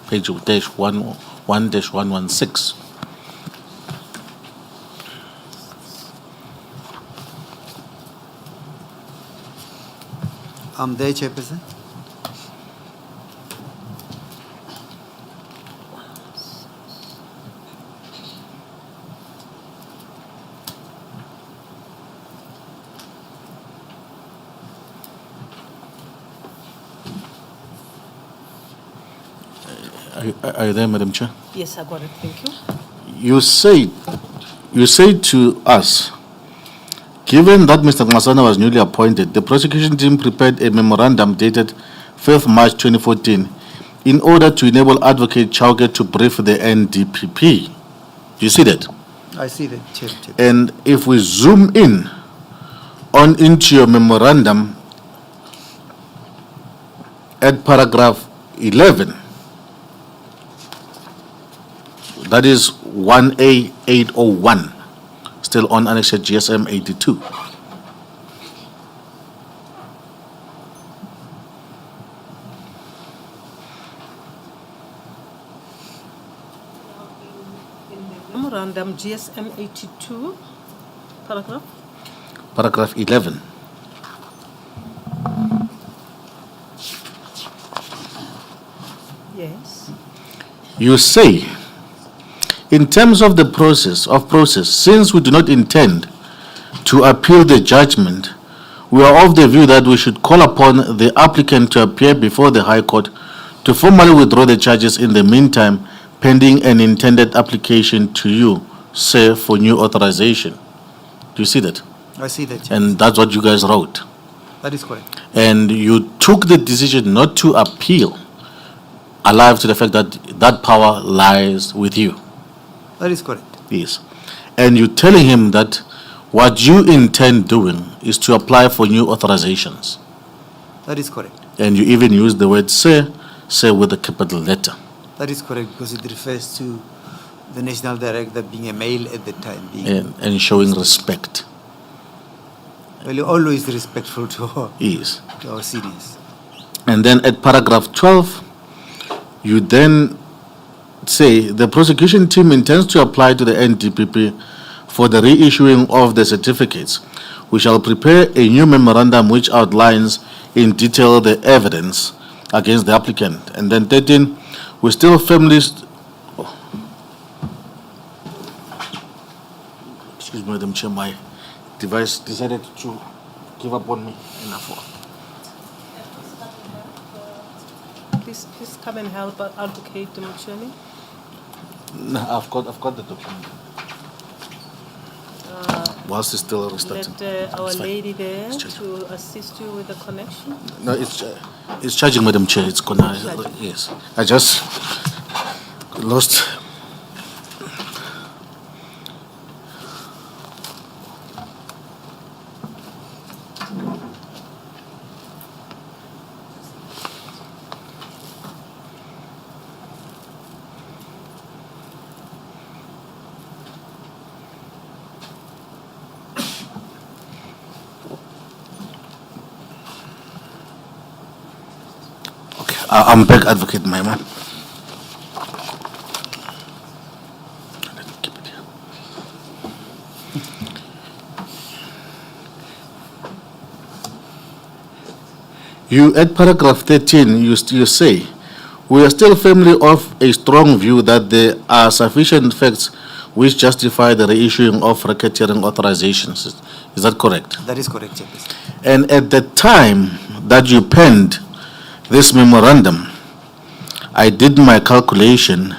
page dash 1-116. I'm there, Chairperson. Are you there, Madam Chair? Yes, I got it, thank you. You say to us, given that Mr. Ngasana was newly appointed, the prosecution team prepared a memorandum dated 5th March 2014 in order to enable Advocate Chauke to brief the NDPP. Do you see that? I see that, Chairperson. And if we zoom in into your memorandum at paragraph 11, that is 1A801, still on Annex GSM 82. Memorandum GSM 82, paragraph. Paragraph 11. Yes. You say, in terms of the process, since we do not intend to appeal the judgment, we are of the view that we should call upon the applicant to appear before the High Court to formally withdraw the charges in the meantime, pending an intended application to you, sir, for new authorization. Do you see that? I see that, Chairperson. And that's what you guys wrote. That is correct. And you took the decision not to appeal, alive to the fact that that power lies with you. That is correct. Yes. And you're telling him that what you intend doing is to apply for new authorizations. That is correct. And you even use the word sir with a capital letter. That is correct because it refers to the National Director being a male at the time. And showing respect. Well, you're always respectful to Yes. our seniors. And then at paragraph 12, you then say the prosecution team intends to apply to the NDPP for the reissuing of the certificates. We shall prepare a new memorandum which outlines in detail the evidence against the applicant. And then 13, we still firmly... Excuse me, Madam Chair, my device decided to give up on me. Please come and help Advocate Mucheni. No, I've got the document. Whilst it's still restarting. Let our It's fine. lady there It's charging. to assist you with the connection. No, it's charging, Madam Chair. It's gonna, Charging. yes. I just lost. I'm back, Advocate Maema. You, at paragraph 13, you say, we are still firmly of a strong view that there are sufficient facts which justify the reissuing of racketeering authorizations. Is that correct? That is correct, Chairperson. And at the time that you penned this memorandum, I did my calculation,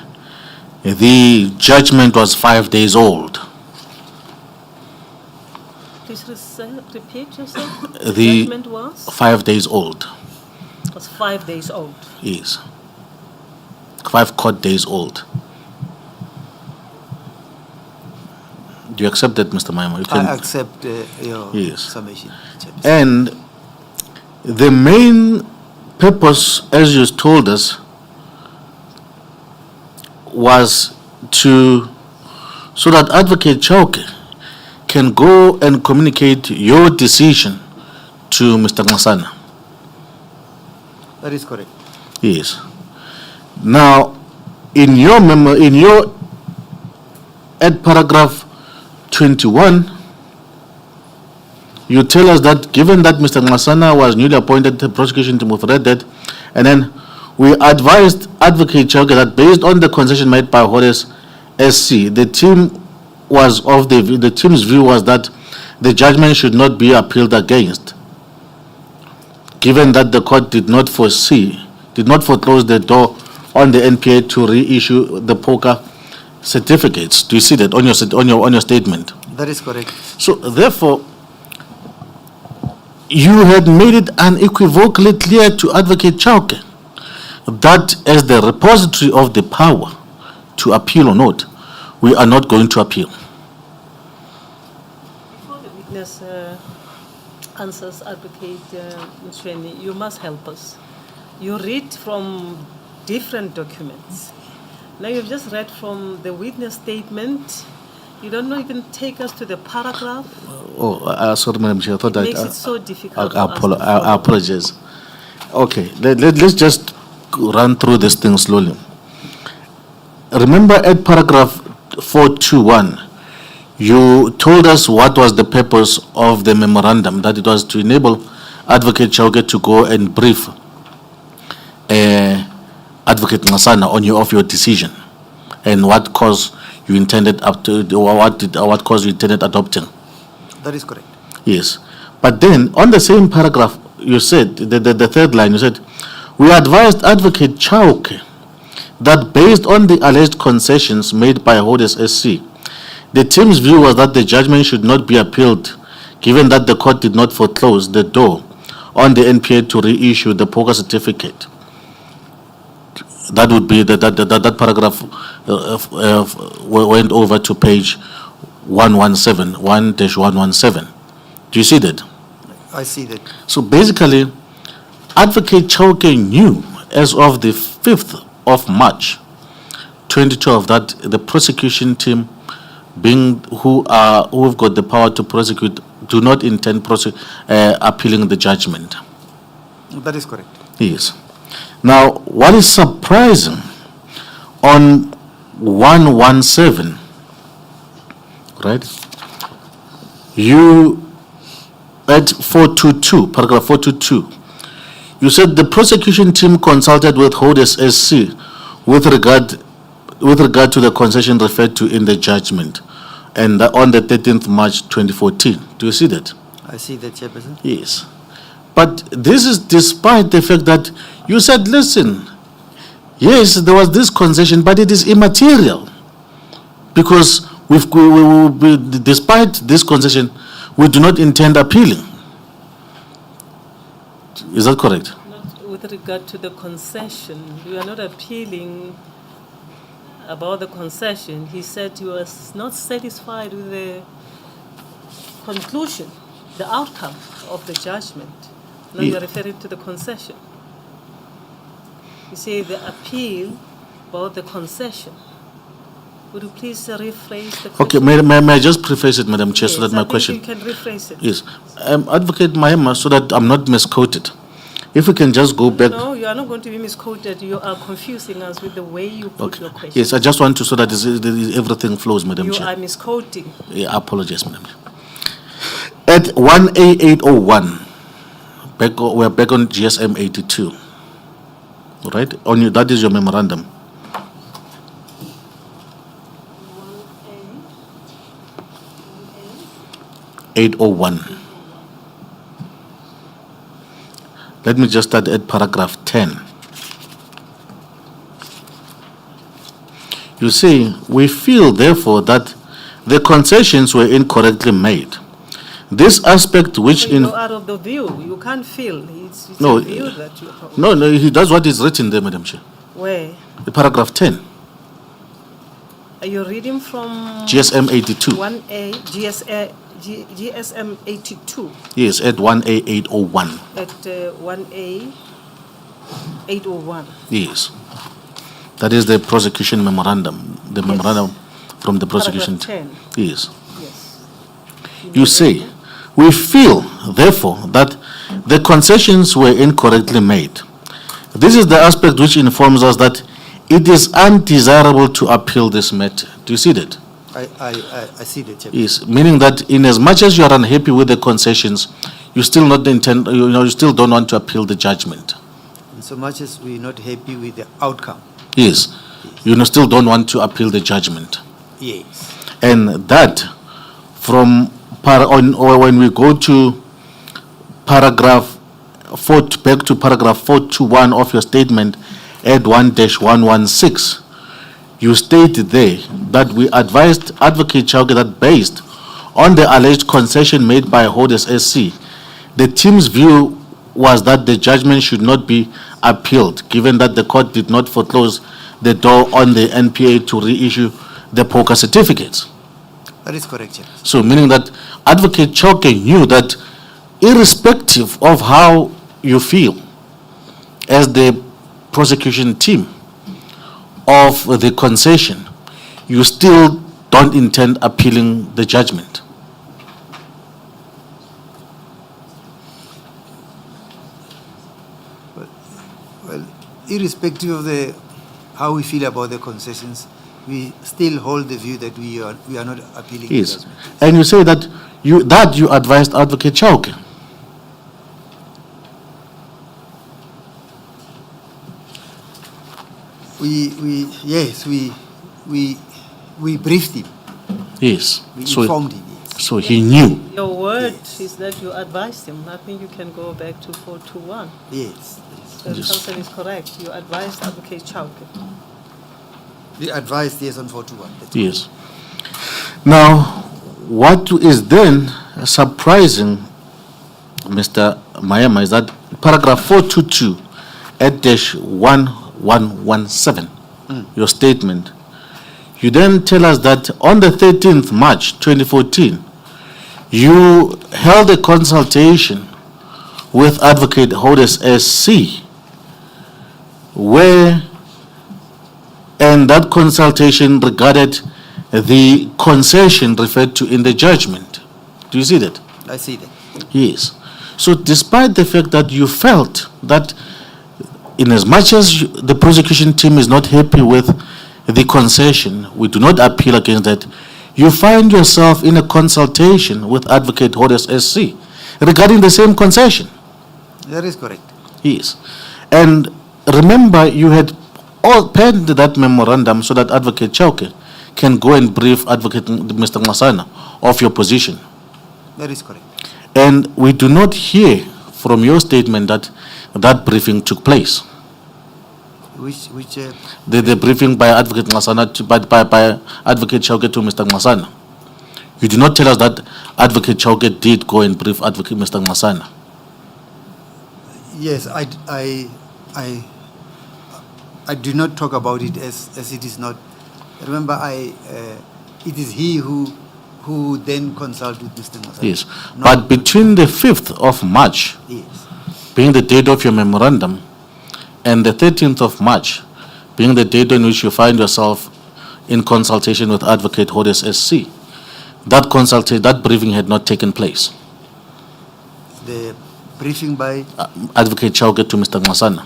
the judgment was 5 days old. Please repeat yourself. The Judgment was 5 days old, 5 days old. yes. 5 court days old. Do you accept that, Mr. Maema? You I accept your Yes. summation, Chairperson. And the main purpose, as you told us, was so that Advocate Chauke can go and communicate your decision to Mr. Ngasana. That is correct. Yes. Now, in your at paragraph 21, you tell us that given that Mr. Ngasana was newly appointed to prosecution team with Red Dead, and then we advised Advocate Chauke that based on the concession made by Horace SC, the team's view was that the judgment should not be appealed against, given that the court did not foreclose the door on the NPA to reissue the poker certificates. Do you see that on your statement? That is correct. So therefore, you had made it unequivocally clear to Advocate Chauke that as the repository of the power to appeal or not, we are not going to appeal. Before the witness answers, Advocate Mshweni, you must help us. You read from different documents. Now you've just read from the witness statement. You don't even take us to the paragraph. Sorry, Madam Chair, I thought It that makes it so difficult. I for us to follow. apologize. Okay, let's just run through this thing slowly. Remember at paragraph 421, you told us what was the purpose of the memorandum, that it was to enable Advocate Chauke to go and brief Advocate Ngasana on your decision and what cause you intended what cause you intended adopting. That is correct. Yes. But then on the same paragraph you said, the third line, you said, we advised Advocate Chauke that based on the alleged concessions made by Hodes SC, the team's view was that the judgment should not be appealed, given that the court did not foreclose the door on the NPA to reissue the poker certificate. That would be that paragraph went over to page 117. Do you see that? I see that. So basically, Advocate Chauke knew as of the 5th of March 2012 that the prosecution team, being who've got the power to prosecute, do not intend appealing the judgment. That is correct. Yes. Now, what is surprising on 117, right? You at 422, paragraph 422, you said the prosecution team consulted with Hodes SC with regard to the concession referred to in the judgment, and on the 13th March 2014. Do you see that? I see that, Chairperson. Yes. But this is despite the fact that you said, listen, yes, there was this concession, but it is immaterial. Because despite this concession, we do not intend appealing. Is that correct? Not with regard to the concession. We are not appealing about the concession. He said he was not satisfied with the conclusion, the outcome of the judgment. Now you are referring to the concession. You say the appeal about the concession. Would you please rephrase the question? Okay, may I just preface it, Madam Chair, so that Yes, my I think question... you can rephrase it. Yes. Advocate Maema, so that I'm not misquoted. If we can just go back. No, you are not going to be misquoted. You are confusing us with the way you put your question. Yes, I just want to so that everything flows, Madam You Chair. are misquoting. Yeah, I apologize, Madam Chair. At 1A801, we're back on GSM 82. All right? That is your memorandum. 801. Let me just start at paragraph 10. You see, we feel, therefore, that the concessions were incorrectly made. This aspect which You go out of the view. You can't feel. It's No, a view that you have. No, he does what is written there, Madam Chair. Where? The paragraph 10, Are you reading from GSM 82. 1A, GSM 82 Yes, at 1A801. at 1A 801? Yes. That is the prosecution memorandum, the Yes. memorandum from the prosecution. Paragraph 10. Yes. Yes. You say, we feel, therefore, that the concessions were incorrectly made. This is the aspect which informs us that it is undesirable to appeal this matter. Do you see that? I see the Chairman. Yes, meaning that in as much as you are unhappy with the concessions, you still not intend, you still don't want to appeal the judgment. In so much as we're not happy with the outcome. Yes, you still don't want to appeal the judgment. Yes. And that from or when we go to paragraph 4, back to paragraph 421 of your statement at 1-116, you stated there that we advised Advocate Chauke that based on the alleged concession made by Holders SC, the team's view was that the judgment should not be appealed, given that the court did not foreclose the door on the NPA to reissue the poker certificates. That is correct, Chairman. So meaning that Advocate Chauke knew that irrespective of how you feel as the prosecution team of the concession, you still don't intend appealing the judgment. Well, irrespective of how we feel about the concessions, we still hold the view that we are not appealing the Yes. judgment. And you say that you advised Advocate Chauke. We briefed him. Yes. We So, informed him. Yes. so he knew. Your word is that you advised him. I think you can go back to 421. Yes. The counsel is correct. You advised Advocate Chauke. We advised, yes, on 421. That's Yes. Now, what is then surprising, Mr. Maema, is that paragraph 422 at -1117, your statement, you then tell us that on the 13th March 2014, you held a consultation with Advocate Holders SC, and that consultation regarded the concession referred to in the judgment. Do you see that? I see that. Yes. So despite the fact that you felt that in as much as the prosecution team is not happy with the concession, we do not appeal against that, you find yourself in a consultation with Advocate Holders SC regarding the same concession. That is correct. Yes. And remember, you had all penned that memorandum so that Advocate Chauke can go and brief Advocate Mr. Masana of your position. That is correct. And we do not hear from your statement that that briefing took place. Which The briefing by Advocate Masana by Advocate Chauke to Mr. Masana. You do not tell us that Advocate Chauke did go and brief Advocate Mr. Masana. yes, I do not talk about it as it is not. Remember, it is he who then consulted with Mr. Masana. Yes. Not- But between the 5th of March, Yes. being the date of your memorandum, and the 13th of March, being the date on which you find yourself in consultation with Advocate Holders SC, that briefing had not taken place. The briefing by? Advocate Chauke to Mr. Ngasana.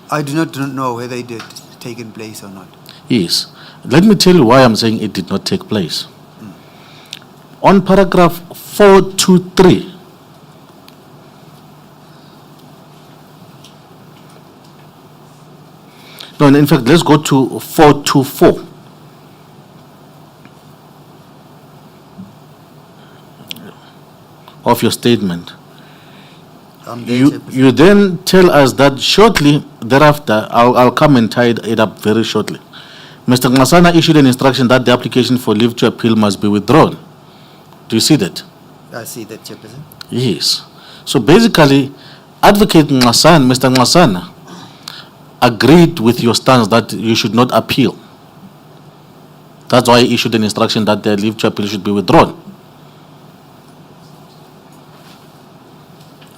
I do not know whether it had taken place or not. Yes. Let me tell you why I'm saying it did not take place. On paragraph 423, no, in fact, let's go to 424. Of your statement. You then tell us that shortly thereafter, I'll come and tie it up very shortly. Mr. Ngasana issued an instruction that the application for leave to appeal must be withdrawn. Do you see that? I see that, Chairperson. Yes. So basically, Advocate Ngasana, Mr. Ngasana, agreed with your stance that you should not appeal. That's why he issued an instruction that the leave to appeal should be withdrawn.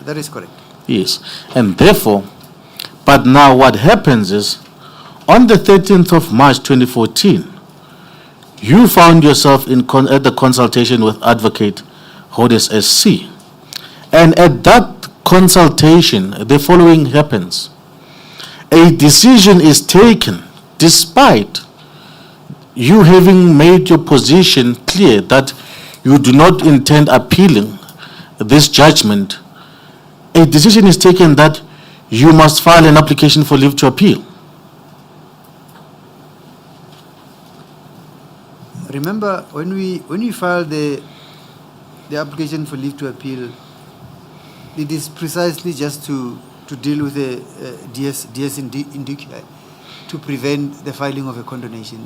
That is correct. Yes. And therefore, but now what happens is, on the 13th of March 2014, you found yourself at the consultation with Advocate Hodes SC. And at that consultation, the following happens. A decision is taken despite you having made your position clear that you do not intend appealing this judgment. A decision is taken that you must file an application for leave to appeal. Remember, when we filed the application for leave to appeal, it is precisely just to deal with the DS indicia, to prevent the filing of a condonation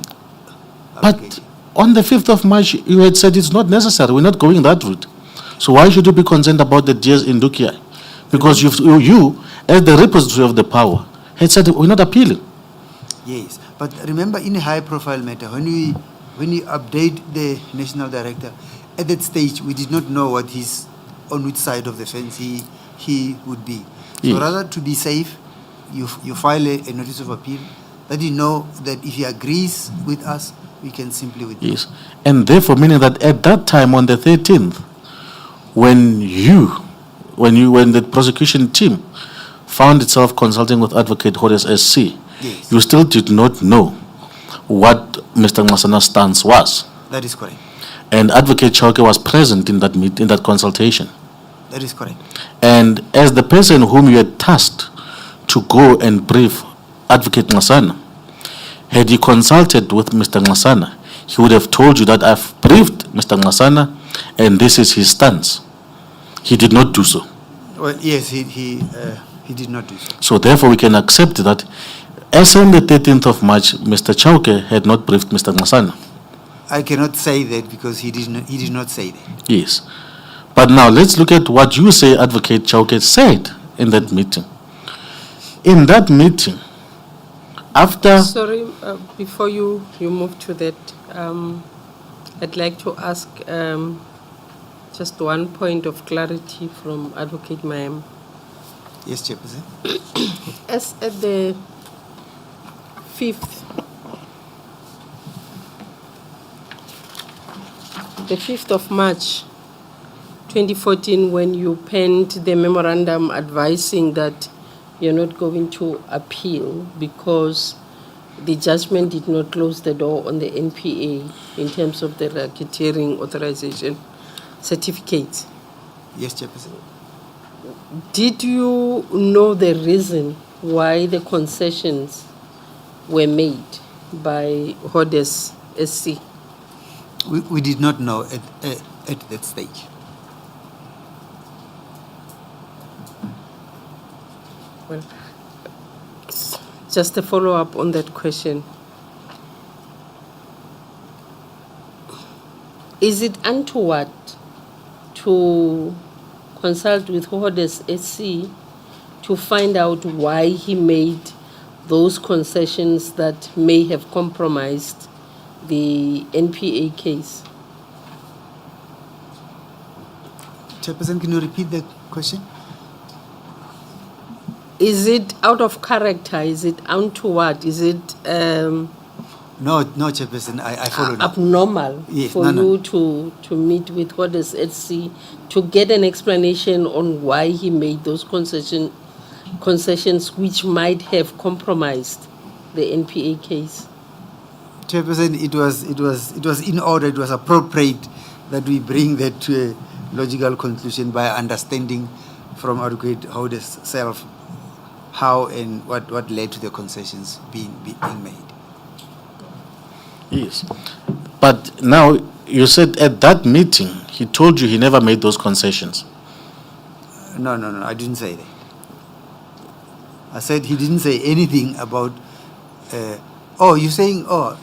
But application. on the 5th of March, you had said it's not necessary. We're not going that route. So why should you be concerned about the DS indicia? Because you, as the repository of the power, had said we're not appealing. Yes, but remember, in a high-profile matter, when we update the national director, at that stage we did not know on which side of the fence he would be. So Yes. rather to be safe, you file a notice of appeal that you know that if he agrees with us, we can simply withdraw. Yes. And therefore, meaning that at that time on the 13th, when the prosecution team found itself consulting with Advocate Hodes SC, Yes. you still did not know what Mr. Ngasana's stance was. That is correct. And Advocate Chauke was present in that consultation. That is correct. And as the person whom you had tasked to go and brief Advocate Ngasana, had he consulted with Mr. Ngasana, he would have told you that I've briefed Mr. Ngasana and this is his stance. He did not do so. Well, yes, he did not do so. So therefore we can accept that as on the 13th of March, Mr. Chauke had not briefed Mr. Ngasana. I cannot say that because he did not say that. Yes. But now let's look at what you say Advocate Chauke said in that meeting. In that meeting, after... Sorry, before you move to that, I'd like to ask just one point of clarity from Advocate Maema. Yes, Chairperson. As at the 5th of March 2014, when you penned the memorandum advising that you're not going to appeal because the judgment did not close the door on the NPA in terms of the racketeering authorization certificate. Yes, Chairperson. Did you know the reason why the concessions were made by Hodes SC? We did not know at that stage. Well, just a follow-up on that question. Is it untoward to consult with Hodes SC to find out why he made those concessions that may have compromised the NPA case? Chairperson, can you repeat the question? Is it out of character? Is it untoward? Is it No, Chairperson, I follow now. abnormal Yes, for no. you to meet with Hodes SC to get an explanation on why he made those concessions which might have compromised the NPA case? Chairperson, it was in order, it was appropriate that we bring that to a logical conclusion by understanding from Advocate Hodes self how and what led to the concessions being made. Yes. But now, you said at that meeting, he told you he never made those concessions. No, I didn't say that. I said he didn't say anything about. You're saying no.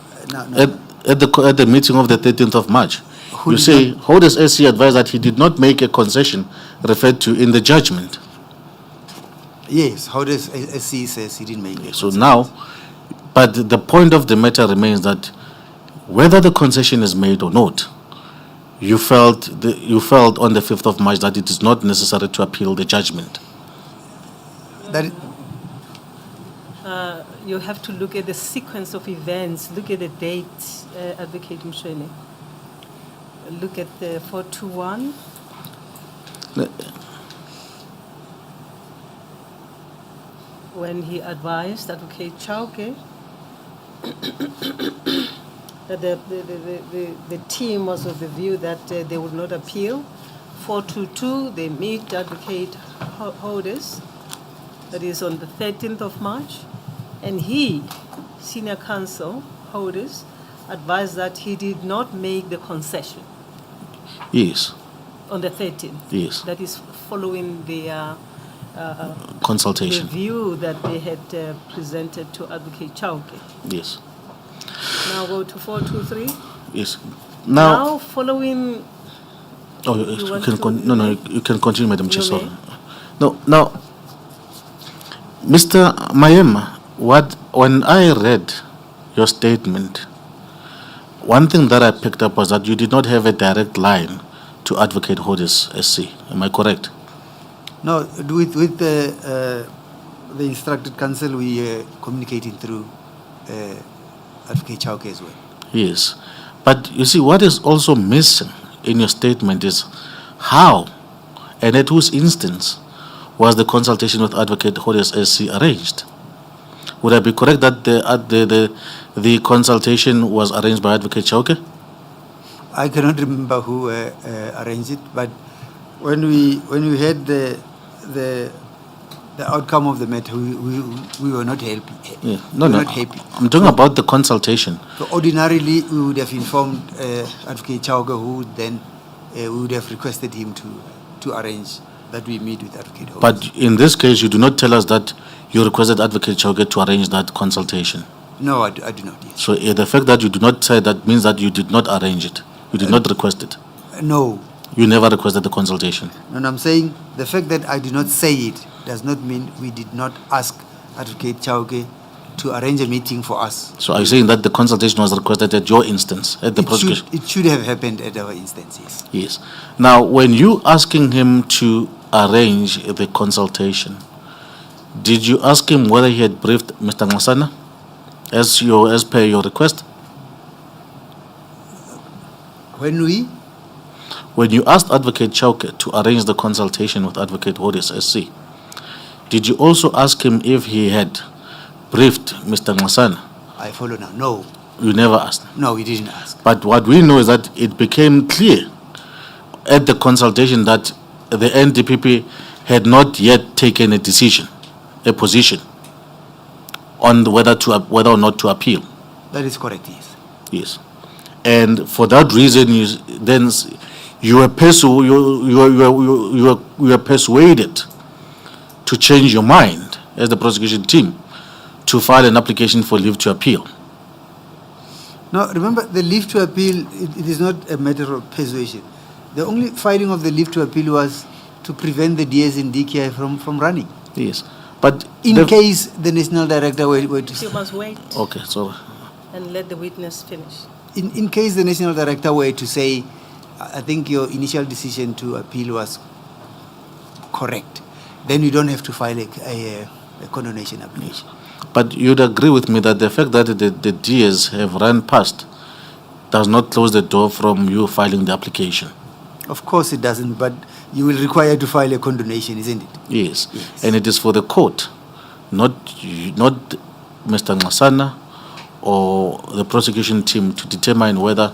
At the meeting of the 13th of March, Who you did say Hodes SC advised that he did not make a concession referred to in the judgment. Yes, how does SC says he didn't make it? So now, but the point of the matter remains that whether the concession is made or not, you felt on the 5th of March that it is not necessary to appeal the judgment. That You have to look at the sequence of events, look at the date, Advocate Mshwele. Look at the 421. When he advised Advocate Chauke that the team was of the view that they would not appeal. 422, they meet Advocate Hodes, that is on the 13th of March, and he, Senior Counsel Hodes, advised that he did not make the concession Yes, on the 13th. yes. That is following their Consultation. the view that they had presented to Advocate Chauke. Yes, Now go to 423. yes. Now following. Oh, You you want can to- you can continue, Madam Chair. You Sorry. may. No, now, Mr. Maema, when I read your statement, one thing that I picked up was that you did not have a direct line to Advocate Hodes SC. Am I correct? no, with the instructed counsel, we are communicating through Advocate Chauke as well. Yes. But you see, what is also missing in your statement is how and at whose instance was the consultation with Advocate Hodes SC arranged? Would I be correct that the consultation was arranged by Advocate Chauke? I cannot remember who arranged it, but when we had the outcome of the matter, we were not happy. Yeah. We No, were no. not happy. I'm talking about the consultation. So ordinarily, we would have informed Advocate Chauke, who then we would have requested him to arrange that we meet with Advocate Hodes. But in this case, you do not tell us that you requested Advocate Chauke to arrange that consultation. No, I do not. Yes. So the fact that you do not say that means that you did not arrange it. You did not request it. No. You never requested the consultation. And I'm saying the fact that I did not say it does not mean we did not ask Advocate Chauke to arrange a meeting for us. So are you saying that the consultation was requested at your instance, at the prosecution? It should have happened at our instance, yes. Yes. Now, when you asking him to arrange the consultation, did you ask him whether he had briefed Mr. Ngasana as per your request? When you asked Advocate Chauke to arrange the consultation with Advocate Hodes SC, did you also ask him if he had briefed Mr. Ngasana? I follow now. No. You never asked. No, we didn't ask. But what we know is that it became clear at the consultation that the NDPP had not yet taken a decision, a position on whether or not to appeal. That is correct, yes. Yes, and for that reason, you were persuaded to change your mind as the prosecution team to file an application for leave to appeal. Now, remember, the leave to appeal, it is not a matter of persuasion. The only filing of the leave to appeal was to prevent the DS and DKI from running. Yes, but In case the national director were to... You must wait okay, so and let the witness finish. In case the national director were to say, I think your initial decision to appeal was correct, then you don't have to file a condonation application. But you'd agree with me that the fact that the DS have run past does not close the door from you filing the application. Of course it doesn't, but you will require to file a condonation, isn't it? Yes. And it is for the court, not Mr. Ngasana or the prosecution team to determine whether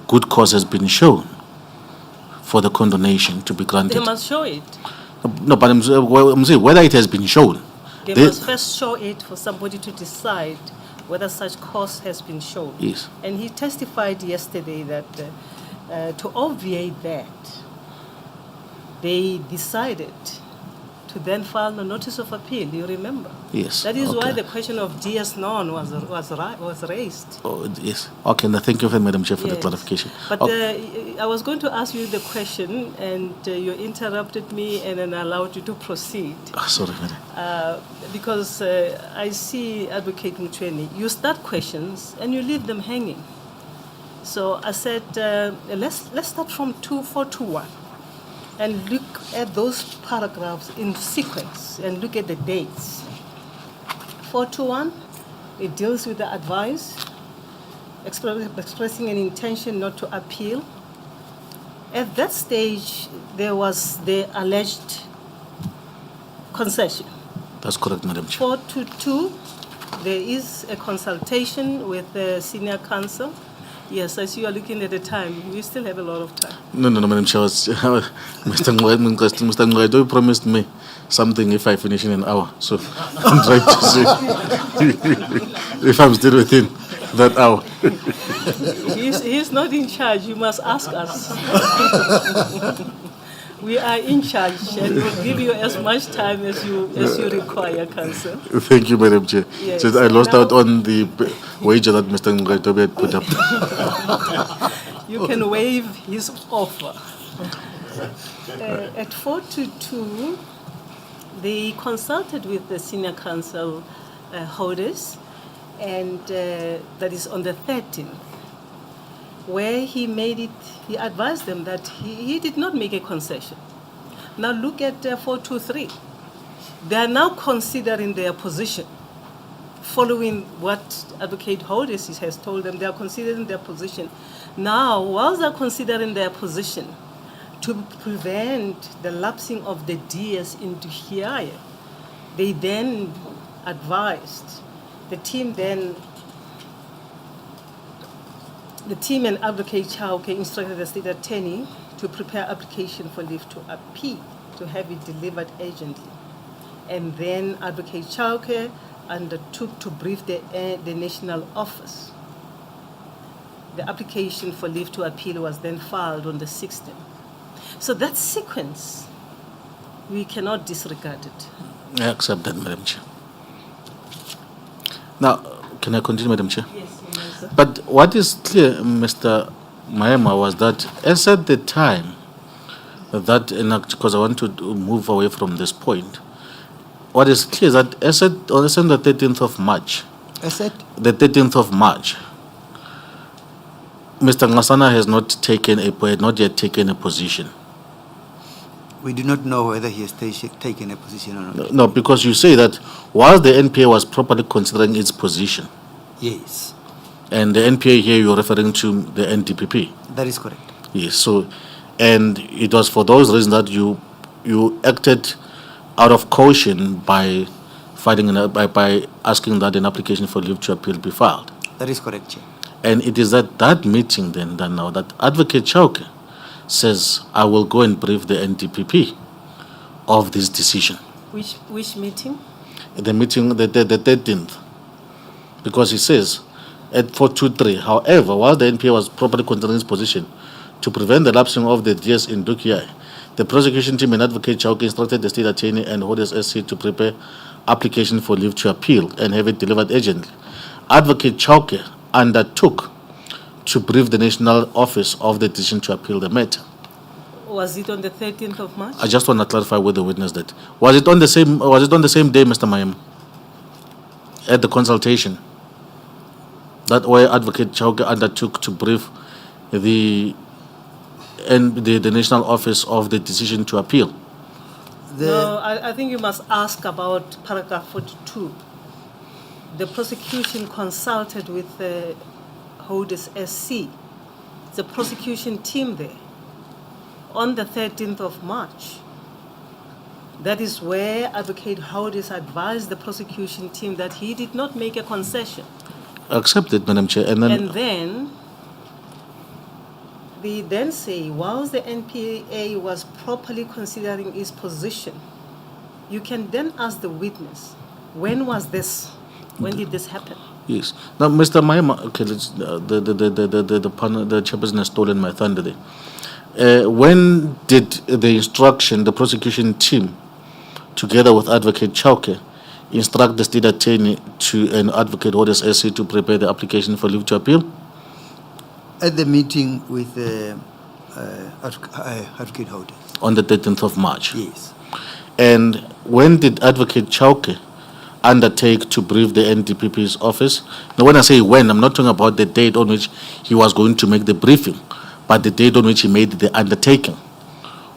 good cause has been shown for the condonation to be granted. They must show it. No, but I'm saying whether it has been shown. They They- must first show it for somebody to decide whether such cause has been shown. Yes. And he testified yesterday that to obviate that, they decided to then file a notice of appeal. You remember? Yes. That is why Okay. the question of DS non was raised. Oh, yes. Okay, now thank you, Madam Chair, for the Yes. clarification. But Okay. I was going to ask you the question, and you interrupted me and then allowed you to proceed. Sorry, madam. Because I see Advocate Mutweni, you start questions and you leave them hanging. So I said, let's start from 2421 and look at those paragraphs in sequence and look at the dates. 421, it deals with the advice, expressing an intention not to appeal. At that stage, there was the alleged concession. That's correct, Madam Chair. 422, there is a consultation with the senior counsel. Yes, as you are looking at the time, we still have a lot of time. No, Madam Chair. Mr. Ngwaido promised me something if I finish in an hour. So I'm trying to see if I'm still within that hour. He's not in charge, you must ask us. We are in charge and we'll give you as much time as you require, counsel. Thank you, Madam Chair. Yes. So I lost Now- out on the wager that Mr. Ngwaido had put up. You can waive his offer. At 422, they consulted with the senior council holders, and that is on the 13th, where he advised them that he did not make a concession. Now look at 423. They are now considering their position. Following what Advocate Holders has told them, they are considering their position. Now, whilst they are considering their position, to prevent the lapsing of the DS into HIAE, they then advised, the team and Advocate Chauke instructed the state attorney to prepare application for leave to appeal, to have it delivered urgently. And then Advocate Chauke undertook to brief the national office. The application for leave to appeal was then filed on the 16th. So that sequence, we cannot disregard it. I accept that, Madam Chair. Now, can I continue, Madam Chair? Yes, sir. But what is clear, Mr. Maema, was that as at the time that, because I want to move away from this point, what is clear is that as on the 13th of March, the 13th of March, Mr. Ngasana has not yet taken a position. We do not know whether he has taken a position or not. No, because you say that while the NPA was properly considering its position, Yes, and the NPA here you're referring to the NDPP. that is correct. Yes, so, and it was for those reasons that you acted out of caution by by asking that an application for leave to appeal be filed. That is correct, Chair. And it is at that meeting then that now that Advocate Chauke says, I will go and brief the NDPP of this decision. Which meeting? The meeting, the 13th. Because he says, at 423, however, while the NPA was properly considering its position to prevent the lapsing of the DS in Dukiai, the prosecution team and Advocate Chauke instructed the state attorney and Holders SC to prepare application for leave to appeal and have it delivered urgently. Advocate Chauke undertook to brief the national office of the decision to appeal the matter. Was it on the 13th of March? I just want to clarify with the witness that was it on the same day, Mr. Maema, at the consultation that where Advocate Chauke undertook to brief the national office of the decision to appeal. No, I think you must ask about paragraph 42. the prosecution consulted with the holders SC, the prosecution team there, on the 13th of March. That is where Advocate Holders advised the prosecution team that he did not make a concession. Accepted, Madam Chair. And And then they then say, whilst the NPA was properly considering his position, you can then ask the witness, when was this? When did this happen? yes. Now, Mr. Maema, okay, the chairperson has stolen my thunder there. When did the prosecution team, together with Advocate Chauke, instruct the state attorney and Advocate Holders SC to prepare the application for leave to appeal? At the meeting with Advocate Holders. On the 13th of March. Yes. And when did Advocate Chauke undertake to brief the NDPP's office? Now, when I say when, I'm not talking about the date on which he was going to make the briefing, but the date on which he made the undertaking.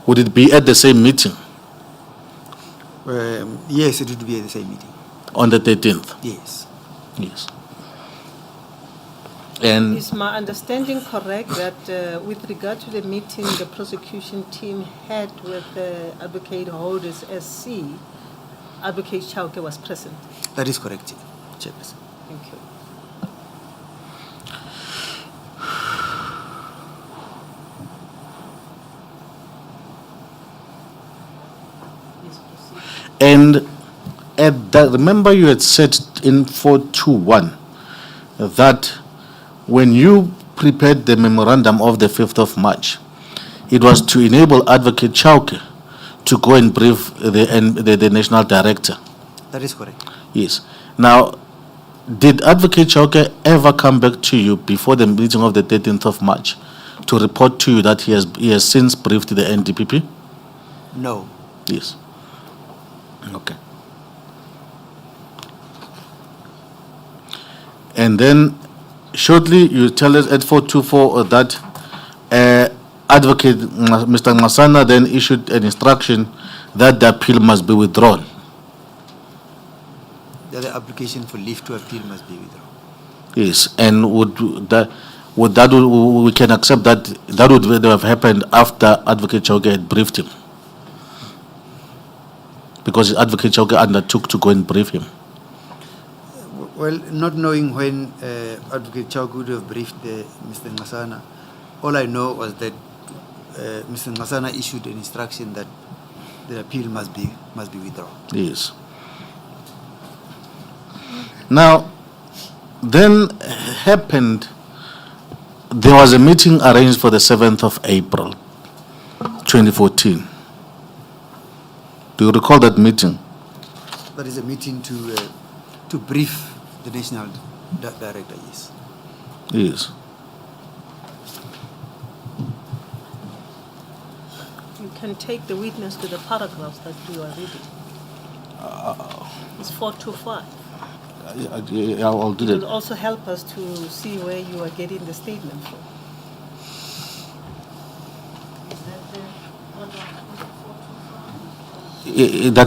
Would it be at the same meeting? Yes, it would be at the same meeting. On the 13th? Yes. Yes. And Is my understanding correct that with regard to the meeting the prosecution team had with Advocate Holders SC, Advocate Chauke was present? That is correct, Chairperson. Thank you. Yes, proceed. And at that, remember you had said in 421 that when you prepared the memorandum of the 5th of March, it was to enable Advocate Chauke to go and brief the national director. That is correct. Yes. Now, did Advocate Chauke ever come back to you before the meeting of the 13th of March to report to you that he has since briefed the NDPP? No. Yes. Okay. And then shortly you tell us at 424 that Advocate Mr. Masana then issued an instruction that the appeal must be withdrawn. That the application for leave to appeal must be withdrawn. Yes, and we can accept that would have happened after Advocate Chauke had briefed him, because Advocate Chauke undertook to go and brief him. Well, not knowing when Advocate Chauke would have briefed Mr. Ngasana, all I know was that Mr. Ngasana issued an instruction that the appeal must be withdrawn. Yes. Now, then happened, there was a meeting arranged for the 7th of April, 2014. Do you recall that meeting? That is a meeting to brief the national director, yes. Yes. You can take the witness to the paragraphs that you are reading. It's 425. I'll do It that. will also help us to see where you are getting the statement from. Is that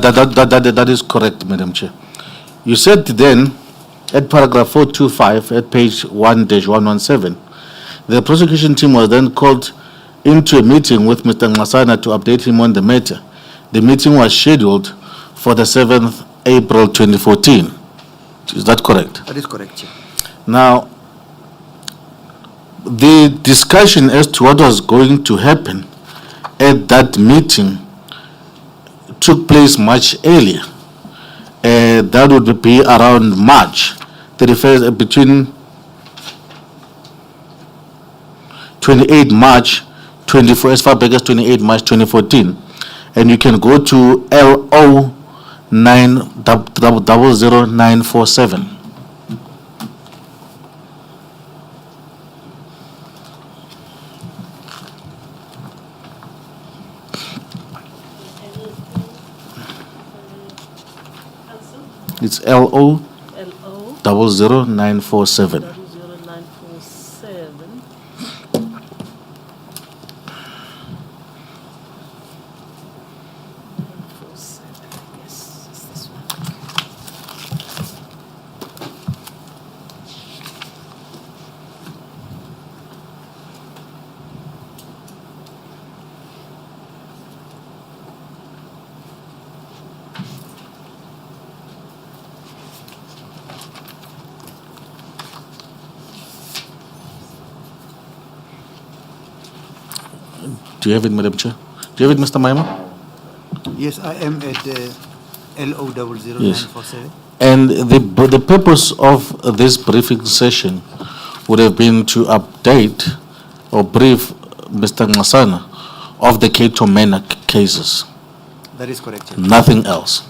the one That is correct, Madam Chair. You said then, at paragraph 425, at page 1-117, the prosecution team was then called into a meeting with Mr. Ngasana to update him on the matter. The meeting was scheduled for the 7th April 2014. Is that correct? That is correct, Chair. Now, the discussion as to what was going to happen at that meeting took place much earlier. That would be around March 31st, between 28 March 24, as far back as 28 March 2014. And you can go to LO 9000947. It's LO 00947. 00947. Yes, it's this one. Do you have it, Madam Chair? Do you have it, Mr. Maema? Yes, I am at LO 00947. Yes. And the purpose of this briefing session would have been to update or brief Mr. Ngasana of the Cato Mena cases. That is correct, Chair. Nothing else.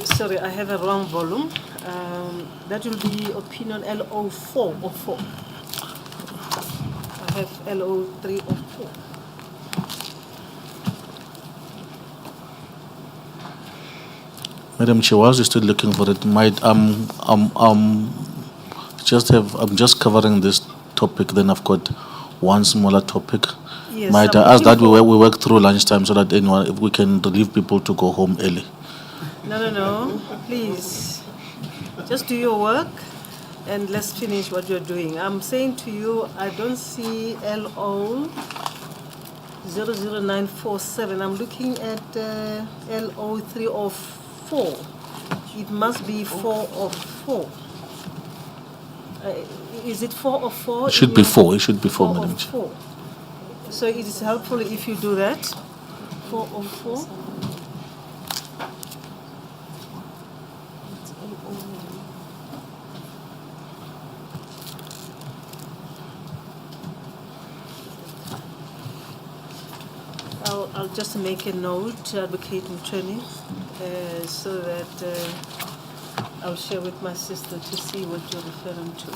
Sorry, I have a wrong volume. That will be opinion LO 404. I have LO 304. Madam Chair, whilst you're still looking for it, I'm just covering this topic, then I've got one smaller topic. Yes, Might I'm I ask that looking we work through lunchtime so that anyone, if we can relieve people to go home early. No, please. Just do your work and let's finish what you're doing. I'm saying to you, I don't see LO 00947. I'm looking at LO 304. It must be 404. Is it 404? It should be 4. It should be 4, Madam Chair. 404. So it is helpful if you do that. 404. I'll just make a note, Advocate Mchweni, so that I'll share with my sister to see what you're referring to.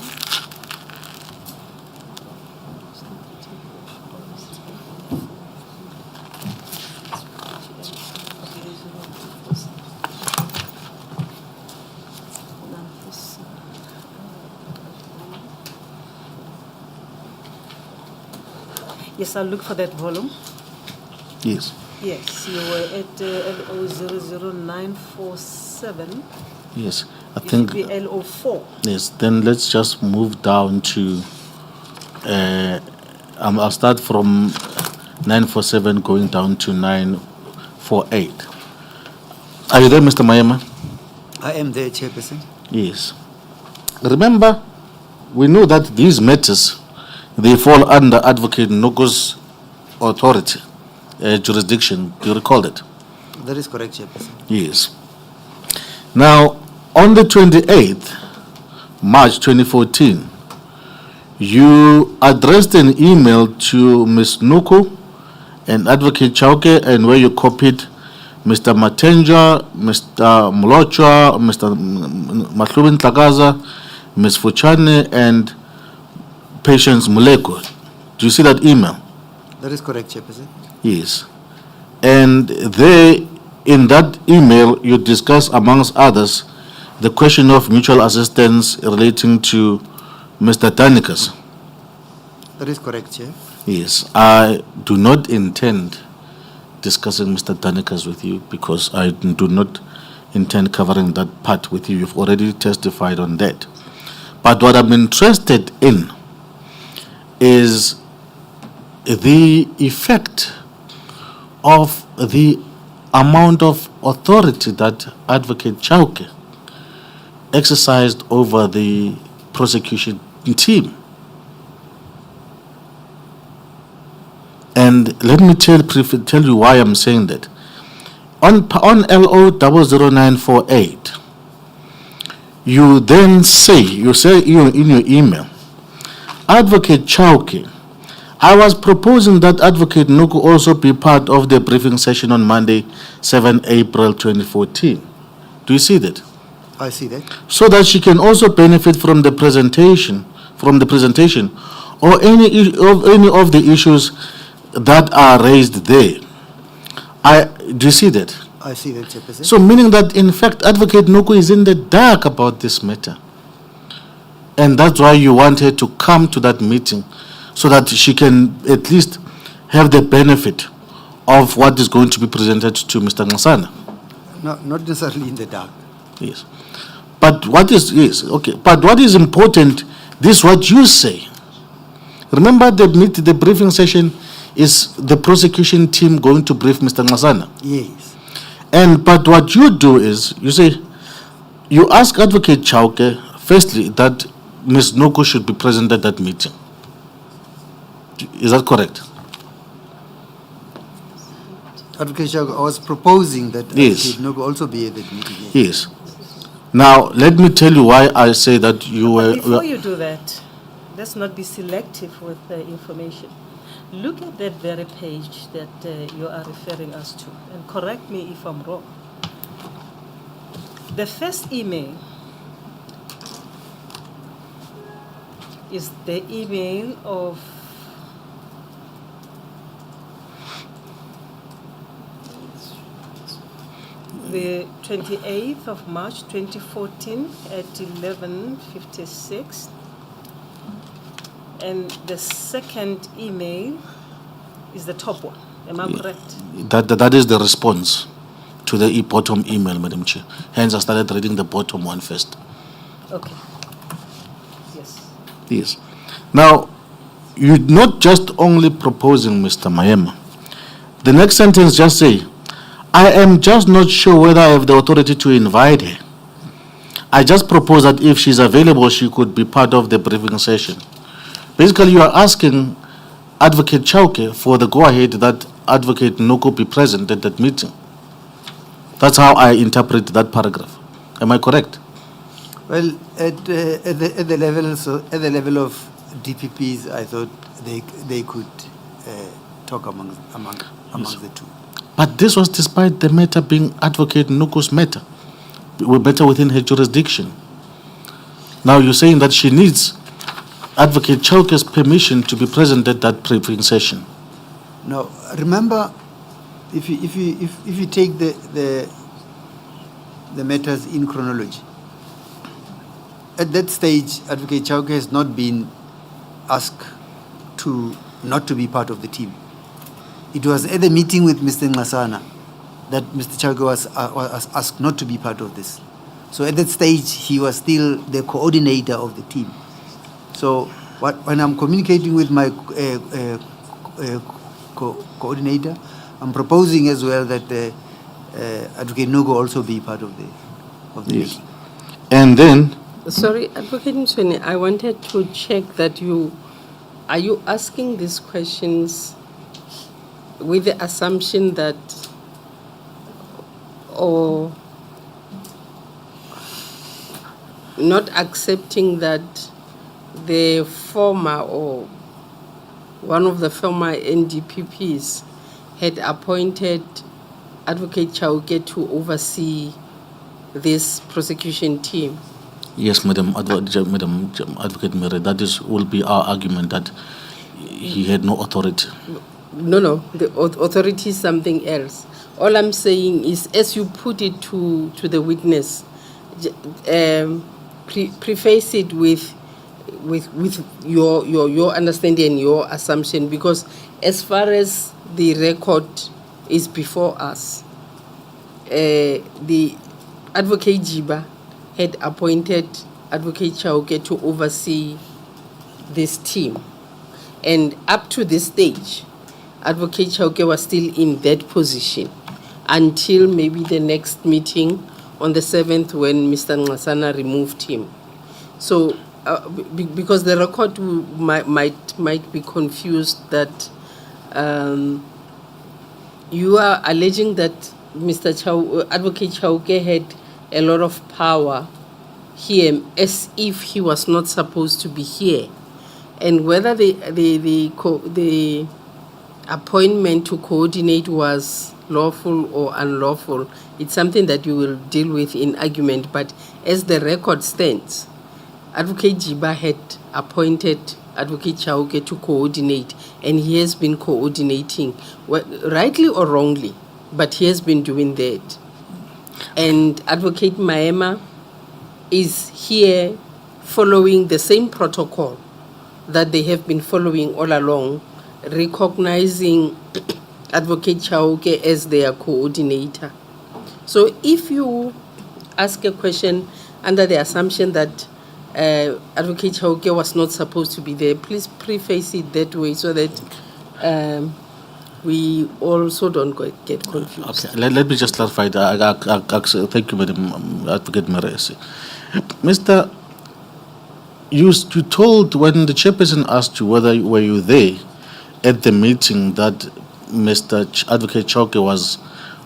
Yes, I'll look for that volume. Yes. Yes, you were at LO 00947. Yes. I It think. should be LO 4. Yes. Then let's just move down to. I'll start from 947 going down to 948. Are you there, Mr. Maema? I am there, Chairperson. Yes. Remember, we know that these matters, they fall under Advocate Nogo's authority, jurisdiction. Do you recall that? That is correct, Chairperson. Yes. Now, on the 28th, March 2014, you addressed an email to Ms. Nuku and Advocate Chauke, and where you copied Mr. Matenja, Mr. Mlochwa, Mr. Mahlubin Tlagaza, Ms. Fuchane, and Patience Muleko. Do you see that email? That is correct, Chairperson. Yes. And there, in that email, you discuss, amongst others, the question of mutual assistance relating to Mr. Tanikas. That is correct, Chair. Yes. I do not intend discussing Mr. Tanikas with you because I do not intend covering that part with you. You've already testified on that. But what I'm interested in is the effect of the amount of authority that Advocate Chauke exercised over the prosecution team. And let me tell you why I'm saying that. On LO 00948, you then say in your email, Advocate Chauke, I was proposing that Advocate Nuku also be part of the briefing session on Monday, 7 April 2014. Do you see that? I see that. So that she can also benefit from the presentation, or any of the issues that are raised there. Do you see that? I see that, Chairperson. So meaning that, in fact, Advocate Nuku is in the dark about this matter. And that's why you want her to come to that meeting, so that she can at least have the benefit of what is going to be presented to Mr. Ngasana. No, not necessarily in the dark. Yes. But what is important, this is what you say. Remember the briefing session is the prosecution team going to brief Mr. Ngasana. Yes. But what you do is, you say, you ask Advocate Chauke, firstly, that Ms. Nuku should be present at that meeting. Is that correct? Advocate Chauke, I was proposing that Yes. Advocate Nogo also be at that meeting. Yes. Now, let me tell you why I say that you were. But before you do that, let's not be selective with the information. Look at that very page that you are referring us to, and correct me if I'm wrong. The first email is the email of the 28th of March 2014 at 11:56. And the second email is the top one. Am I correct? That is the response to the bottom email, Madam Chair. Hence, I started reading the bottom one first. Okay. Yes. Yes. Now, you're not just only proposing, Mr. Maema. The next sentence just say, I am just not sure whether I have the authority to invite her. I just propose that if she's available, she could be part of the briefing session. Basically, you are asking Advocate Chauke for the go-ahead that Advocate Noko be present at that meeting. That's how I interpret that paragraph. Am I correct? Well, at the level of DPPs, I thought they could talk among the two. But this was despite the matter being Advocate Nuku's matter. We're better within her jurisdiction. Now you're saying that she needs Advocate Chauke's permission to be present at that briefing session. Now, remember, if you take the matters in chronology, at that stage, Advocate Chauke has not been asked not to be part of the team. It was at the meeting with Mr. Ngasana that Mr. Chauke was asked not to be part of this. So at that stage, he was still the coordinator of the team. So when I'm communicating with my coordinator, I'm proposing as well that Advocate Nogo also be part of the Yes. meeting. And then, Sorry, Advocate Msweni, I wanted to check that are you asking these questions with the assumption that, or not accepting that the former or one of the former NDPPs had appointed Advocate Chauke to oversee this prosecution team? yes, Madam Advocate Mary, will be our argument that he had no authority. No, the authority is something else. All I'm saying is, as you put it to the witness, preface it with your understanding and your assumption, because as far as the record is before us, the Advocate Jiba had appointed Advocate Chauke to oversee this team, and up to this stage, Advocate Chauke was still in that position until maybe the next meeting on the 7th when Mr. Ngasana removed him. So, because the record might be confused that you are alleging that Advocate Chauke had a lot of power here, as if he was not supposed to be here, and whether the appointment to coordinate was lawful or unlawful, it's something that you will deal with in argument. But as the record stands, Advocate Jiba had appointed Advocate Chauke to coordinate, and he has been coordinating, rightly or wrongly, but he has been doing that. And Advocate Maema is here following the same protocol that they have been following all along, recognizing Advocate Chauke as their coordinator. So if you ask a question under the assumption that Advocate Chauke was not supposed to be there, please preface it that way so that we also don't get confused. Okay, let me just clarify that. Thank you, Madam Advocate Meresi. Mr. You told when the chairperson asked you whether were you there at the meeting that Advocate Chauke was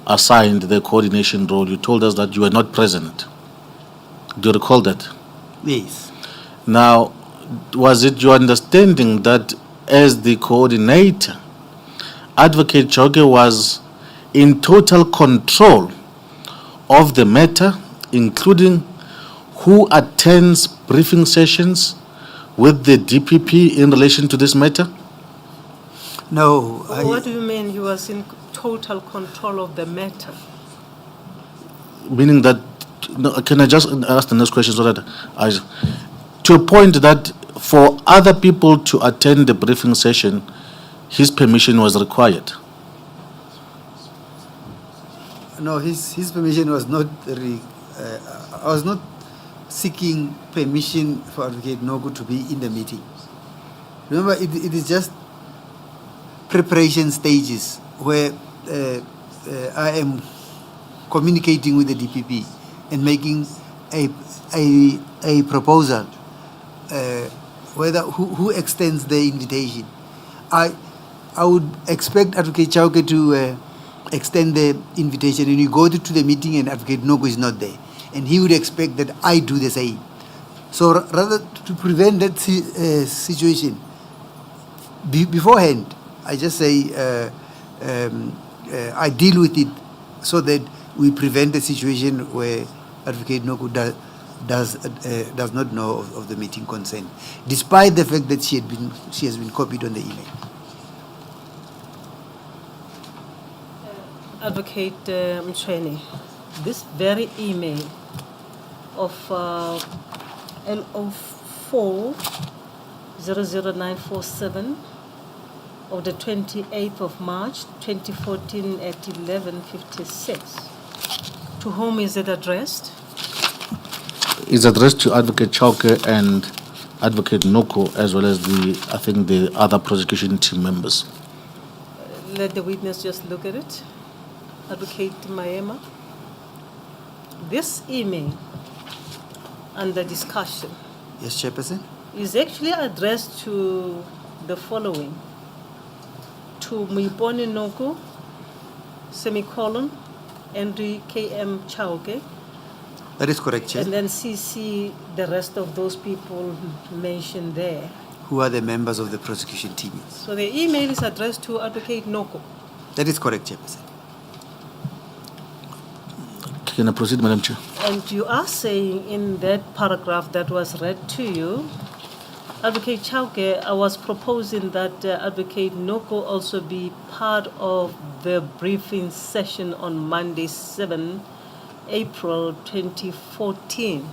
assigned the coordination role, you told us that you were not present. Do you recall that? Yes. Now, was it your understanding that as the coordinator, Advocate Chauke was in total control of the matter, including who attends briefing sessions with the DPP in relation to this matter? No. What do you mean he was in total control of the matter? Meaning that, no, can I just ask the next question so that to a point that for other people to attend the briefing session, his permission was required? No, his permission was not. I was not seeking permission for Advocate Nogu to be in the meeting. Remember, it is just preparation stages where I am communicating with the DPP and making a proposal. Whether who extends the invitation, I would expect Advocate Chauke to extend the invitation, and you go to the meeting and Advocate Nogu is not there, and he would expect that I do the same. So rather to prevent that situation beforehand, I just say I deal with it so that we prevent the situation where Advocate Nogu does not know of the meeting consent, despite the fact that she has been copied on the email. Advocate Mchweni, this very email of LO4-00947 of the 28th of March 2014 at 11:56, to whom is it addressed? It's addressed to Advocate Chauke and Advocate Noko, as well as the other prosecution team members. Let the witness just look at it. Advocate Maema. This email under discussion Yes, Chairperson. is actually addressed to the following: to Muipone Noko, semicolon, Henry K.M. Chauke, That is correct, Chair. and then CC the rest of those people mentioned there. Who are the members of the prosecution team? So the email is addressed to Advocate Noko. That is correct, Chairperson. Can I proceed, Madam Chair? And you are saying in that paragraph that was read to you, Advocate Chauke, I was proposing that Advocate Noko also be part of the briefing session on Monday, 7 April 2014.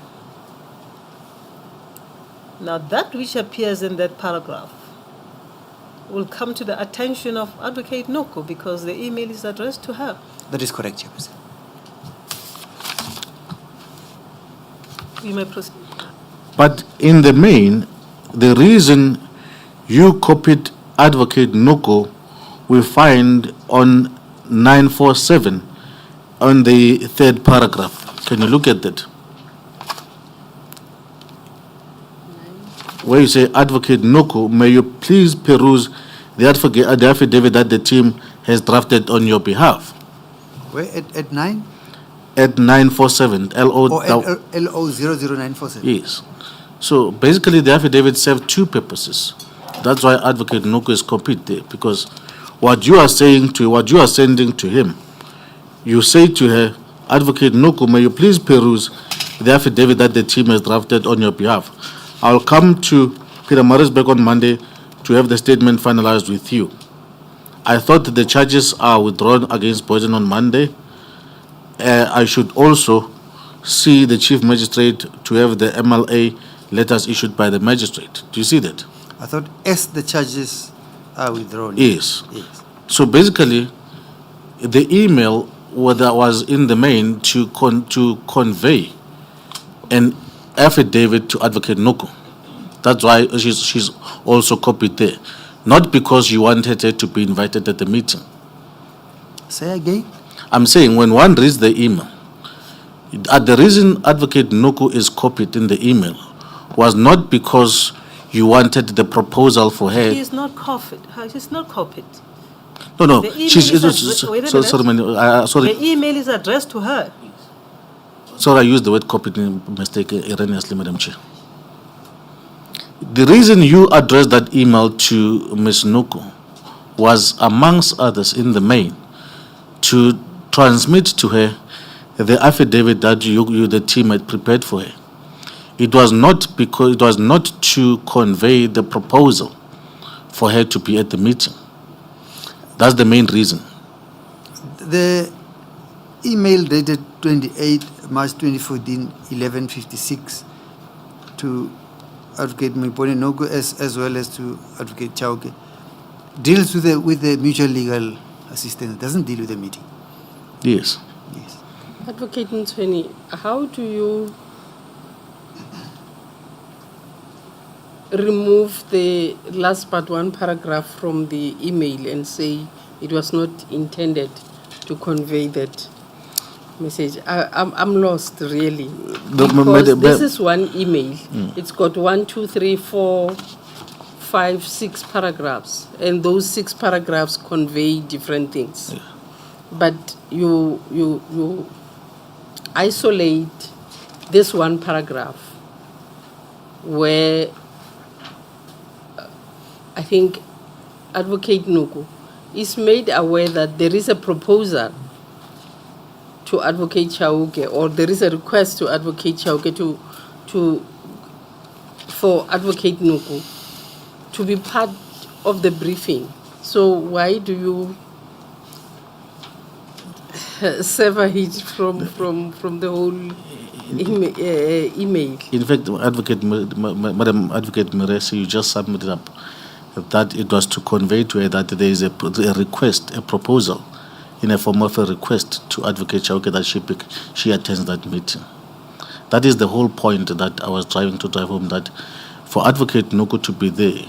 Now that which appears in that paragraph will come to the attention of Advocate Noko because the email is addressed to her. That is correct, Chairperson. You may proceed. But in the main, the reason you copied Advocate Noko, we find on 947 on the third paragraph. Can you look at that? Where you say, Advocate Noko, may you please peruse the affidavit that the team has drafted on your behalf. Where at 9? At 947, LO. Or at LO00947? Yes. So basically, the affidavit serves two purposes. That's why Advocate Noko is copied there, because what you are sending to him, you say to her, Advocate Noko, may you please peruse the affidavit that the team has drafted on your behalf. I'll come to Peter Marisburg on Monday to have the statement finalized with you. I thought that the charges are withdrawn against Boyden on Monday. I should also see the Chief Magistrate to have the MLA letters issued by the magistrate. Do you see that? I thought as the charges are withdrawn. Yes. Yes. So basically, the email that was in the main to convey an affidavit to Advocate Noko. That's why she's also copied there. Not because you wanted her to be invited at the meeting. Say again? I'm saying when one reads the email, the reason Advocate Noko is copied in the email was not because you wanted the proposal for her. She is not copied. She's not copied. No. The email She's is addressed- wait a minute. sorry, sorry. The email is addressed to her. Sorry, I used the word copied mistake erroneously, Madam Chair. The reason you addressed that email to Ms. Nuku was, amongst others, in the main, to transmit to her the affidavit that you the team had prepared for her. It was not to convey the proposal for her to be at the meeting. That's the main reason. The email dated 28 March 2014, 11:56 to Advocate Moipone Nogo as well as to Advocate Chauke deals with the mutual legal assistance. It doesn't deal with the meeting. Yes. Yes. Advocate Ntweni, how do you remove the last but one paragraph from the email and say it was not intended to convey that message? I'm lost, really. Because this is one email. It's got 1, 2, 3, 4, 5, 6 paragraphs, and those 6 paragraphs convey different things. But you isolate this one paragraph where I think Advocate Nuku is made aware that there is a proposal to Advocate Chauke, or there is a request to Advocate Chauke for Advocate Nuku to be part of the briefing. So why do you sever it from the whole email? In fact, Madam Advocate Meresi, you just submitted up that it was to convey to her that there is a request, a proposal, in a form of a request to Advocate Chauke that she attends that meeting. That is the whole point that I was trying to drive home, that for Advocate Nuku to be there,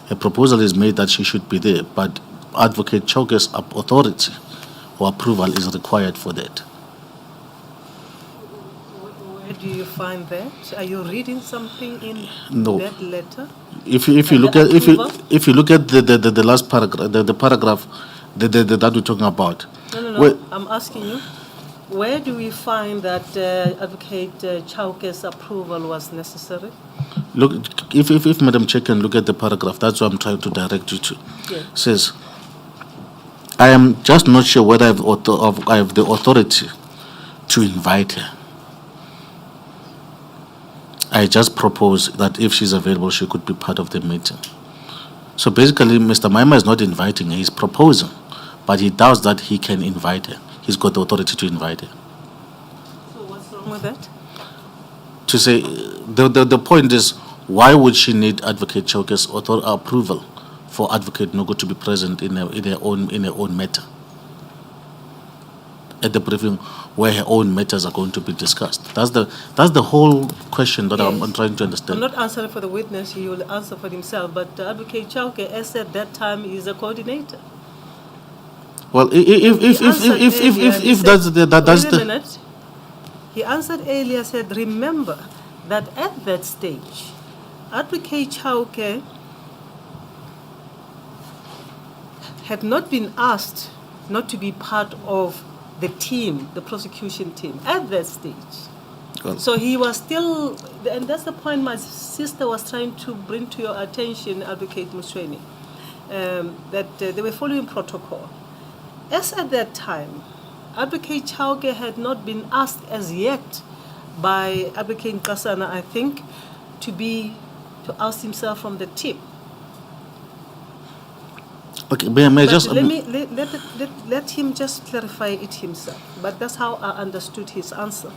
a proposal is made that she should be there, but Advocate Chauke's authority or approval is required for that. Where do you find that? Are you reading something in No. that letter? If you look at the last paragraph, the paragraph that we're talking about. No. Well, I'm asking you, where do we find that Advocate Chauke's approval was necessary? Look, if Madam Chair can look at the paragraph, that's what I'm trying to direct you to. Yeah. Says, I am just not sure whether I have the authority to invite her. I just propose that if she's available, she could be part of the meeting. So basically, Mr. Maema is not inviting her, he's proposing, but he doubts that he can invite her. He's got the authority to invite her. So what's wrong with that? To say, the point is, why would she need Advocate Chauke's approval for Advocate Nuku to be present in her own matter, at the briefing where her own matters are going to be discussed? That's the whole question that Yes. I'm trying to understand. I'm not answering for the witness, he will answer for himself, but Advocate Chauke, as at that time, is a coordinator. Well, if that's Wait a the minute. He answered earlier, said, remember that at that stage, Advocate Chauke had not been asked not to be part of the team, the prosecution team, at that stage. Well, So he was still, and that's the point my sister was trying to bring to your attention, Advocate Musweni, that they were following protocol. As at that time, Advocate Chauke had not been asked as yet by Advocate Nkasana, I think, to oust himself from the team. okay, may I But just let him just clarify it himself. But that's how I understood his answer.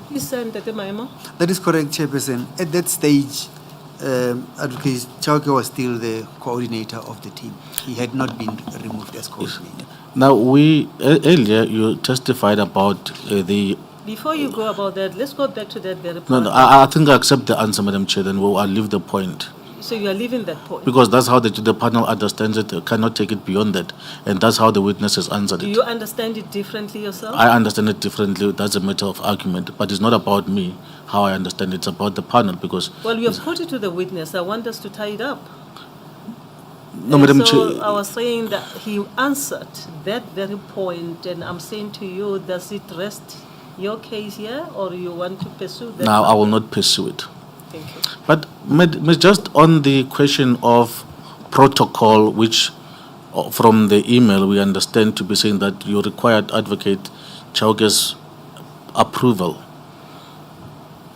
Please send Tate Maema. That is correct, Chairperson. At that stage, Advocate Chauke was still the coordinator of the team. He had not been removed as coordinator. now earlier you testified about the. Before you go about that, let's go back to that very point. No, I think I accept the answer, Madam Chair. Then I'll leave the point. So you are leaving that point. Because that's how the panel understands it, cannot take it beyond that. And that's how the witnesses answered Do it. you understand it differently yourself? I understand it differently. That's a matter of argument. But it's not about me, how I understand it. It's about the panel because... Well, you have put it to the witness. I want us to tie it up. No, Madam So Chair. I was saying that he answered that very point, and I'm saying to you, does it rest your case here, or you want to pursue that? Now, I will matter? not pursue it. Thank you. But just on the question of protocol, which from the email we understand to be saying that you required Advocate Chauke's approval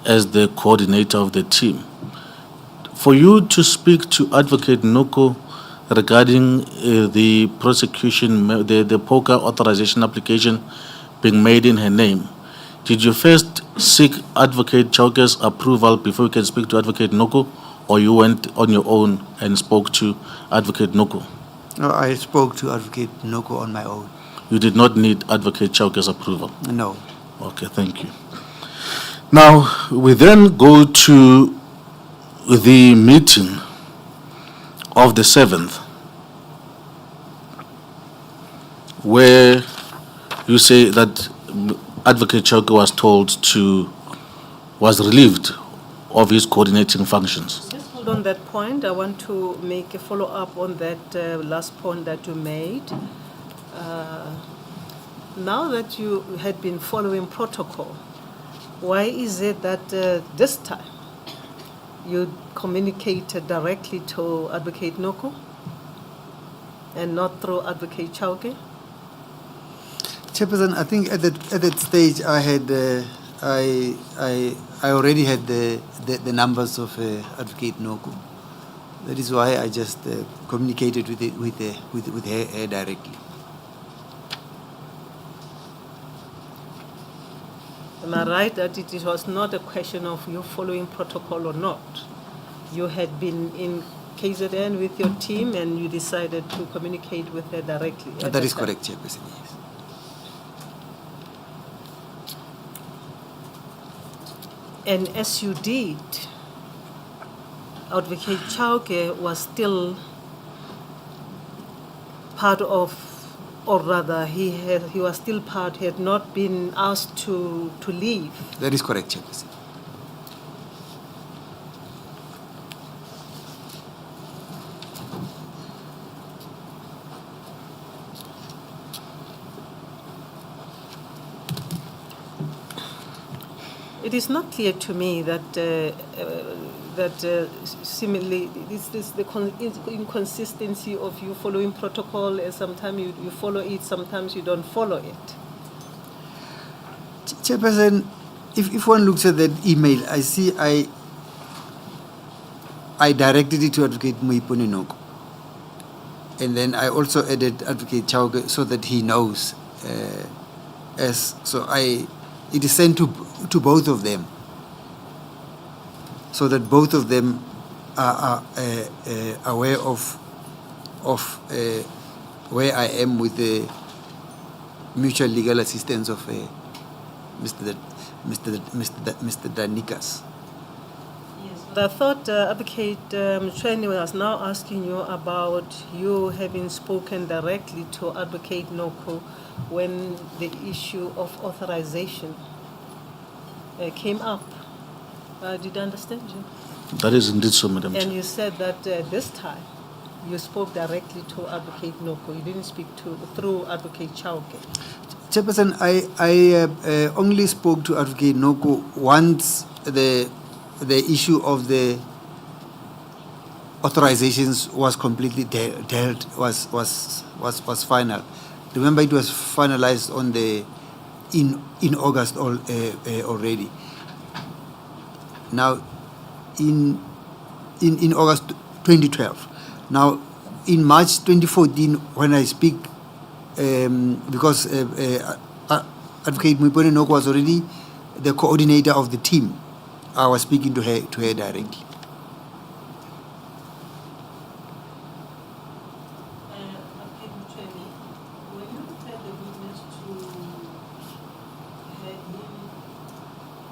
as the coordinator of the team. For you to speak to Advocate Noko regarding the prosecution, the poker authorization application being made in her name, did you first seek Advocate Chauke's approval before you can speak to Advocate Noko, or you went on your own and spoke to Advocate Noko? No, I spoke to Advocate Noko on my own. You did not need Advocate Chauke's approval? No. Okay, thank you. Now, we then go to the meeting of the 7th, where you say that Advocate Chauke was relieved of his coordinating functions. Just hold on that point. I want to make a follow-up on that last point that you made. Now that you had been following protocol, why is it that this time you communicated directly to Advocate Noko and not through Advocate Chauke? Chairperson, I think at that stage I had I already had the numbers of Advocate Noko. That is why I just communicated with her directly. Am I right that it was not a question of you following protocol or not? You had been in KZN with your team and you decided to communicate with her directly? at That is time? correct, Chairperson, yes. And as you did, Advocate Chauke was still part of, or rather, he was still part, had not been asked to leave. That is correct, Chairperson. It is not clear to me that similarly, this the inconsistency of you following protocol, and sometimes you follow it, sometimes you don't follow it. Chairperson, if one looks at that email, I see I directed it to Advocate Moipone Noko. And then I also added Advocate Chauke so that he knows. It is sent to both of them, so that both of them are aware of where I am with the mutual legal assistance of Mr. Danikas. Yes. But I thought Advocate Mchweni was now asking you about you having spoken directly to Advocate Noko when the issue of authorization came up. Did I understand you? That is indeed so, Madam And Chair. you said that this time you spoke directly to Advocate Noko. You didn't speak through Advocate Chauke. Chairperson, I only spoke to Advocate Noko once the issue of the authorizations was completely dealt, was final. Remember, it was finalized on in August already. Now, in August 2012. Now, in March 2014, when I speak, because Advocate Moipone Noko was already the coordinator of the team, I was speaking to her directly.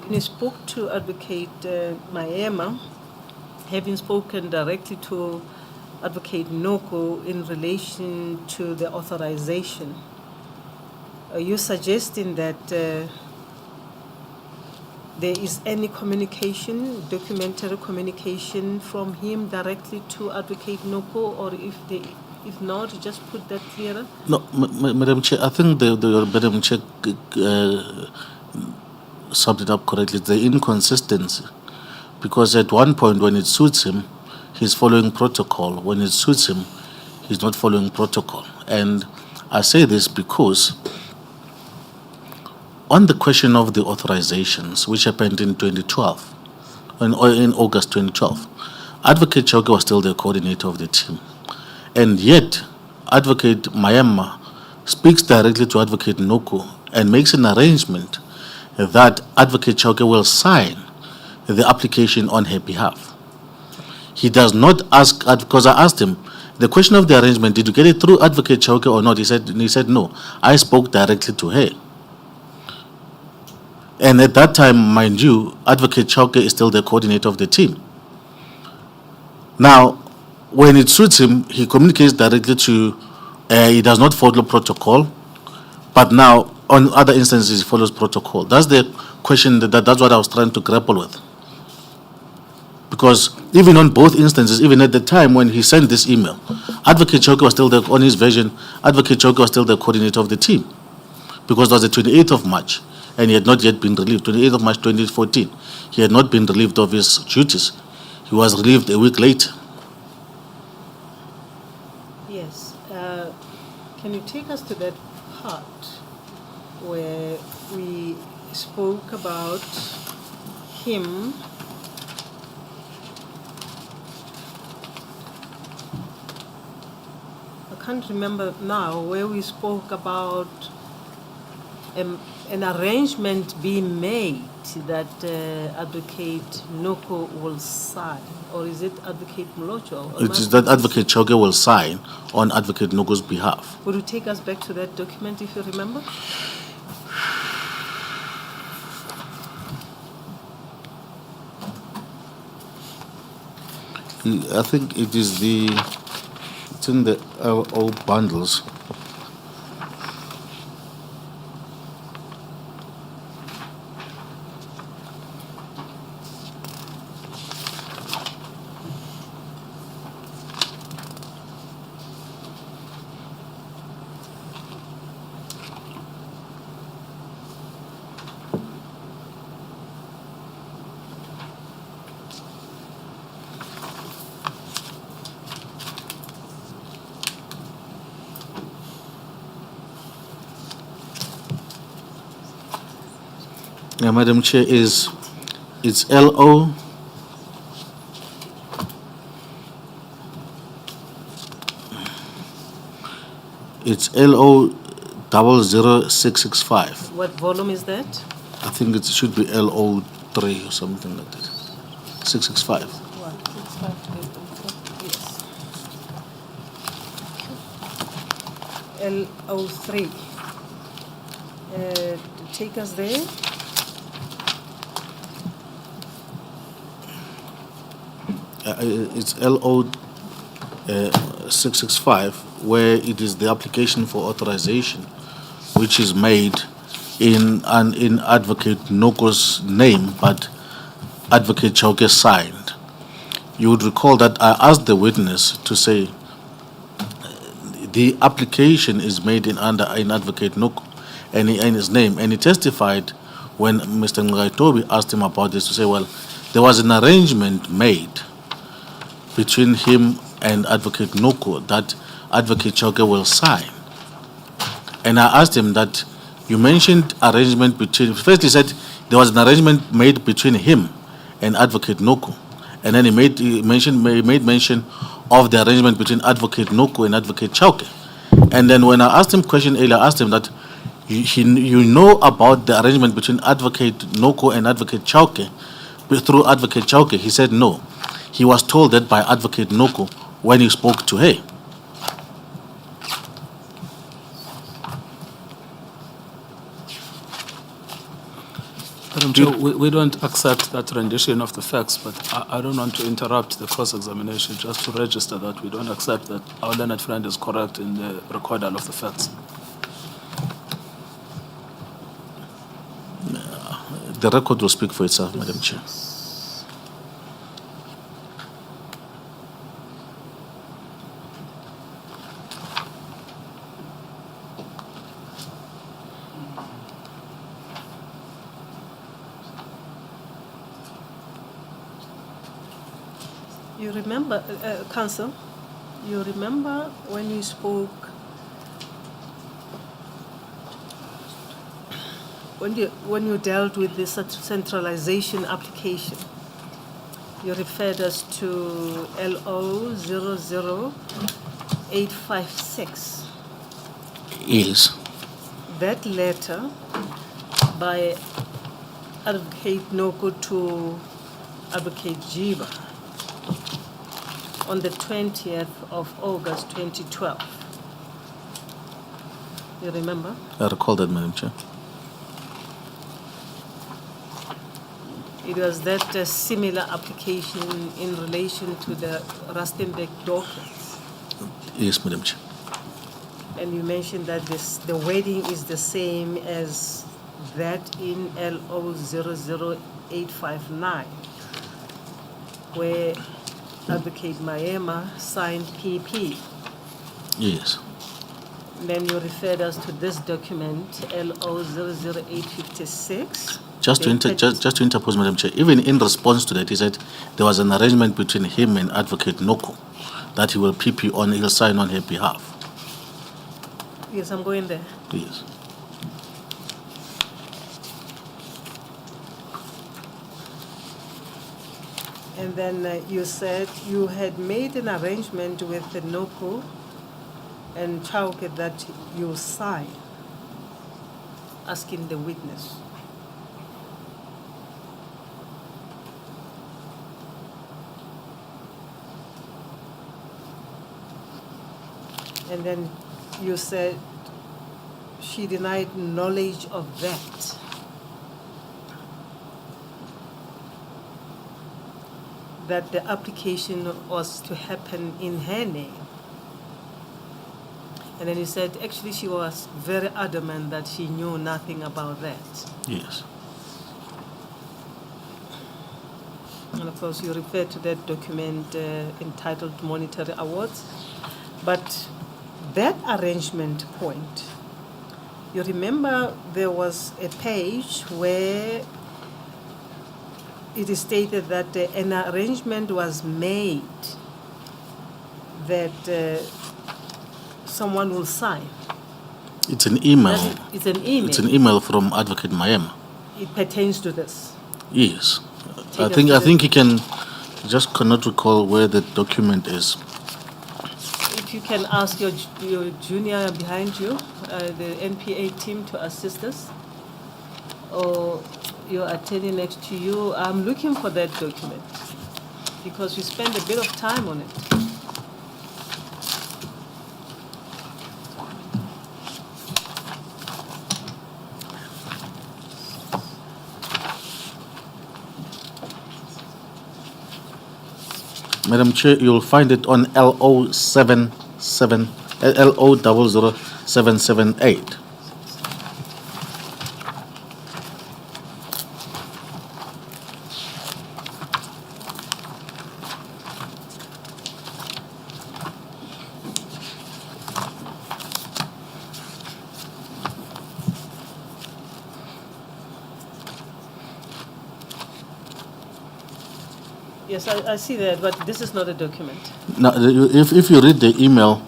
When you spoke to Advocate Maema, having spoken directly to Advocate Noko in relation to the authorization, are you suggesting that there is any communication, documentary communication from him directly to Advocate Noko, or if not, just put that clearer? No, Madam Chair, I think the Madam Chair summed it up correctly. The inconsistency, because at one point when it suits him, he's following protocol. When it suits him, he's not following protocol. And I say this because on the question of the authorizations, which happened in 2012, in August 2012, Advocate Chauke was still the coordinator of the team. And yet, Advocate Maema speaks directly to Advocate Noko and makes an arrangement that Advocate Chauke will sign the application on her behalf. He does not ask, because I asked him, the question of the arrangement, did you get it through Advocate Chauke or not? He said no, I spoke directly to her. And at that time, mind you, Advocate Chauke is still the coordinator of the team. Now, when it suits him, he communicates directly to, he does not follow protocol, but now on other instances, he follows protocol. That's the question, that's what I was trying to grapple with. Because even on both instances, even at the time when he sent this email, Advocate Chauke was still on his version, Advocate Chauke was still the coordinator of the team. Because it was the 28th of March, and he had not yet been relieved. 28th of March 2014, he had not been relieved of his duties. He was relieved a week later. Yes. Can you take us to that part where we spoke about him I can't remember now where we spoke about an arrangement being made that Advocate Noko will sign, or is it Advocate Mlocho? It is that Advocate Chauke will sign on Advocate Noko's behalf. Would you take us back to that document if you remember? I think it's in the old bundles. Yeah, Madam Chair, it's LO it's LO 00665. What volume is that? I think it should be LO 3 or something like that. 665. What? 658. Yes. LO3. Take us there. It's LO 665, where it is the application for authorization, which is made in Advocate Noko's name, but Advocate Chauke signed. You would recall that I asked the witness to say the application is made in Advocate Noko and in his name, and he testified when Mr. Ngaitobi asked him about this to say, well, there was an arrangement made between him and Advocate Noko that Advocate Chauke will sign. And I asked him that you mentioned arrangement between, first he said there was an arrangement made between him and Advocate Noko. And then he made mention of the arrangement between Advocate Noko and Advocate Chauke. And then when I asked him question earlier, I asked him that you know about the arrangement between Advocate Noko and Advocate Chauke through Advocate Chauke. He said no. He was told that by Advocate Noko when he spoke to her. Madam Chair, we don't accept that rendition of the facts, but I don't want to interrupt the cross-examination, just to register that we don't accept that our learned friend is correct in the recordal of the facts. The record will speak for itself, Madam Chair. You remember, Council, you remember when you spoke, when you dealt with the centralization application, you referred us to LO 00856. Yes. That letter by Advocate Noko to Advocate Jiba on the 20th of August 2012. You remember? I recall that, Madam Chair. It was that similar application in relation to the Rustenburg dockets. Yes, Madam Chair. And you mentioned that the wording is the same as that in LO 00859, where Advocate Maema signed PP. Yes. Then you referred us to this document, LO 00856. Just to interpose, Madam Chair, even in response to that, he said there was an arrangement between him and Advocate Noko that he will PP on, he'll sign on her behalf. Yes, I'm going there. Yes. And then you said you had made an arrangement with the Noko and Chauke that you sign, asking the witness. And then you said she denied knowledge of that. That the application was to happen in her name. And then you said actually she was very adamant that she knew nothing about that. Yes. And of course you referred to that document entitled Monetary Awards. But that arrangement point, you remember there was a page where it is stated that an arrangement was made that someone will sign. It's an email. It's an email. It's an email from Advocate Maema. It pertains to this. Yes. Take I us think he can, just cannot recall where the document is. If you can ask your junior behind you, the NPA team, to assist us, or your attorney next to you, I'm looking for that document because we spent a bit of time on it. Madam Chair, you'll find it on LO00778. Yes, I see that, but this is not a document. Now, if you read the email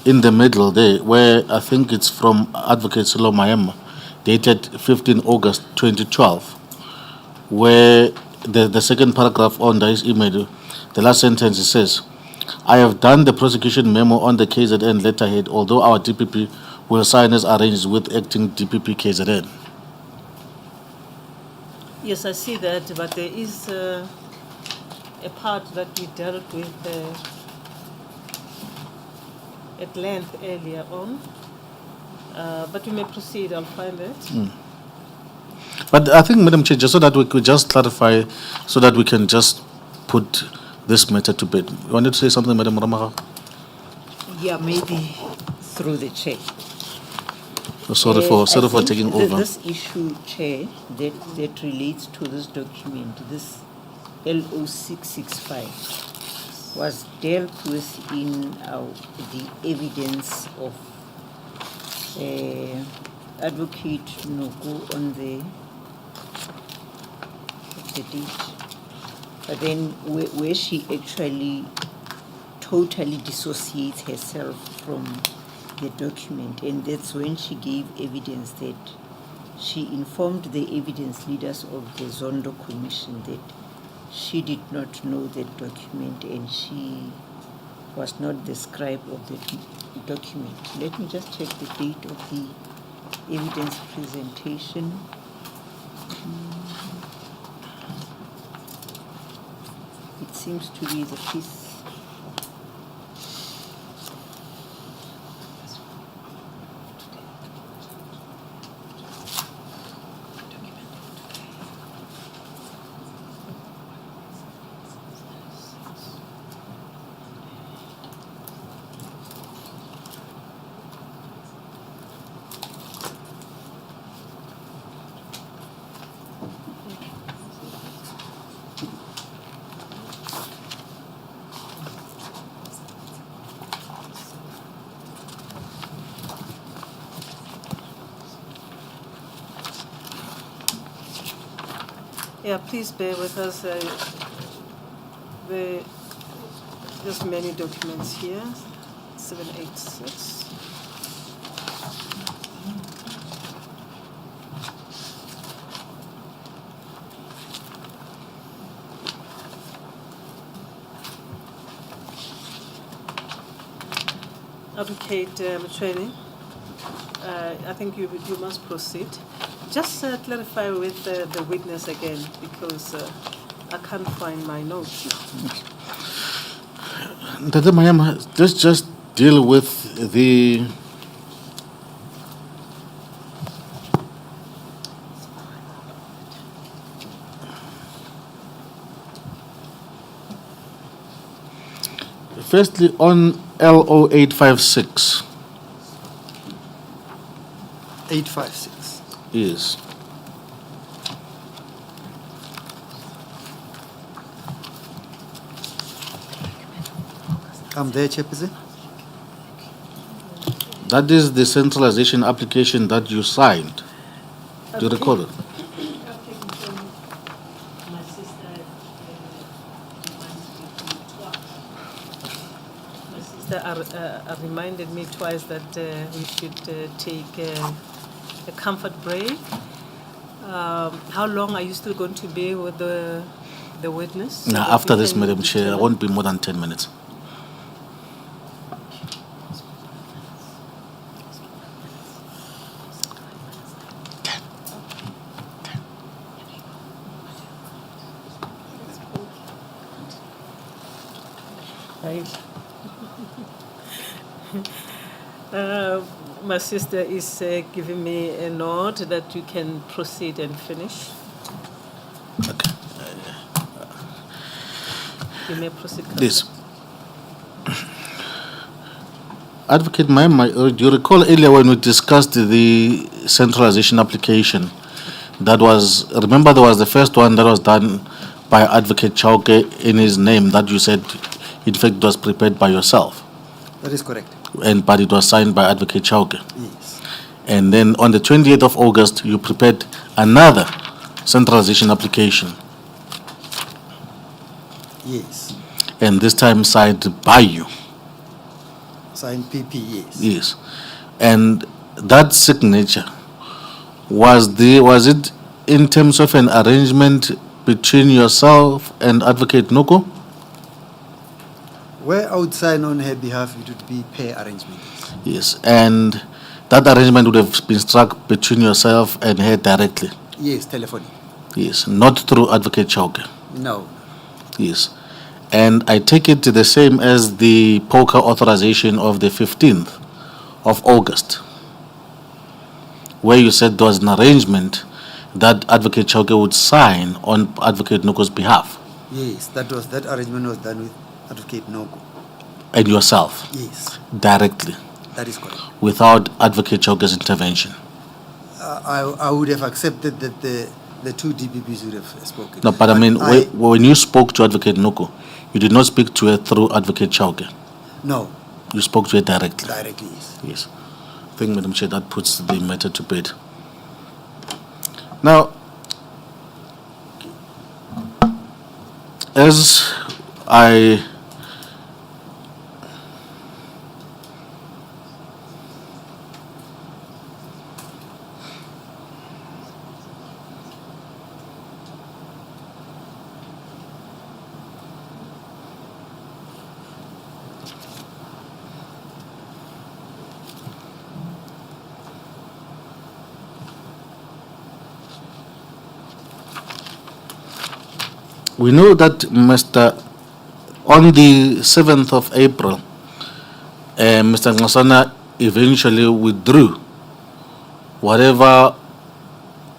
in the middle there, where I think it's from Advocate Sello Maema, dated 15 August 2012, where the second paragraph on this email, the last sentence, it says, I have done the prosecution memo on the KZN letterhead, although our DPP will sign as arranged with acting DPP KZN. Yes, I see that, but there is a part that we dealt with at length earlier on. But we may proceed, I'll find it. But I think, Madam Chair, just so that we could just clarify, so that we can just put this matter to bed. You wanted to say something, Madam Ramaga? Yeah, maybe through the chair. Sorry I for think taking over. This issue, Chair, that relates to this document, this LO665, was dealt with in the evidence of Advocate Noku on the date. But then where she actually totally dissociates herself from the document, and that's when she gave evidence that she informed the evidence leaders of the Zondo Commission that she did not know that document and she was not the scribe of the document. Let me just check the date of the evidence presentation. It seems to be the 5th. Yeah, please bear with us. There's many documents here. 786. Advocate Mchweni, I think you must proceed. Just clarify with the witness again, because I can't find my notes. Tata Maema, let's just deal with the firstly on LO856. 856. Yes. I'm there, Chairperson. That is the centralization application that you signed. Do you recall it? Reminded me twice that we should take a comfort break. How long are you still going to be with the witness? Now, after this, Madam Chair, I won't be more than 10 minutes. My sister is giving me a nod that you can proceed and finish. Okay. You may proceed. This. Advocate Maema, do you recall earlier when we discussed the centralization application? That was, remember there was the first one that was done by Advocate Chauke in his name that you said, in fact, was prepared by yourself. That is correct. But it was signed by Advocate Chauke. Yes. And then on the 28th of August, you prepared another centralization application. Yes. And this time signed by you. Signed PP, yes. Yes. And that signature, was it in terms of an arrangement between yourself and Advocate Noko? Where I would sign on her behalf, it would be pair arrangement. Yes. And that arrangement would have been struck between yourself and her directly? Yes, telephone. Yes. Not through Advocate Chauke? No. Yes. And I take it the same as the poker authorization of the 15th of August, where you said there was an arrangement that Advocate Chauke would sign on Advocate Noko's behalf. Yes, that arrangement was done with Advocate Noko. And yourself? Yes. Directly? That is correct. without Advocate Chauke's intervention. I would have accepted that the two DPPs would have spoken. No, but I mean, when you spoke to Advocate Noko, you did not speak to her through Advocate Chauke. No, You spoke to her directly. directly, yes. Yes. I think, Madam Chair, that puts the matter to bed. Now, as we know that on the 7th of April, Mr. Ngasana eventually withdrew whatever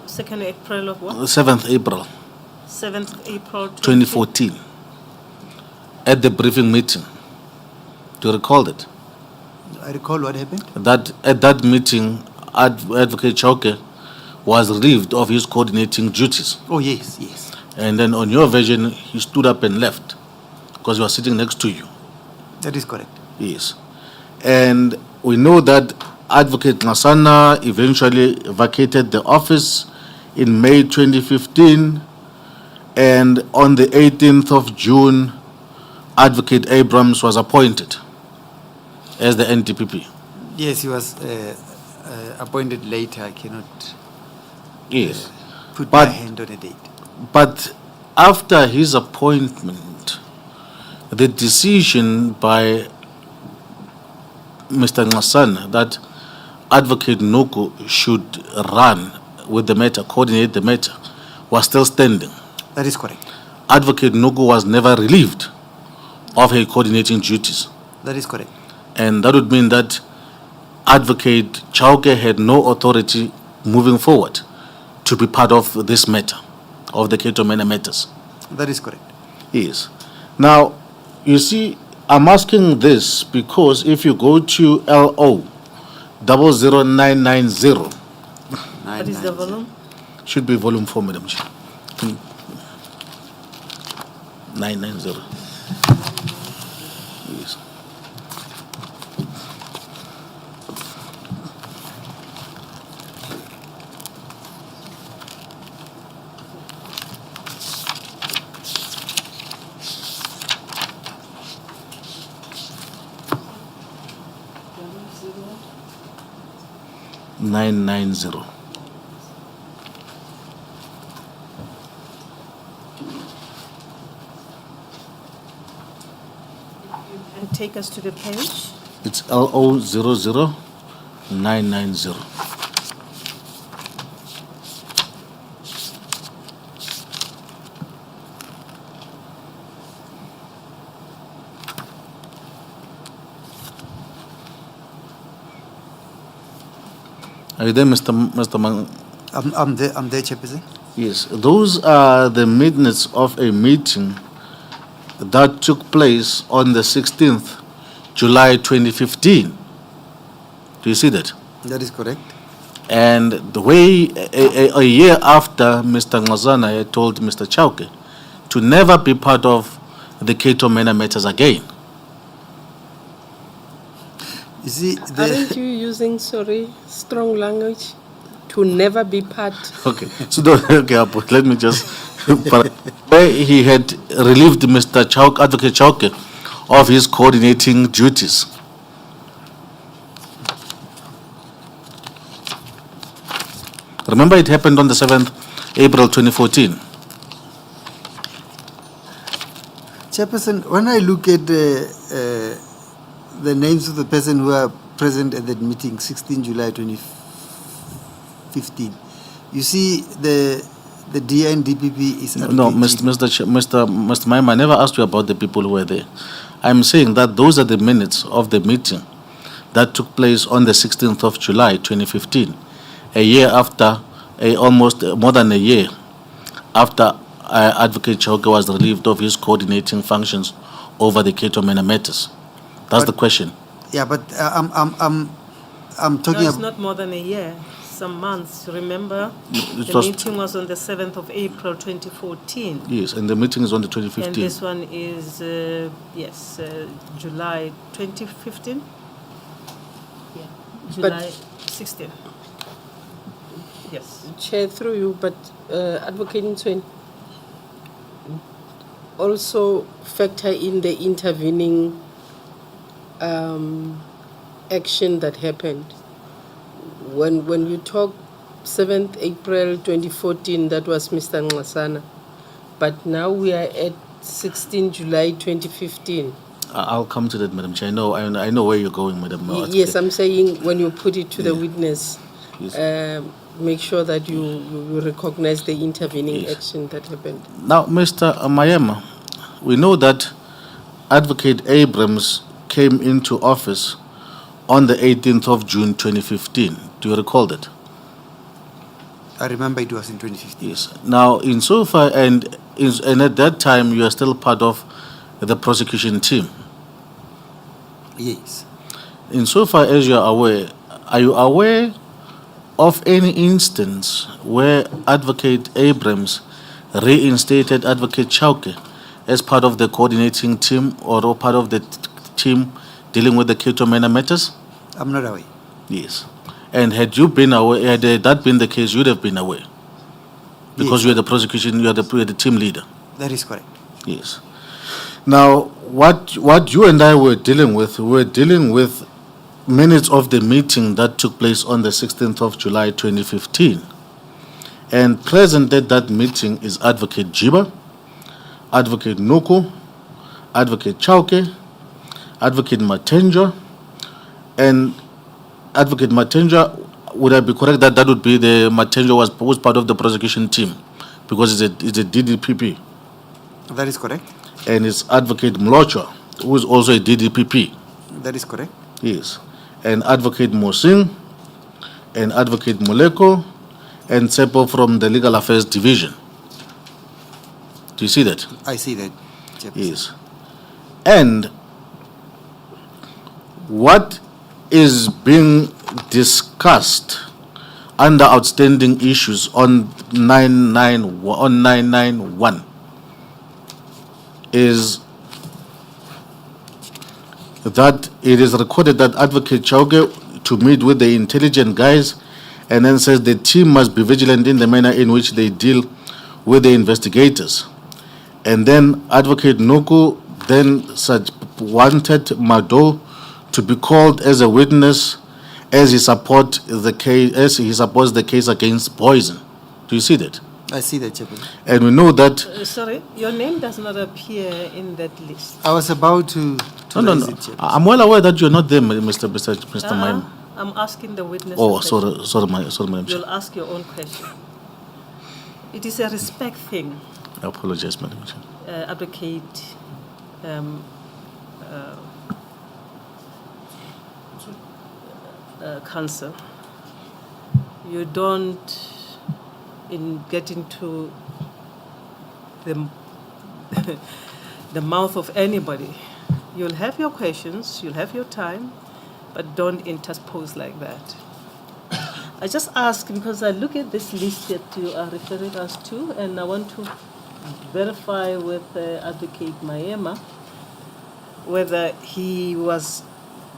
2nd April of what? 7th April 7th April 2014 at the briefing meeting. Do you recall that? I recall what happened. That at that meeting, Advocate Chauke was relieved of his coordinating duties. Oh, yes, yes. And then on your version, he stood up and left because he was sitting next to you. That is correct. Yes. And we know that Advocate Ngasana eventually vacated the office in May 2015. And on the 18th of June, Advocate Abrams was appointed as the NDPP. Yes, he was appointed later. I cannot Yes. put But- my hand on a date. But after his appointment, the decision by Mr. Ngasana that Advocate Noko should run with the matter, coordinate the matter, was still standing. That is correct. Advocate Noko was never relieved of her coordinating duties. That is correct. And that would mean that Advocate Chauke had no authority moving forward to be part of this matter, of the Cato Mena matters. That is correct. Yes. Now, you see, I'm asking this because if you go to LO 00990, What is the volume? should be volume 4, Madam Chair. 990. Yes. Nine nine zero. And take us to the page. It's LO 00990. Are you there, Mr. Mang? I'm there, Chairperson. Yes, those are the minutes of a meeting that took place on the 16th July 2015. Do you see that? That is correct. And the way a year after Mr. Ngasana had told Mr. Chauke to never be part of the Cato Mena matters again. You see, Aren't you using, strong language? To never be part. Okay, so okay, let me just. Where he had relieved Mr. Chauke, Advocate Chauke, of his coordinating duties. Remember, it happened on the 7th April 2014. Chairperson, when I look at the names of the person who are present at that meeting, 16 July 2015, you see the DNDPP is No, Mr. Maema, I never asked you about the people who were there. I'm saying that those are the minutes of the meeting that took place on the 16th of July 2015, a year after, almost more than a year after Advocate Chauke was relieved of his coordinating functions over the Cato Mena matters. That's the question. Yeah, but I'm No, talking it's about. not more than a year, some months. Remember, It the was- meeting was on the 7th of April 2014. Yes, and the meeting is on the And 2015. this one is, July 2015? Yeah, July 16. Yes. Chair, through you, but Advocate Ntweni, also factor in the intervening action that happened. When you talk 7th April 2014, that was Mr. Ngasana, but now we are at 16 July 2015. I'll come to that, Madam Chair. I know where you're going, Madam. Yes, I'm saying when you put it to the Yeah. witness, Yes. make sure that you recognize the intervening Yes. action that happened. Now, Mr. Maema, we know that Advocate Abrams came into office on the 18th of June 2015. Do you recall that? I remember it was in 2015. Yes. Now, insofar, and at that time, you are still part of the prosecution team. Yes. Insofar as you are you aware of any instance where Advocate Abrams reinstated Advocate Chauke as part of the coordinating team or part of the team dealing with the Keto Mena matters? I'm not aware. Yes. And had you been aware, had that been the case, you'd have been aware. Because Yes. you are the prosecution, you are the team leader. That is correct. Yes. Now, what you and I were dealing with minutes of the meeting that took place on the 16th of July 2015. And present at that meeting is Advocate Jiba, Advocate Nuku, Advocate Chauke, Advocate Matenja, and Advocate Matenja, would I be correct that would be the Matenja was part of the prosecution team because it's a DDPP. That is correct. And it's Advocate Mlocha, who is also a DDPP. That is correct. Yes. And Advocate Mosing, and Advocate Moleko, and Sepo from the Legal Affairs Division. Do you see that? I see that, Chairperson. Yes. And what is being discussed under outstanding issues on 991 is that it is recorded that Advocate Chauke to meet with the intelligent guys and then says the team must be vigilant in the manner in which they deal with the investigators. And then Advocate Nuku then wanted Mado to be called as a witness as he supports the case against Poison. Do you see that? I see that, Chairperson. And we know that Sorry, your name does not appear in that list. I was about to no. raise it, Chairperson. I'm well aware that you're not there, Mr. Maema. I'm asking the witness. Oh, a question. sorry, Madam Chair. You'll ask your own question. It is a respect thing, I apologize, Madam Chair. Advocate Counsel. You don't get into the the mouth of anybody. You'll have your questions, you'll have your time, but don't interpose like that. I just ask because I look at this list that you are referring us to, and I want to verify with Advocate Maema whether he was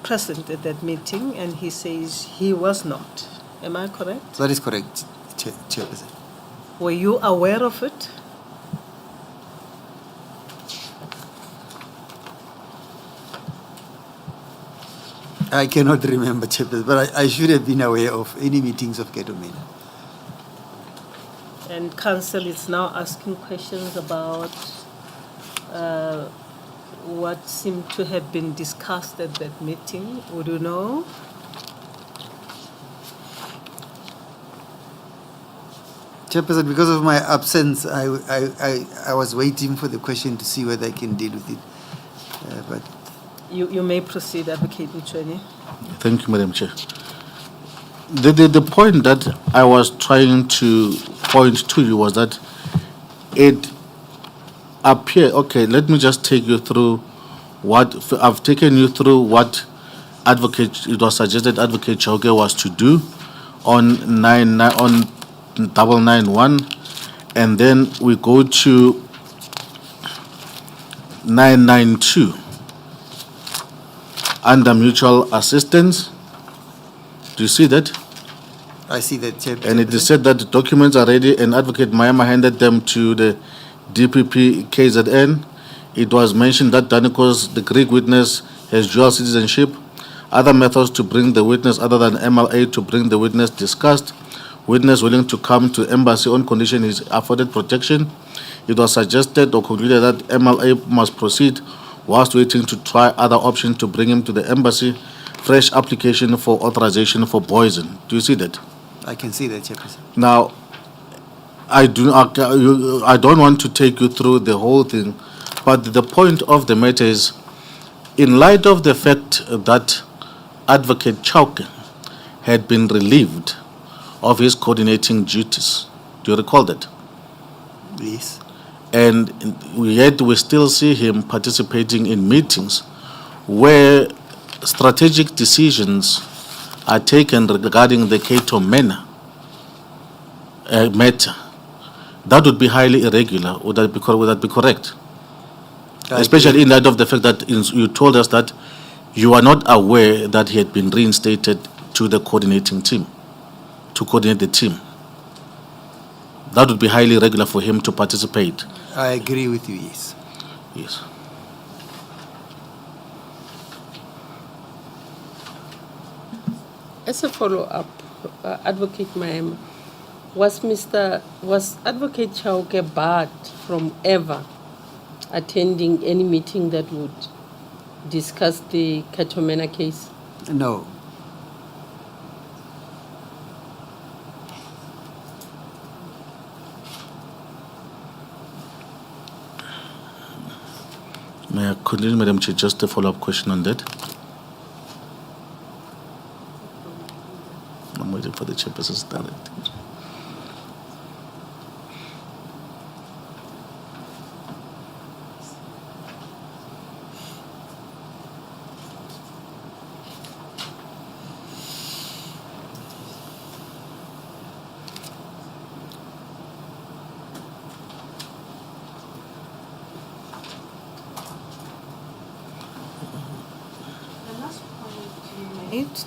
present at that meeting, and he says he was not. Am I correct? That is correct, Chairperson. Were you aware of it? I cannot remember, Chairperson, but I should have been aware of any meetings of Keto Mena. And Council is now asking questions about what seemed to have been discussed at that meeting. Would you know? Chairperson, because of my absence, I was waiting for the question to see whether I can deal with it. But You may proceed, Advocate Ntweni. Thank you, Madam Chair. The point that I was trying to point to you was that it appeared, okay, let me just take you through I've taken you through what it was suggested Advocate Chauke was to do on 991, and then we go to 992 under mutual assistance. Do you see that? I see that, And it is said that the documents are ready, and Advocate Maema handed them to the DPP KZN. It was mentioned that Danikos, the Greek witness, has dual citizenship. Other methods to bring the witness other than MLA to bring the witness discussed. Witness willing to come to embassy on condition is afforded protection. It was suggested or concluded that MLA must proceed whilst waiting to try other options to bring him to the embassy. Fresh application for authorization for poison. Do you see that? I can see that, Chairperson. Now, I don't want to take you through the whole thing, but the point of the matter is, in light of the fact that Advocate Chauke had been relieved of his coordinating duties, do you recall that? Yes. And yet we still see him participating in meetings where strategic decisions are taken regarding the Cato matter. That would be highly irregular. Would that be correct? Especially in light of the fact that you told us that you are not aware that he had been reinstated to the coordinating team, to coordinate the team. That would be highly irregular for him to participate. I agree with you, yes. Yes. As a follow-up, Advocate Maema, was Advocate Chauke barred from ever attending any meeting that would discuss the Katomena case? No. May I continue, Madam Chair, just a follow-up question on that? I'm waiting for the chairperson's directive.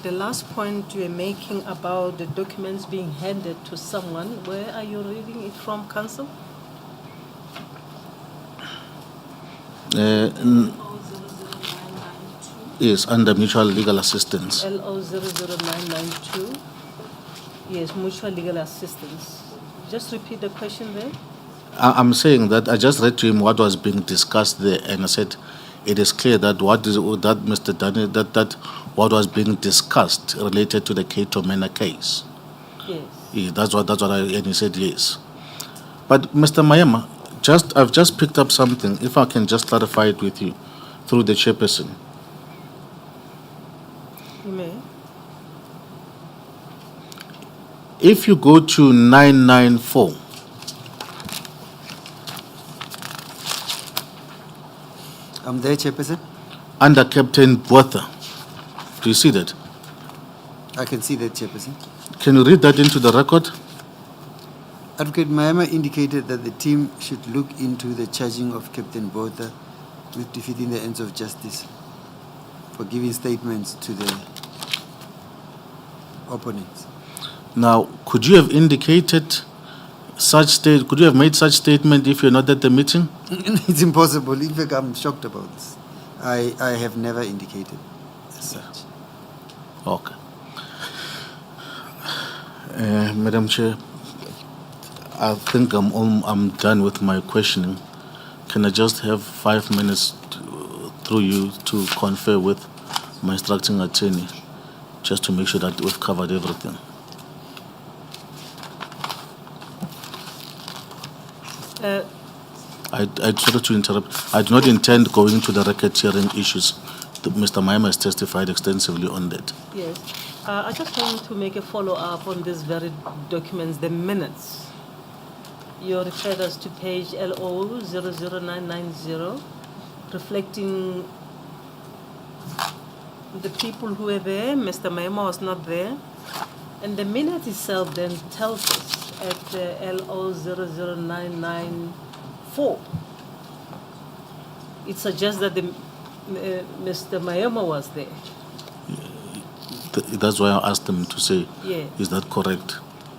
The last point you are making about the documents being handed to someone, where are you reading it from, Council? Yes, under mutual legal assistance. LO00992. Yes, mutual legal assistance. Just repeat the question there. I'm saying that I just read to him what was being discussed there, and I said it is clear that Mr. Daniel, that what was being discussed related to the Cato Mena case. Yes. Yeah, that's what and he said yes. But Mr. Maema, I've just picked up something. If I can just clarify it with you through the chairperson. You may. If you go to 994, I'm there, Chairperson. under Captain Botha, do you see that? I can see that, Chairperson. Can you read that into the record? Advocate Maema indicated that the team should look into the charging of Captain Botha with defeating the ends of justice for giving statements to the opponents. Now, could you have indicated could you have made such statement if you're not at the meeting? It's impossible. In fact, I'm shocked about this. I have never indicated as such. Okay. Madam Chair, I think I'm done with my questioning. Can I just have 5 minutes through you to confer with my instructing attorney, just to make sure that we've covered everything? I sorry to interrupt. I do not intend going to the record hearing issues. Mr. Maema has testified extensively on that. Yes. I just want to make a follow-up on these very documents, the minutes. You referred us to page LO00990, reflecting the people who were there. Mr. Maema was not there. And the minute itself then tells us at LO 00994, it suggests that Mr. Maema was there. That's why I asked him to say, Yeah. is that correct,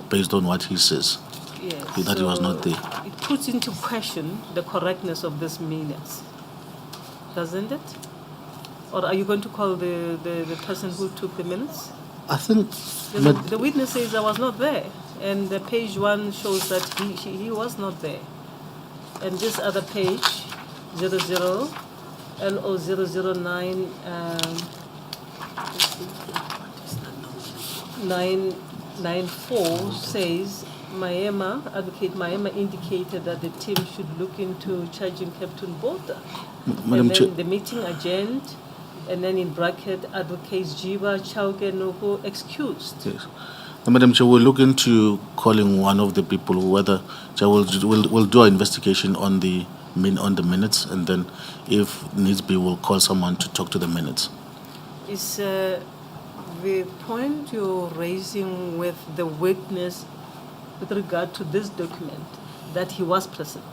based on what he says, Yeah, that he was so not there? It puts into question the correctness of this minutes, doesn't it? Or are you going to call the person who took the minutes? I think The witness says I was not there, and the page 1 shows that he was not there. And this other page, 00, LO 009, 994 says Maema, Advocate Maema indicated that the team should look into charging Captain Botha. Madam And Chair, then the meeting agenda, and then in bracket, Advocates Jiva, Chauke, Noko excused. yes. Madam Chair, we'll look into calling one of the people who whether we'll do an investigation on the minutes, and then if needs be, we'll call someone to talk to the minutes. Is the point you're raising with the witness with regard to this document that he was present?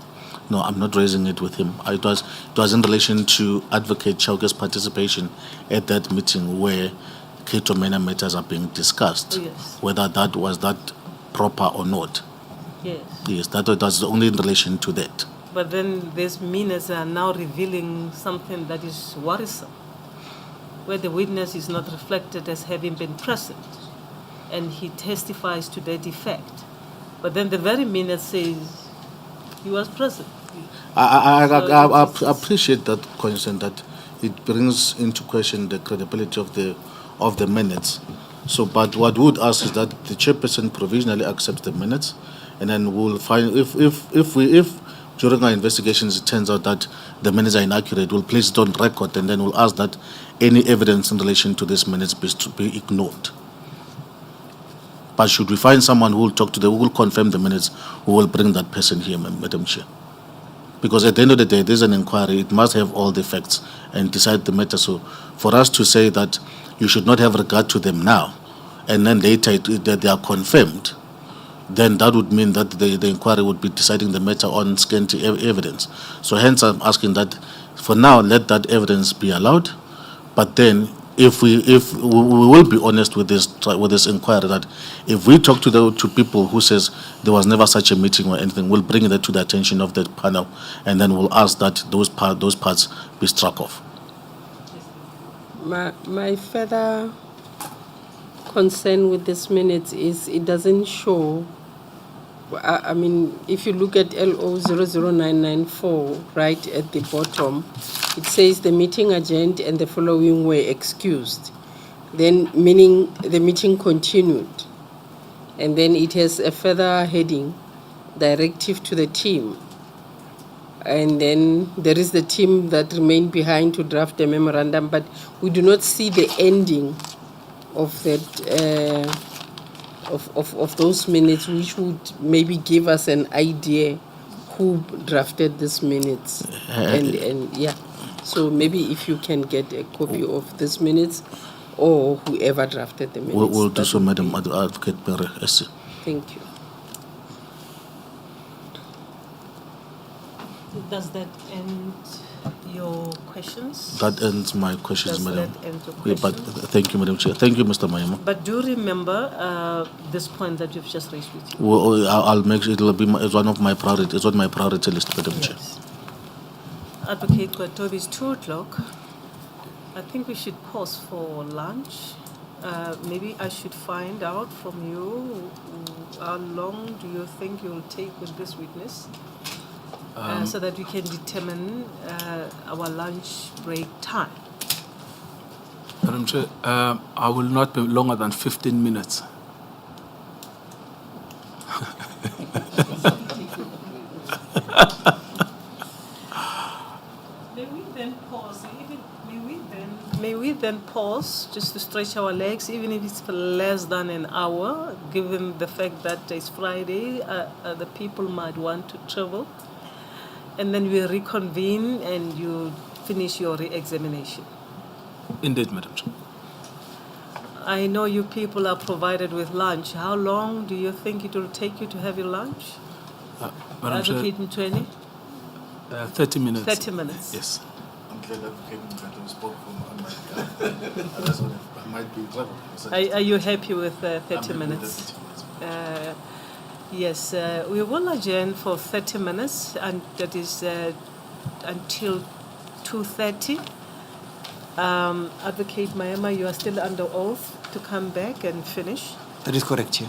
No, I'm not raising it with him. It was in relation to Advocate Chauke's participation at that meeting where Cato Mena matters are being discussed. Oh, yes. Whether that was proper or not. Yes. Yes, that was only in relation to that. But then these minutes are now revealing something that is worrisome, where the witness is not reflected as having been present, and he testifies to that effect. But then the very minute says he was present. I So appreciate that concern, that it brings into question the credibility of the minutes. So, but what we would ask is that the chairperson provisionally accepts the minutes, and then we'll find if during our investigations it turns out that the minutes are inaccurate, we'll place it on record, and then we'll ask that any evidence in relation to these minutes be ignored. But should we find someone who will who will confirm the minutes, who will bring that person here, Madam Chair? Because at the end of the day, there's an inquiry. It must have all the facts and decide the matter. So for us to say that you should not have regard to them now, and then later that they are confirmed, then that would mean that the inquiry would be deciding the matter on scanty evidence. So hence I'm asking that for now, let that evidence be allowed. But then if we will be honest with this inquiry, that if we talk to people who says there was never such a meeting or anything, we'll bring that to the attention of the panel, and then we'll ask that those parts be struck off. My further concern with this minutes is it doesn't show. I mean, if you look at LO 00994, right at the bottom, it says the meeting agenda and the following were excused. Then, meaning the meeting continued. And then it has a further heading, directive to the team. And then there is the team that remained behind to draft a memorandum, but we do not see the ending of that. Of those minutes, which would maybe give us an idea who drafted these minutes. And yeah, so maybe if you can get a copy of these minutes or whoever drafted the minutes. We'll do that so, would Madam be- Advocate Perry. Yes. Thank you. Does that end your questions? That ends my questions, Does Madam. that end your Yeah, but questions? thank you, Madam Chair. Thank you, Mr. Maema. But do remember this point that you've just raised with you. I'll make sure it'll be it's one of my priority. It's on my priority list, Madam Chair. Yes. Advocate Kwatobi, it's 2:00. I think we should pause for lunch. Maybe I should find out from you how long do you think you'll take with this witness, so that we can determine our lunch break time. Madam Chair, I will not be longer than 15 minutes. May we then pause? May we then pause just to stretch our legs, even if it's for less than an hour, given the fact that it's Friday, the people might want to travel, and then we reconvene and you finish your re-examination. Indeed, Madam Chair. I know you people are provided with lunch. How long do you think it will take you to have your lunch? Madam Chair, Advocate Mtweni? 30 minutes. 30 minutes. Yes. I'm glad that Nkabinde spoke on my behalf. That's what I might be in trouble. Are you happy with 30 I'm happy with minutes? the 30 minutes. Yes, we will adjourn for 30 minutes, and that is until 2:30. Advocate Maema, you are still under oath to come back and finish. That is correct, Chair.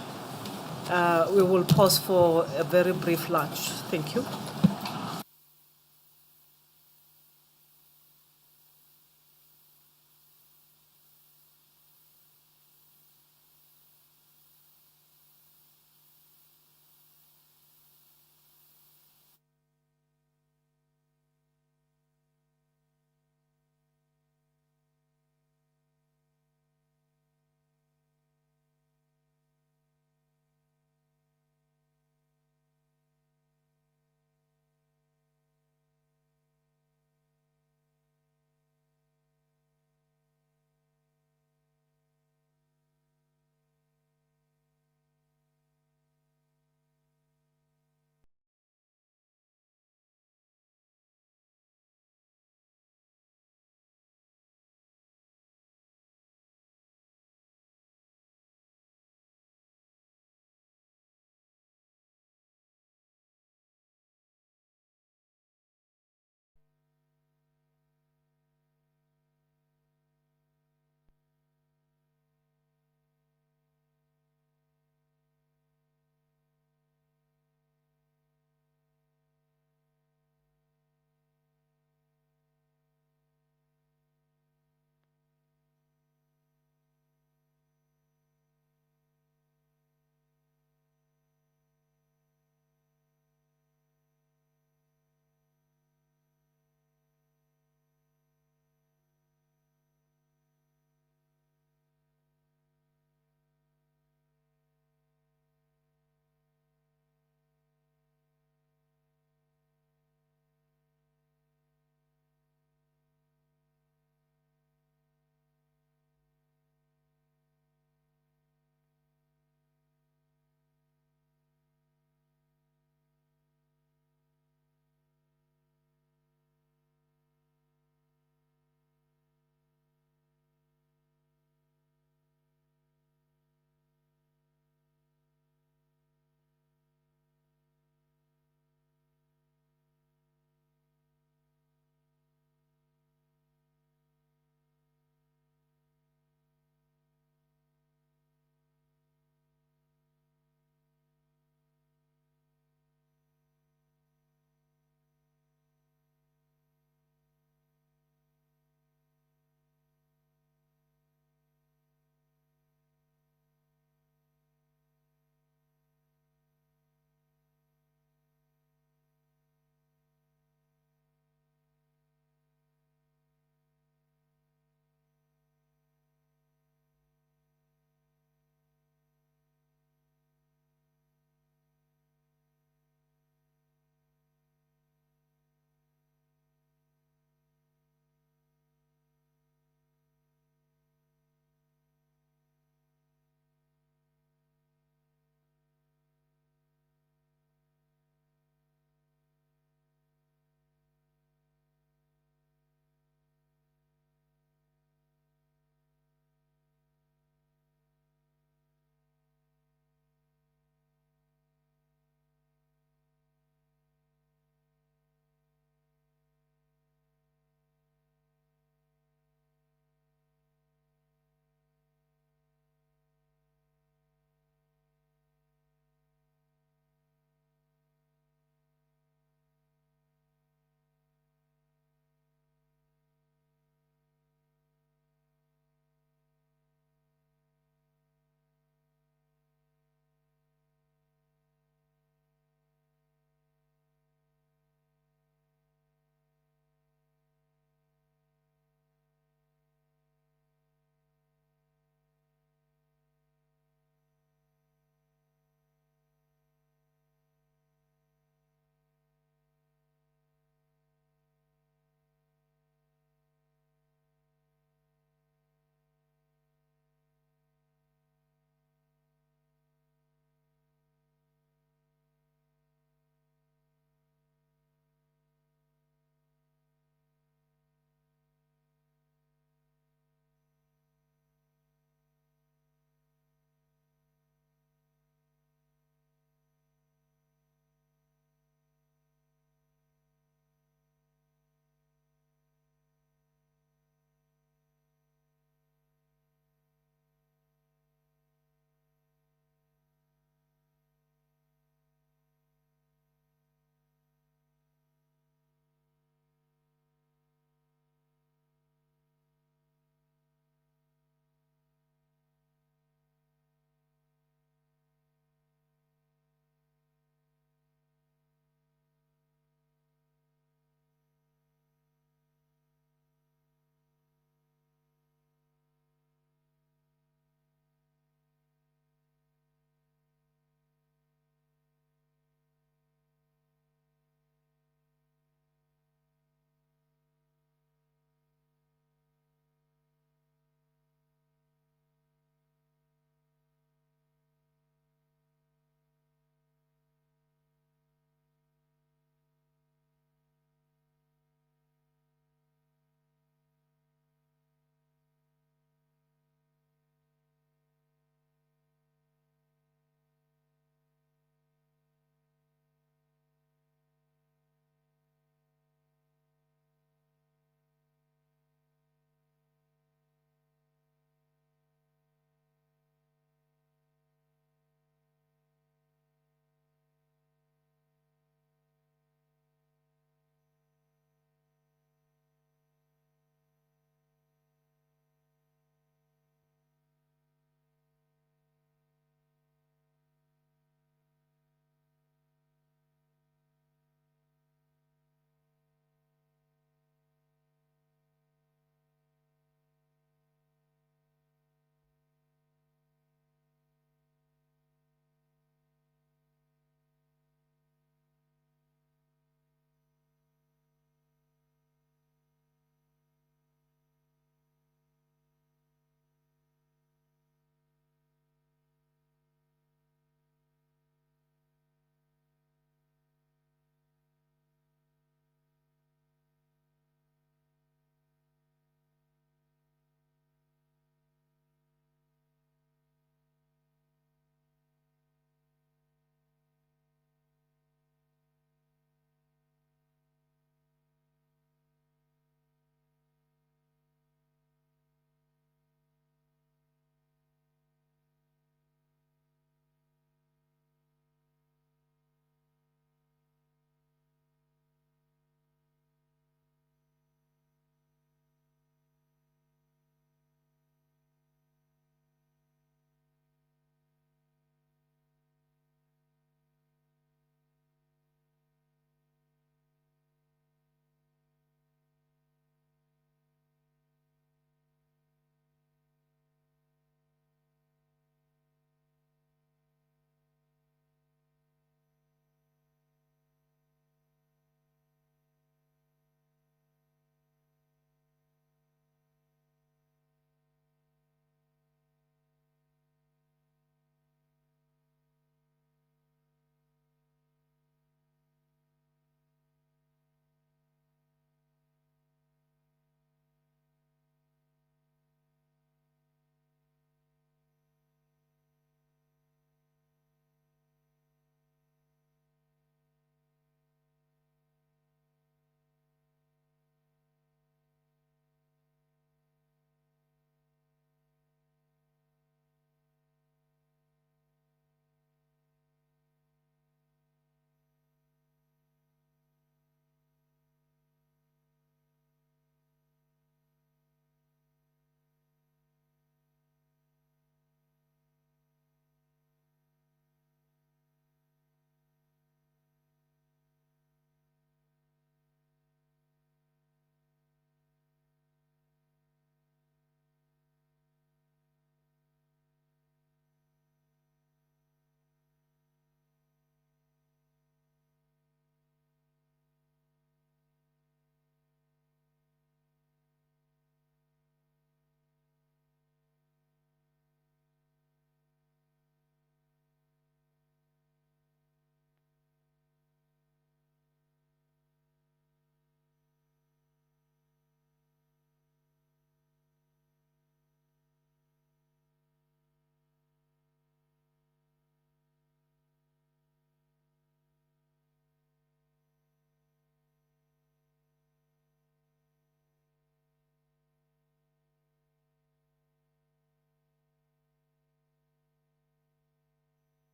We will pause for a very brief lunch. Thank you.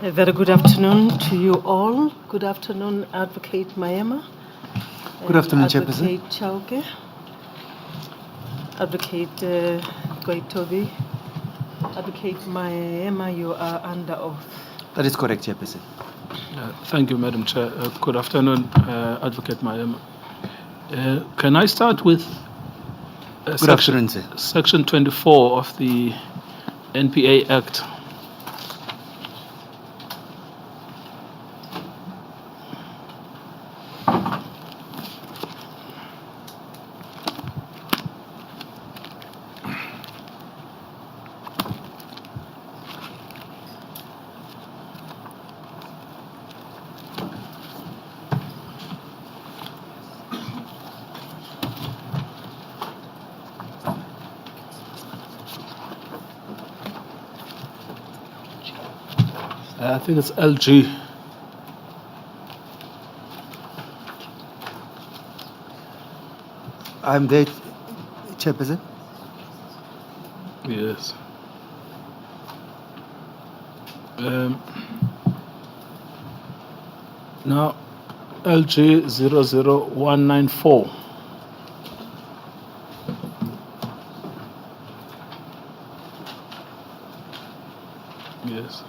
A very good afternoon to you all. Good afternoon, Advocate Maema. Good afternoon, Chairperson. Advocate Chauke. Advocate Goitobi. Advocate Maema, you are under oath. That is correct, Chairperson. Thank you, Madam Chair. Good afternoon, Advocate Maema. Can I start with Good afternoon, sir. Section 24 of the NPA Act? I think it's LG. I'm there, Chairperson. Yes. Now, LG 00194. Yes.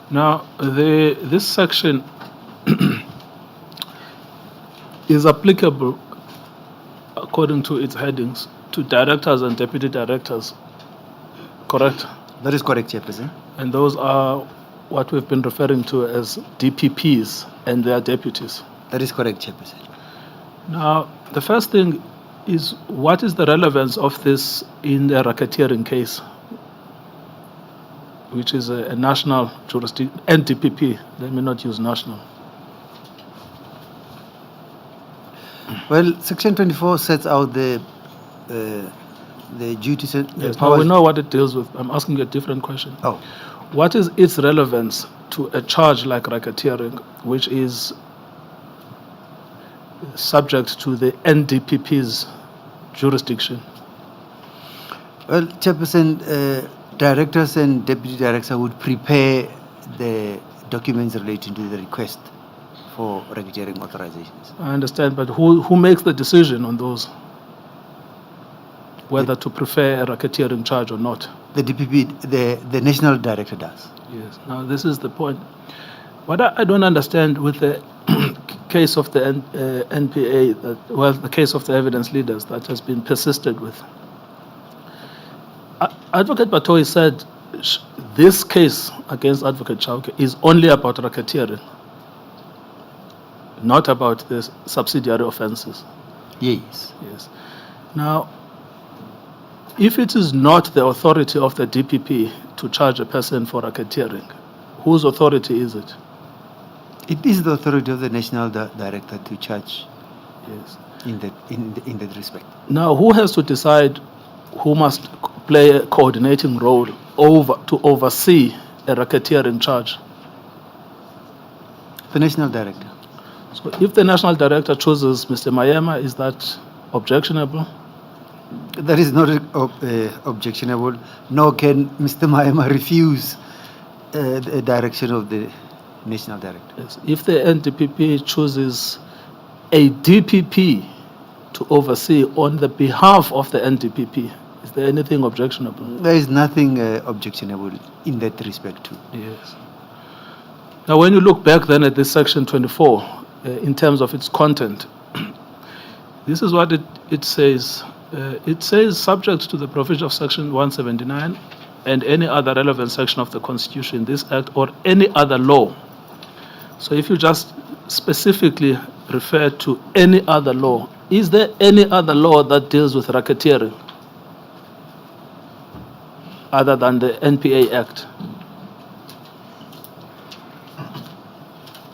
Now, this section is applicable, according to its headings, to directors and deputy directors, correct? That is correct, Chairperson. And those are what we've been referring to as DPPs and their deputies. That is correct, Chairperson. Now, the first thing is, what is the relevance of this in the racketeering case, which is a national jurisdiction, NDPP, let me not use national. Well, Section 24 sets out the duties and the Yes, now powers. we know what it deals with. I'm asking you a different question. Oh, What is its relevance to a charge like racketeering, which is subject to the NDPP's jurisdiction? well, Chairperson, directors and deputy directors would prepare the documents relating to the request for racketeering authorizations. I understand, but who makes the decision on those? Whether to prefer a racketeering charge or not? The DPP, the national director does. Yes. Now, this is the point. What I don't understand with the case of the NPA, the case of the evidence leaders that has been persisted with. Advocate Batoi said this case against Advocate Chauke is only about racketeering, not about the subsidiary offenses. Yes. Yes. Now, if it is not the authority of the DPP to charge a person for racketeering, whose authority is it? It is the authority of the national director to charge Yes. in that respect. Now, who has to decide who must play a coordinating role to oversee a racketeering charge? The national director. So if the national director chooses Mr. Maema, is that objectionable? That is not objectionable, nor can Mr. Maema refuse the direction of the national director. Yes. If the NDPP chooses a DPP to oversee on the behalf of the NDPP, is there anything objectionable? There is nothing objectionable in that respect too. Yes. Now, when you look back then at this section 24, in terms of its content, this is what it says. It says, subject to the provision of section 179 and any other relevant section of the Constitution, this Act, or any other law. So if you just specifically refer to any other law, is there any other law that deals with racketeering other than the NPA Act?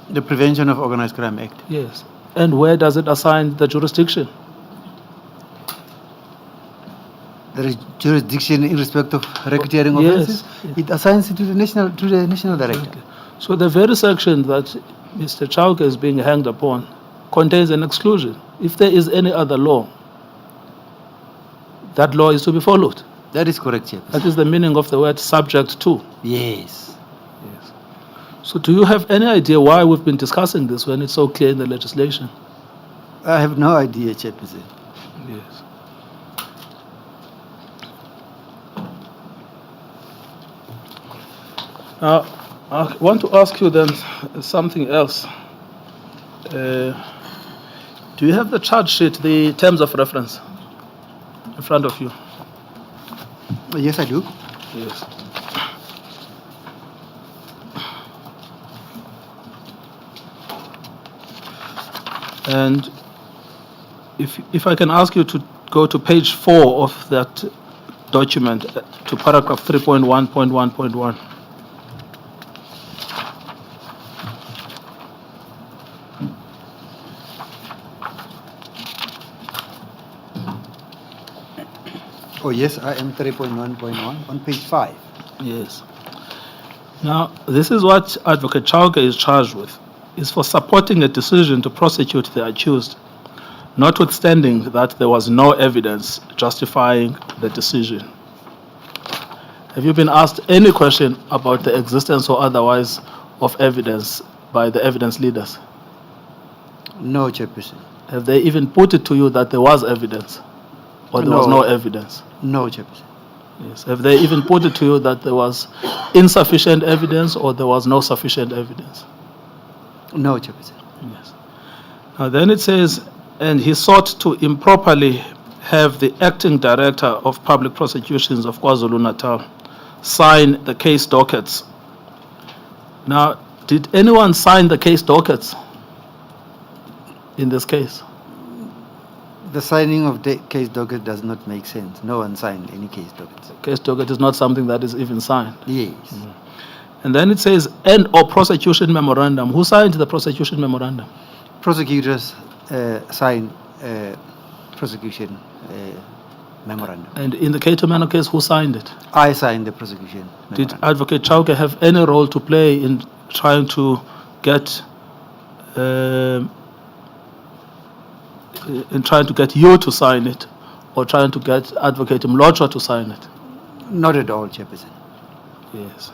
The Prevention of Organized Crime Act. Yes. And where does it assign the jurisdiction? There is jurisdiction in respect of racketeering Yes, offences. yes. It assigns it to the national director. Okay. So the very section that Mr. Chauke is being hanged upon contains an exclusion. If there is any other law, that law is to be followed. That is correct, Chairperson. That is the meaning of the word subject to. Yes. Yes. So do you have any idea why we've been discussing this when it's so clear in the legislation? I have no idea, Chairperson. Yes. Now, I want to ask you then something else. Do you have the charge sheet, the terms of reference, in front of you? Yes, I do. Yes. And if I can ask you to go to page 4 of that document, to paragraph 3.1.1.1. Oh, yes, I am 3.1.1 on page 5. Yes. Now, this is what Advocate Chauke is charged with, is for supporting a decision to prosecute the accused, notwithstanding that there was no evidence justifying the decision. Have you been asked any question about the existence or otherwise of evidence by the evidence leaders? No, Chairperson. Have they even put it to you that there was evidence or there was no evidence? No, Chairperson. Yes. Have they even put it to you that there was insufficient evidence or there was no sufficient evidence? No, Chairperson. Yes. Now then it says, and he sought to improperly have the acting director of public prosecutions of KwaZulu-Natal sign the case dockets. Now, did anyone sign the case dockets in this case? The signing of the case docket does not make sense. No one signed any case dockets. Case docket is not something that is even signed. Yes. And then it says, and or prosecution memorandum. Who signed the prosecution memorandum? Prosecutors sign prosecution memorandum. And in the Cato Manor case, who signed it? I signed the prosecution Did memorandum. Advocate Chauke have any role to play in trying to get you to sign it, or trying to get Advocate Mlotshwa to sign it? Not at all, Chairperson. Yes.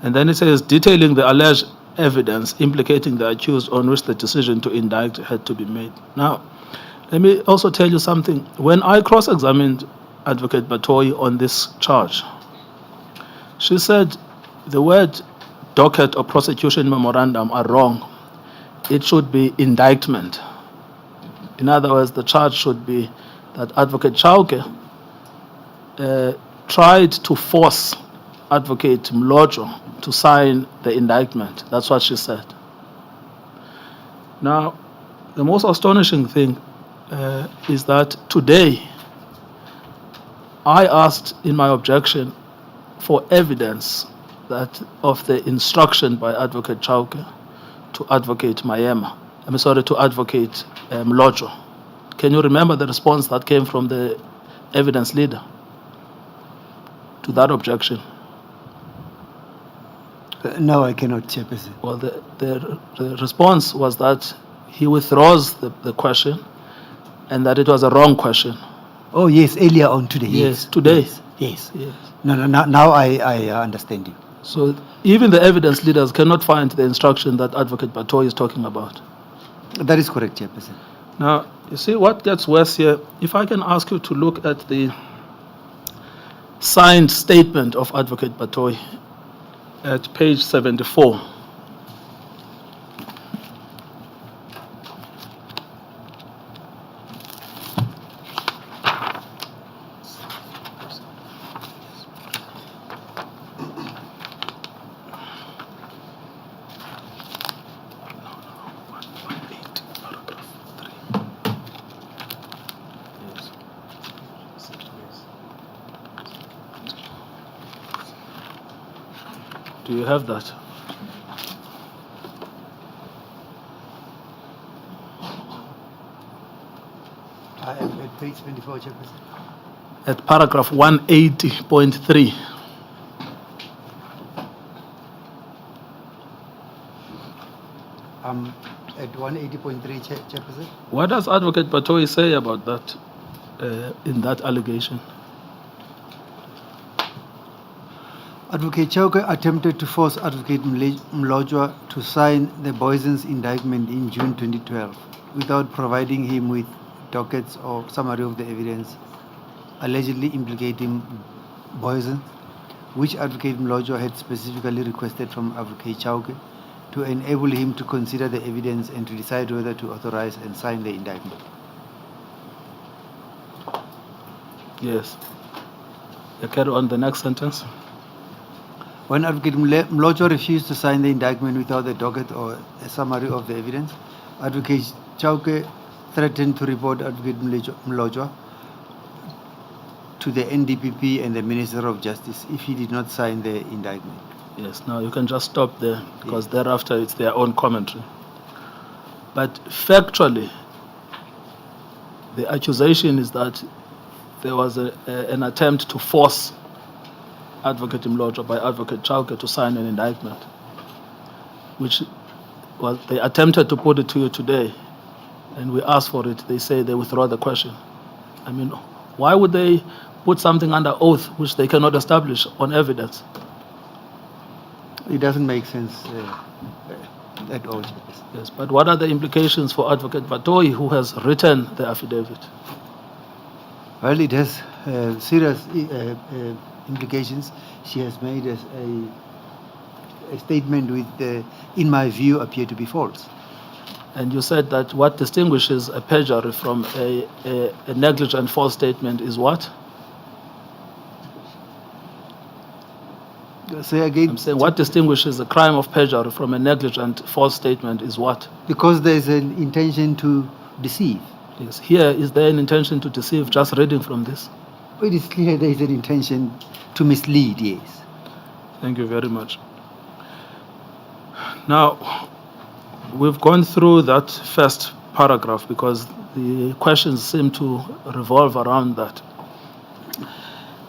And then it says, detailing the alleged evidence implicating the accused on which the decision to indict had to be made. Now, let me also tell you something. When I cross-examined Advocate Batoyi on this charge, she said the word docket or prosecution memorandum are wrong. It should be indictment. In other words, the charge should be that Advocate Chauke tried to force Advocate Mlotshwa to sign the indictment. That's what she said. Now, the most astonishing thing is that today I asked in my objection for evidence that of the instruction by Advocate Chauke to Advocate Maema. To Advocate Mlotshwa. Can you remember the response that came from the evidence leader to that objection? No, I cannot, Chairperson. Well, the response was that he withdraws the question and that it was a wrong question. Oh, yes, earlier on today. Yes, today. Yes. Yes. No, now I understand you. So even the evidence leaders cannot find the instruction that Advocate Batoyi is talking about. That is correct, Chairperson. Now, you see what gets worse here? If I can ask you to look at the signed statement of Advocate Batoyi at page 74. Do you have that? I am at page 24, Chairperson. At paragraph 180.3. At 180.3, Chairperson. What does Advocate Batoyi say about that in that allegation? Advocate Chauke attempted to force Advocate Mlojwa to sign the Boysen's indictment in June 2012 without providing him with dockets or summary of the evidence allegedly implicating Boysen, which Advocate Mlojwa had specifically requested from Advocate Chauke to enable him to consider the evidence and to decide whether to authorize and sign the indictment. Yes. You carry on the next sentence. When Advocate Mlojwa refused to sign the indictment without a docket or a summary of the evidence, Advocate Chauke threatened to report Advocate Mlojwa to the NDPP and the Minister of Justice if he did not sign the indictment. Yes, now you can just stop there because thereafter it's their own commentary. But factually, the accusation is that there was an attempt to force Advocate Mlojwa by Advocate Chauke to sign an indictment, which was, they attempted to put it to you today, and we asked for it. They say they withdraw the question. I mean, why would they put something under oath which they cannot establish on evidence? It doesn't make sense at all. Yes, but what are the implications for Advocate Vatoi, who has written the affidavit? Well, it has serious implications. She has made a statement with, in my view, appear to be false. And you said that what distinguishes a perjury from a negligent false statement is what? Say again. I'm saying what distinguishes a crime of perjury from a negligent false statement is what? Because there is an intention to deceive. Yes. Here, is there an intention to deceive, just reading from this? It is clear there is an intention to mislead, yes. Thank you very much. Now, we've gone through that first paragraph because the questions seem to revolve around that.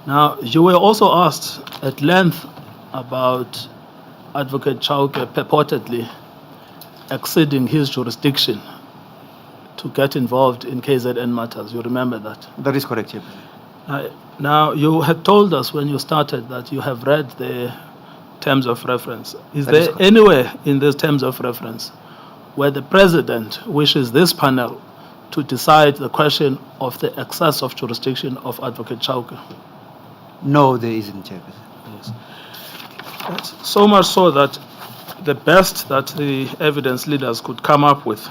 Now, you were also asked at length about Advocate Chauke purportedly exceeding his jurisdiction to get involved in KZN matters. You remember that? That is correct, Chairman. Now, you had told us when you started that you have read the terms of reference. Is That is there correct. anywhere in these terms of reference where the President wishes this panel to decide the question of the excess of jurisdiction of Advocate Chauke? No, there isn't, Chairman. Yes. So much so that the best that the evidence leaders could come up with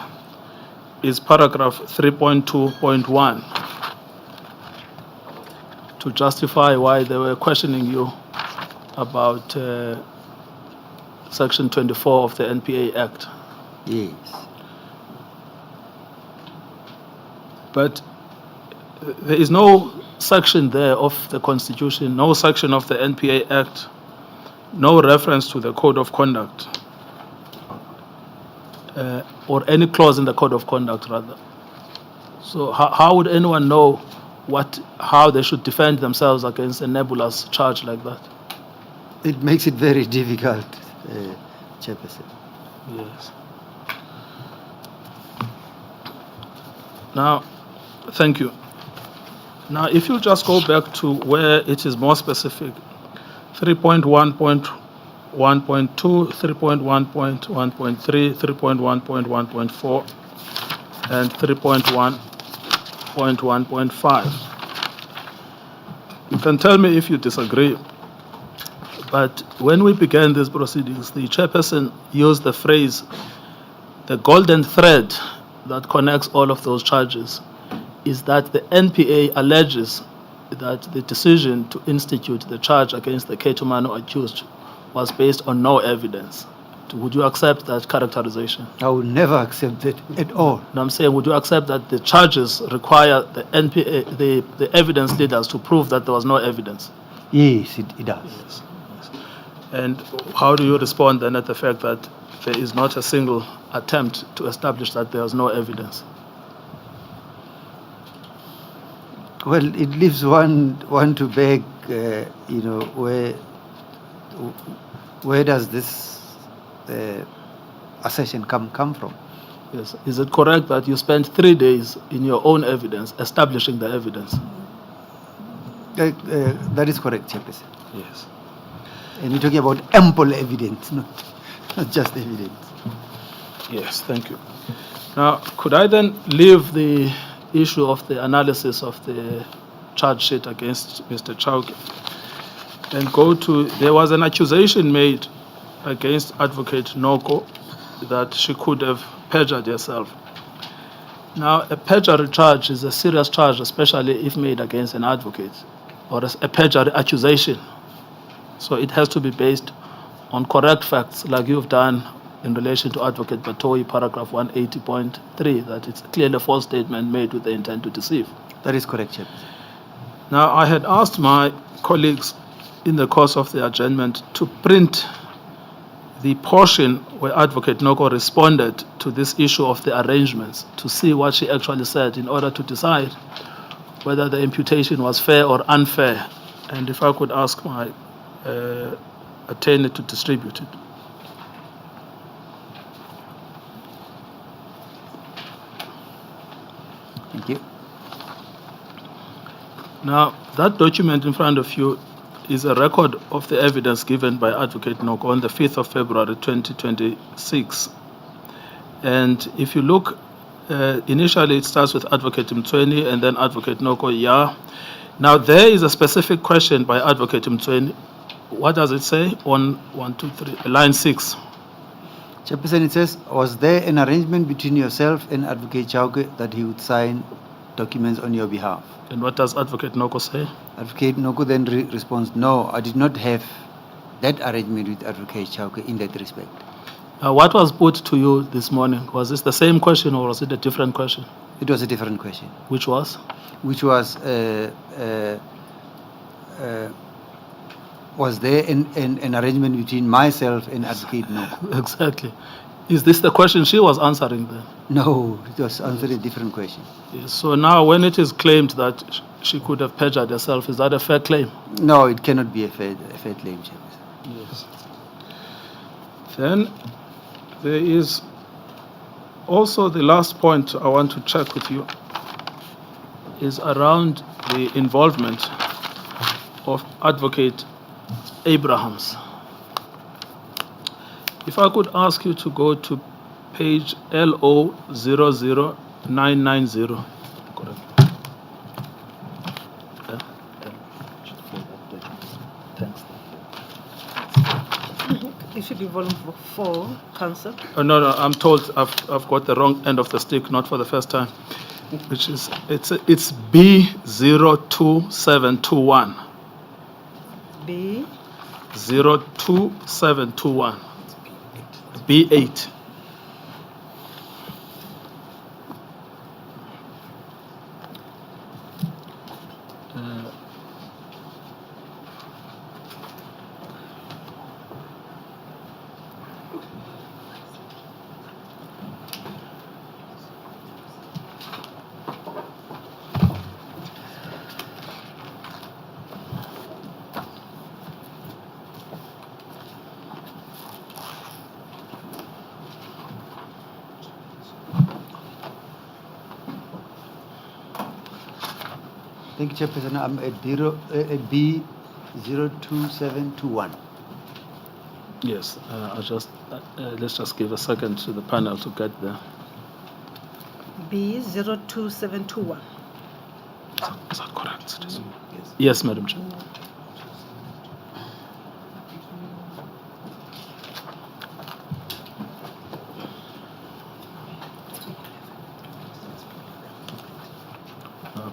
is paragraph 3.2.1 to justify why they were questioning you about Section 24 of the NPA Act. Yes. But there is no section there of the Constitution, no section of the NPA Act, no reference to the Code of Conduct, or any clause in the Code of Conduct, rather. So how would anyone know how they should defend themselves against a nebulous charge like that? It makes it very difficult, Chairperson. Yes. Now, thank you. Now, if you just go back to where it is more specific, 3.1.1.2, 3.1.1.3, 3.1.1.4, and 3.1.1.5. You can tell me if you disagree, but when we began these proceedings, the chairperson used the phrase, the golden thread that connects all of those charges is that the NPA alleges that the decision to institute the charge against the Ketumano accused was based on no evidence. Would you accept that characterization? I will never accept it at all. No, I'm saying, would you accept that the charges require the NPA, the evidence leaders to prove that there was no evidence? Yes, it does. Yes. And how do you respond then at the fact that there is not a single attempt to establish that there was no evidence? Well, it leaves one to beg, where does this assertion come from? Yes. Is it correct that you spent 3 days in your own evidence establishing the evidence? That is correct, Chairperson. Yes. And we're talking about ample evidence, not just evidence. Yes, thank you. Now, could I then leave the issue of the analysis of the charge sheet against Mr. Chauke and go to, there was an accusation made against Advocate Noko that she could have perjured herself. Now, a perjury charge is a serious charge, especially if made against an advocate, or a perjury accusation. So it has to be based on correct facts, like you've done in relation to Advocate Batoyi, paragraph 180.3, that it's clearly a false statement made with the intent to deceive. That is correct, Chairman. Now, I had asked my colleagues in the course of the adjournment to print the portion where Advocate Noko responded to this issue of the arrangements to see what she actually said in order to decide whether the imputation was fair or unfair. And if I could ask my attorney to distribute it. Thank you. Now, that document in front of you is a record of the evidence given by Advocate Noko on the 5th of February 2026. And if you look, initially it starts with Advocate Mtsweni and then Advocate Noko, yeah. Now, there is a specific question by Advocate Mtsweni. What does it say on line 6? Chairperson, it says, was there an arrangement between yourself and Advocate Chauke that he would sign documents on your behalf? And what does Advocate Noko say? Advocate Noko then responds, no, I did not have that arrangement with Advocate Chauke in that respect. What was put to you this morning? Was this the same question or was it a different question? It was a different question. Which was? Which was there an arrangement between myself and Advocate Noko? Exactly. Is this the question she was answering then? No, it was answering a different question. Yes. So now when it is claimed that she could have perjured herself, is that a fair claim? No, it cannot be a fair claim, Chairperson. Yes. Then there is also the last point I want to check with you is around the involvement of Advocate Abrahams. If I could ask you to go to page LO00990. Correct. Thanks. It should be volume 4, Council. Oh, no, I'm told I've got the wrong end of the stick, not for the first time. Which is it's B02721. B. 02721. B8. Thank you, Chairperson. I'm at B02721. Yes, let's just give a second to the panel to get there. B02721. Is that correct? Yes, Madam Chair.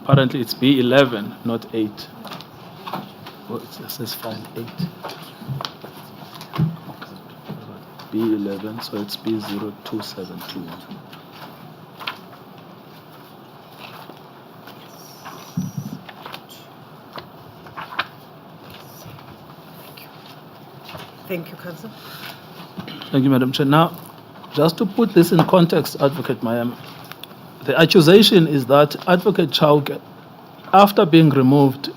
Apparently it's B11, not 8. Oh, it says file 8. B11, so it's B02721. Thank you, Council. Thank you, Madam Chair. Now, just to put this in context, Advocate Maema, the accusation is that Advocate Chauke, after being removed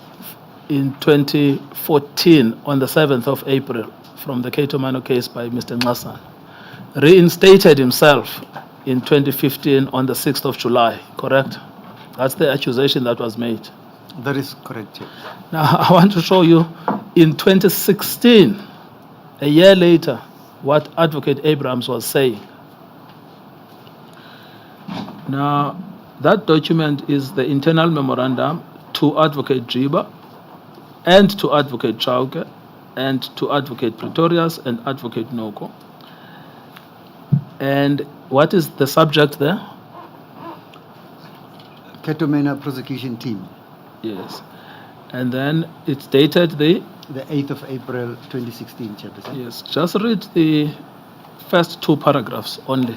in 2014 on the 7th of April from the Cato Mano case by Mr. Nxasan, reinstated himself in 2015 on the 6th of July, correct? That's the accusation that was made. That is correct, Chair. Now, I want to show you in 2016, a year later what Advocate Abrams was saying. Now, that document is the internal memorandum to Advocate Jiba and to Advocate Chauke and to Advocate Pretorius and Advocate Noko. And what is the subject there? Ketomena prosecution team, Yes. And then it's dated the, 8th of April 2016, Chairperson. yes, just read the first two paragraphs only.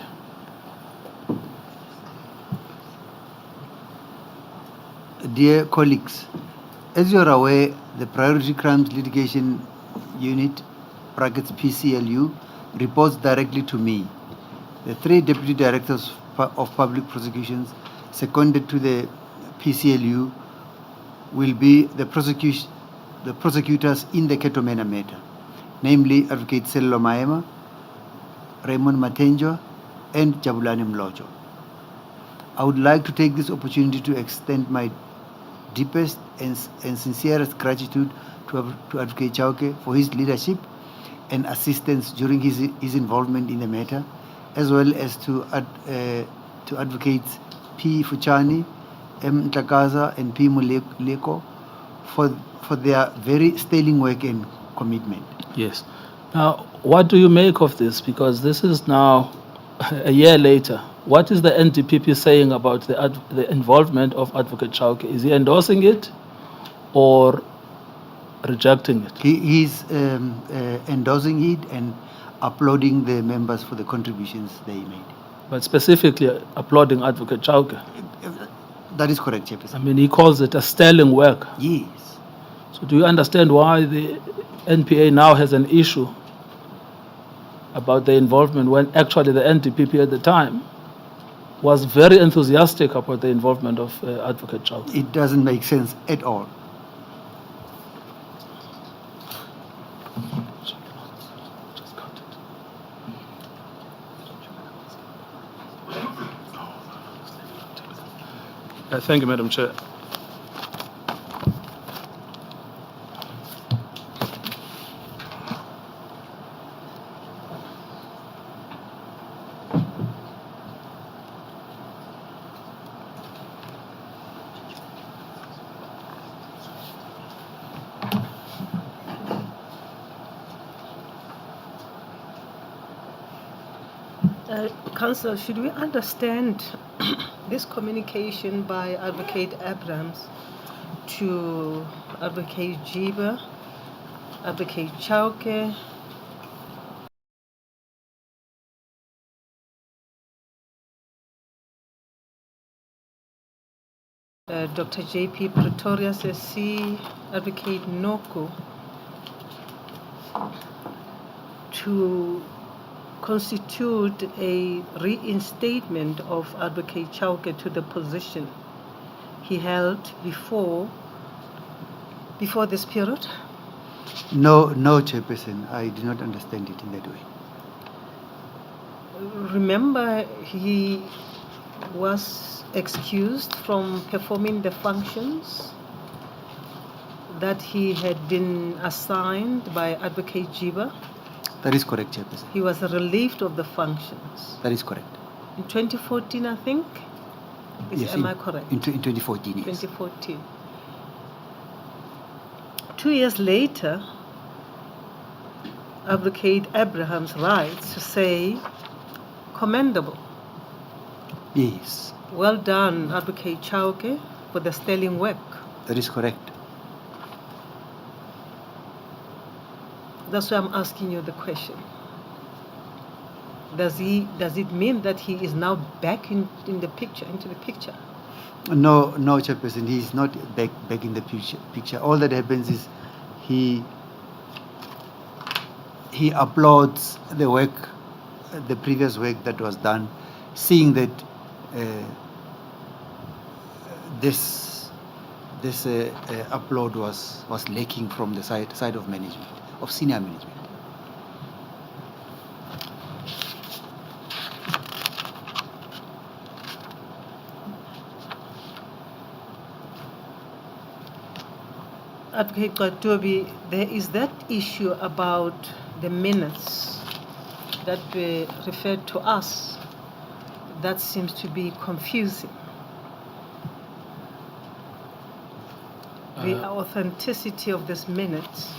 Dear colleagues, as you are aware, the Priority Crimes Litigation Unit, brackets PCLU, reports directly to me. The three deputy directors of public prosecutions seconded to the PCLU will be the prosecutors in the Ketomena matter, namely Advocate Sello Maema, Raymond Matenjo, and Jabulani Mlojo. I would like to take this opportunity to extend my deepest and sincerest gratitude to Advocate Chauke for his leadership and assistance during his involvement in the matter, as well as to Advocates P. Fuchani, M. Ntakaza, and P. Muleko for their very sterling work and commitment. Yes. Now, what do you make of this? Because this is now a year later. What is the NDPP saying about the involvement of Advocate Chauke? Is he endorsing it or rejecting it? He's endorsing it and applauding the members for the contributions they made. But specifically applauding Advocate Chauke. That is correct, I Chairperson. mean, he calls it a sterling work. Yes. So do you understand why the NPA now has an issue about the involvement when actually the NDPP at the time was very enthusiastic about the involvement of Advocate Chauke? It doesn't make sense at all. Thank you, Madam Chair. Councillor, should we understand this communication by Advocate Abrams to Advocate Jiba, Advocate Chauke, Dr. J.P. Pretorius SC, Advocate Noko, to constitute a reinstatement of Advocate Chauke to the position he held before this period? No, Chairperson, I do not understand it in that way. Remember, he was excused from performing the functions that he had been assigned by Advocate Jiba. That is correct, Chairperson. He was relieved of the functions. That is correct. In 2014, I think? Yes, Am I correct? In 2014, yes. 2014. 2 years later, Advocate Abrahams writes to say, commendable. Yes, Well done, Advocate Chauke, for the sterling work. that is correct. That's why I'm asking you the question. Does it mean that he is now back into the picture? No, Chairperson, he is not back in the picture. All that happens is he applauds the work, the previous work that was done, seeing that this applaud was lacking from the side of management, of senior management. Advocate Katobi, there is that issue about the minutes that were referred to us, that seems to be confusing. The authenticity of these minutes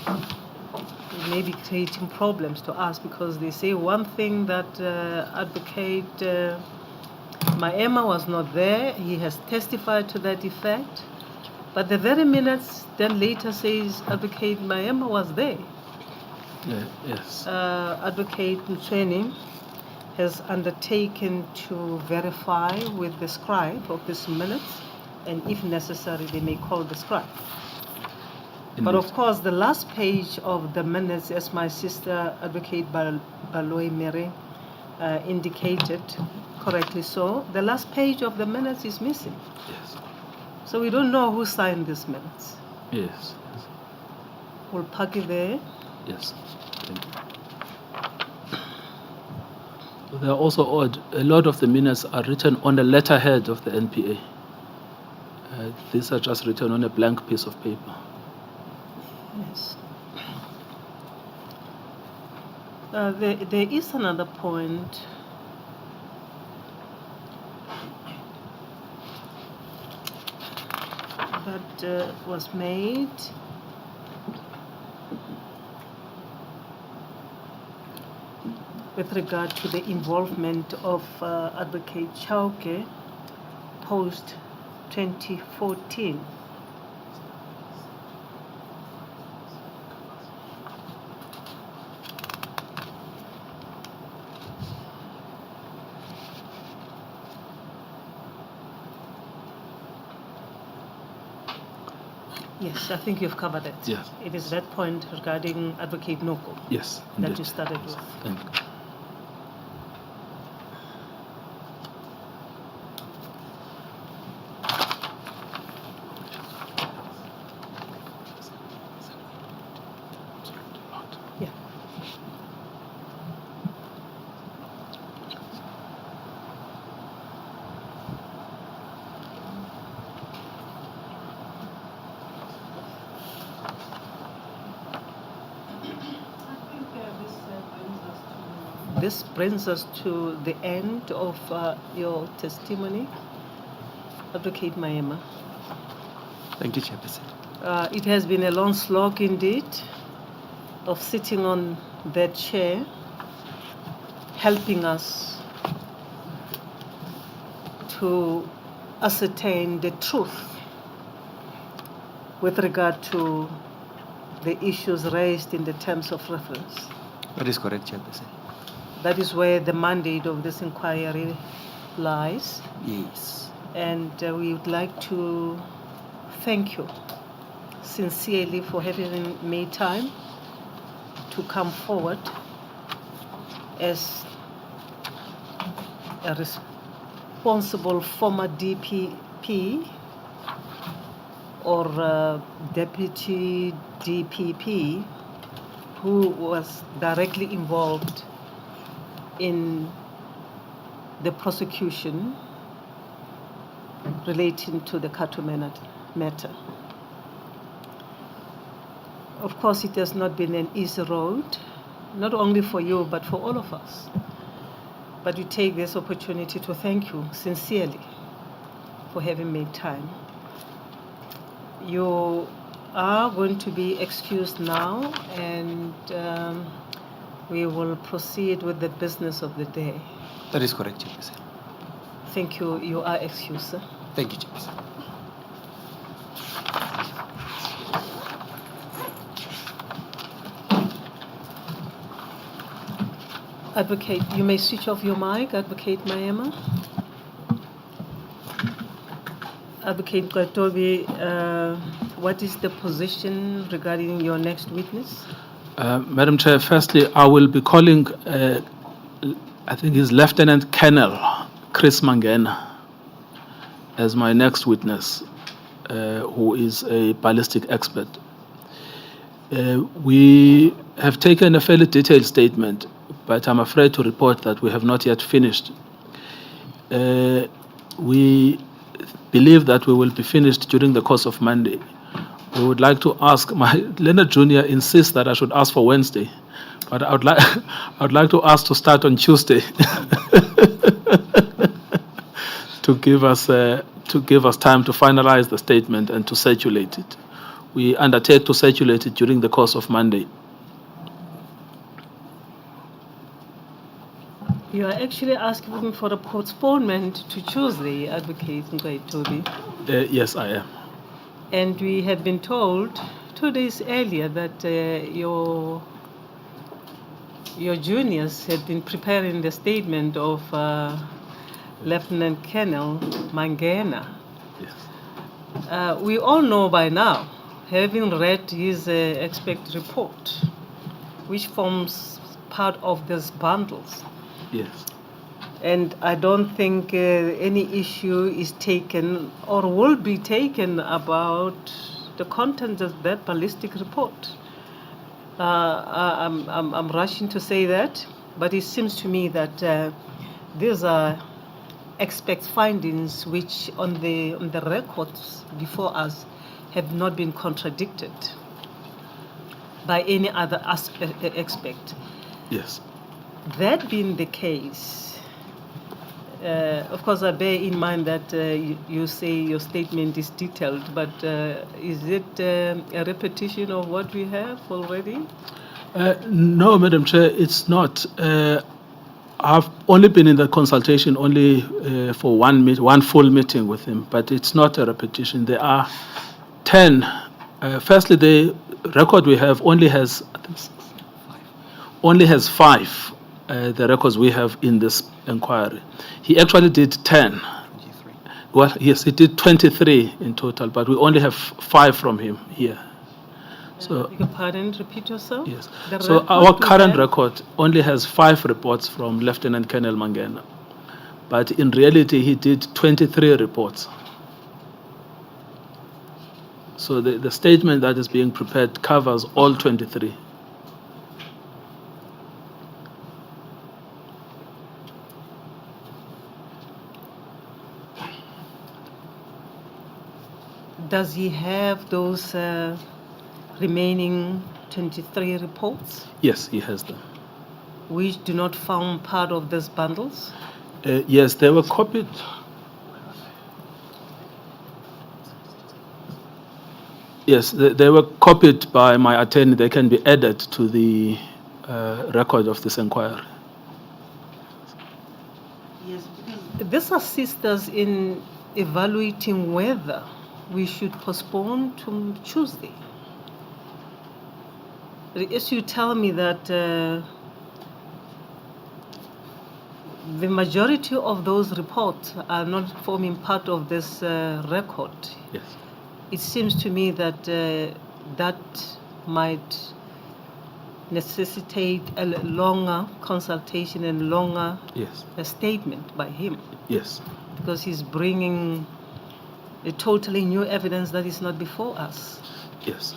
may be creating problems to us because they say one thing that Advocate Maema was not there. He has testified to that effect. But the very minutes then later says Advocate Maema was there. Yes. Advocate Mtsweni has undertaken to verify with the scribe of these minutes, and if necessary, they may call the scribe. But of course, the last page of the minutes, as my sister Advocate Baloy Mere indicated, correctly so, the last page of the minutes is missing. Yes. So we don't know who signed these minutes. Yes. We'll park it there. Yes. Thank you. They are also odd. A lot of the minutes are written on the letterhead of the NPA. These are just written on a blank piece of paper. Yes. There is another point. That was made. With regard to the involvement of Advocate Chauke post 2014. Yes, I think you've covered it. Yes. It is that point regarding Advocate Noko Yes. that Indeed. you started with. Thank you. Yeah. This brings us to the end of your testimony, Advocate Maema. Thank you, Chairperson. It has been a long slog indeed of sitting on that chair, helping us to ascertain the truth with regard to the issues raised in the terms of reference. That is correct, Chairperson. That is where the mandate of this inquiry lies. Yes. And we would like to thank you sincerely for having made time to come forward as a responsible former DPP or deputy DPP who was directly involved in the prosecution relating to the Katumena matter. Of course, it has not been an easy road, not only for you, but for all of us. But we take this opportunity to thank you sincerely for having made time. You are going to be excused now, and we will proceed with the business of the day. That is correct, Chairperson. Thank you. You are excused, sir. Thank you, Chairperson. Advocate, you may switch off your mic, Advocate Maema. Advocate Kwatobi, what is the position regarding your next witness? Madam Chair, firstly, I will be calling, I think he's Lieutenant Colonel Chris Mangena as my next witness, who is a ballistic expert. We have taken a fairly detailed statement, but I'm afraid to report that we have not yet finished. We believe that we will be finished during the course of Monday. We would like to ask, my Leonard Jr. insists that I should ask for Wednesday, But I would like, I would like to ask to start on Tuesday to give us time to finalize the statement and to circulate it. We undertake to circulate it during the course of Monday. You are actually asking for a postponement to Tuesday, Advocate Nkabinde. Yes, I am. And we have been told 2 days earlier that your juniors had been preparing the statement of Lieutenant Colonel Mangena. Yes. We all know by now, having read his expert report, which forms part of these bundles. Yes. And I don't think any issue is taken or will be taken about the content of that ballistic report. I'm rushing to say that, but it seems to me that these are expect findings which on the records before us have not been contradicted by any other aspect. Yes. That being the case, of course, I bear in mind that you say your statement is detailed, but is it a repetition of what we have already? No, Madam Chair, it's not. I've only been in the consultation only for one full meeting with him, but it's not a repetition. There are 10. Firstly, the record we have only has five. The records we have in this inquiry. He actually did 10. 23. Well, yes, he did 23 in total, but we only have 5 from him here. So, Beg your pardon, repeat yourself. yes. The So record our we current have- record only has 5 reports from Lieutenant Colonel Mangena. But in reality, he did 23 reports. So the statement that is being prepared covers all 23. Does he have those remaining 23 reports, Yes, he has them. which do not form part of these bundles? Yes, they were copied. Yes, they were copied by my attorney. They can be added to the record of this inquiry. Yes, because this assists us in evaluating whether we should postpone to Tuesday. As you tell me that the majority of those reports are not forming part of this record, Yes. it seems to me that that might necessitate a longer consultation and longer Yes. statement by him, Yes. because he's bringing a totally new evidence that is not before us. Yes.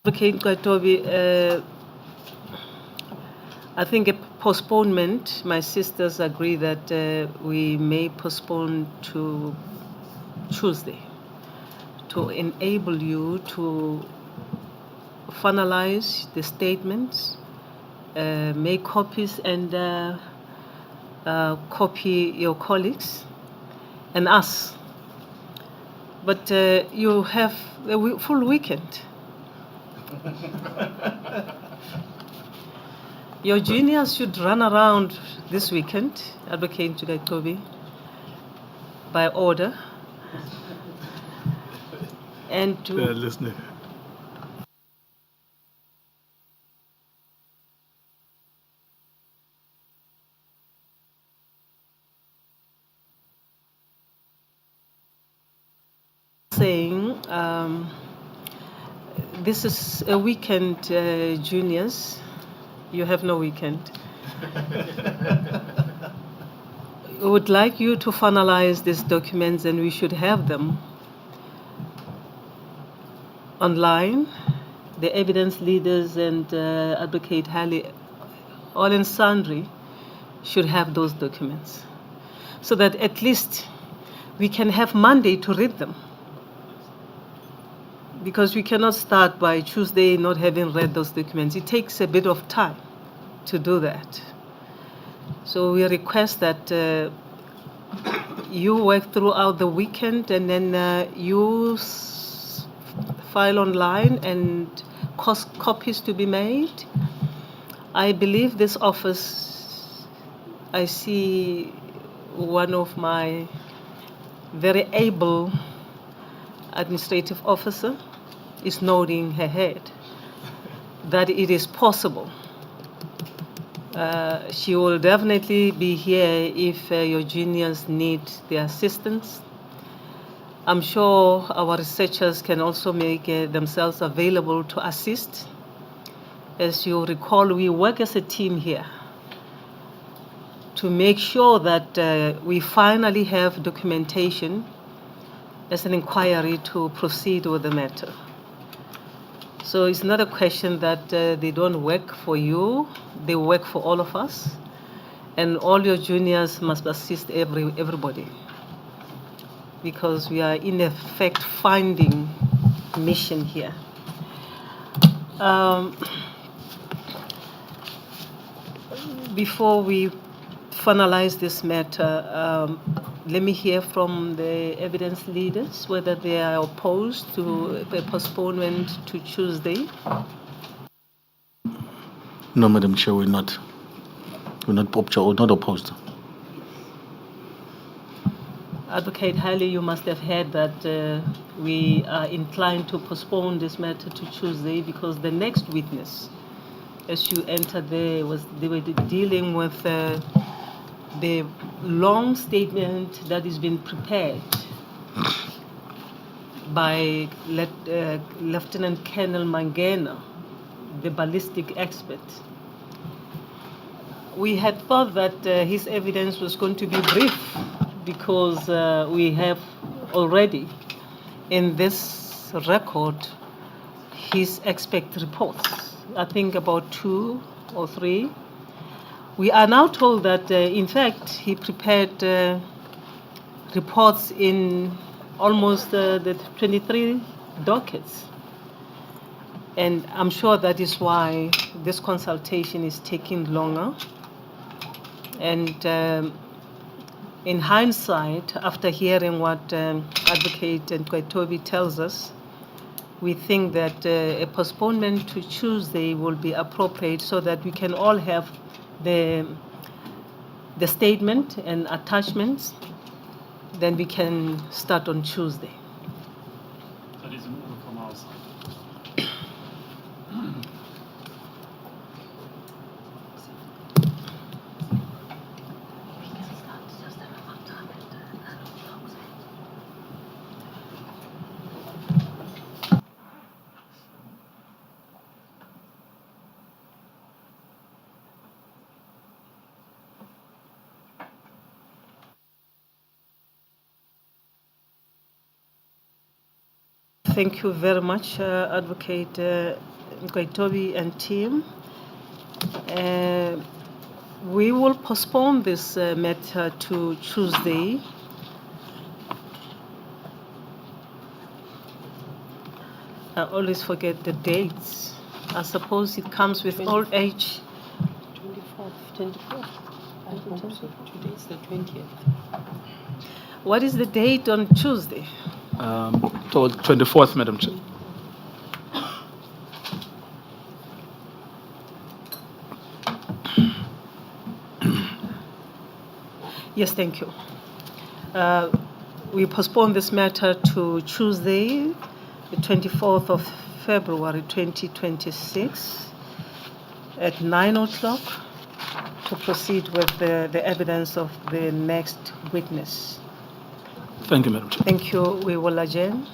Advocate Nkabinde, I think a postponement, my sisters agree that we may postpone to Tuesday to enable you to finalize the statements, make copies, and copy your colleagues and us But you have a full weekend. Your juniors should run around this weekend, Advocate Nkabinde, by order. And to Listening. saying this is a weekend, juniors. You have no weekend. We would like you to finalize these documents, and we should have them online. The evidence leaders and Advocate Halley, all and sundry, should have those documents, so that at least we can have Monday to read them. Because we cannot start by Tuesday not having read those documents. It takes a bit of time to do that. So we request that you work throughout the weekend, and then you file online and copies to be made. I believe this office, I see one of my very able administrative officer is nodding her head that it is possible. She will definitely be here if your juniors need the assistance. I'm sure our researchers can also make themselves available to assist. As you recall, we work as a team here to make sure that we finally have documentation as an inquiry to proceed with the matter. So it's not a question that they don't work for you, they work for all of us, and all your juniors must assist everybody, because we are in a fact-finding mission here. Before we finalize this matter, let me hear from the evidence leaders whether they are opposed to a postponement to Tuesday. No, Madam Chair, we're not. We're not opposed. Advocate Halley, you must have heard that we are inclined to postpone this matter to Tuesday because the next witness, as you entered there, they were dealing with the long statement that has been prepared by Lieutenant Colonel Mangena, the ballistic expert. We had thought that his evidence was going to be brief because we have already in this record his expert reports, I think about 2 or 3. We are now told that, in fact, he prepared reports in almost the 23 dockets. And I'm sure that is why this consultation is taking longer. And in hindsight, after hearing what Advocate Nkabinde tells us, we think that a postponement to Tuesday will be appropriate so that we can all have the statement and attachments, then we can start on Tuesday. That is an order from our side. Thank you very much, Advocate Nkabinde and team. We will postpone this matter to Tuesday. I always forget the dates. I suppose it comes with old age. 24th. I hope so. Today is the 20th. What is the date on Tuesday? till 24th, Madam Chair. Yes, thank you. We postpone this matter to Tuesday, the 24th of February 2026 at 9 o'clock to proceed with the evidence of the next witness. Thank you, Madam Chair. Thank you. We will adjourn.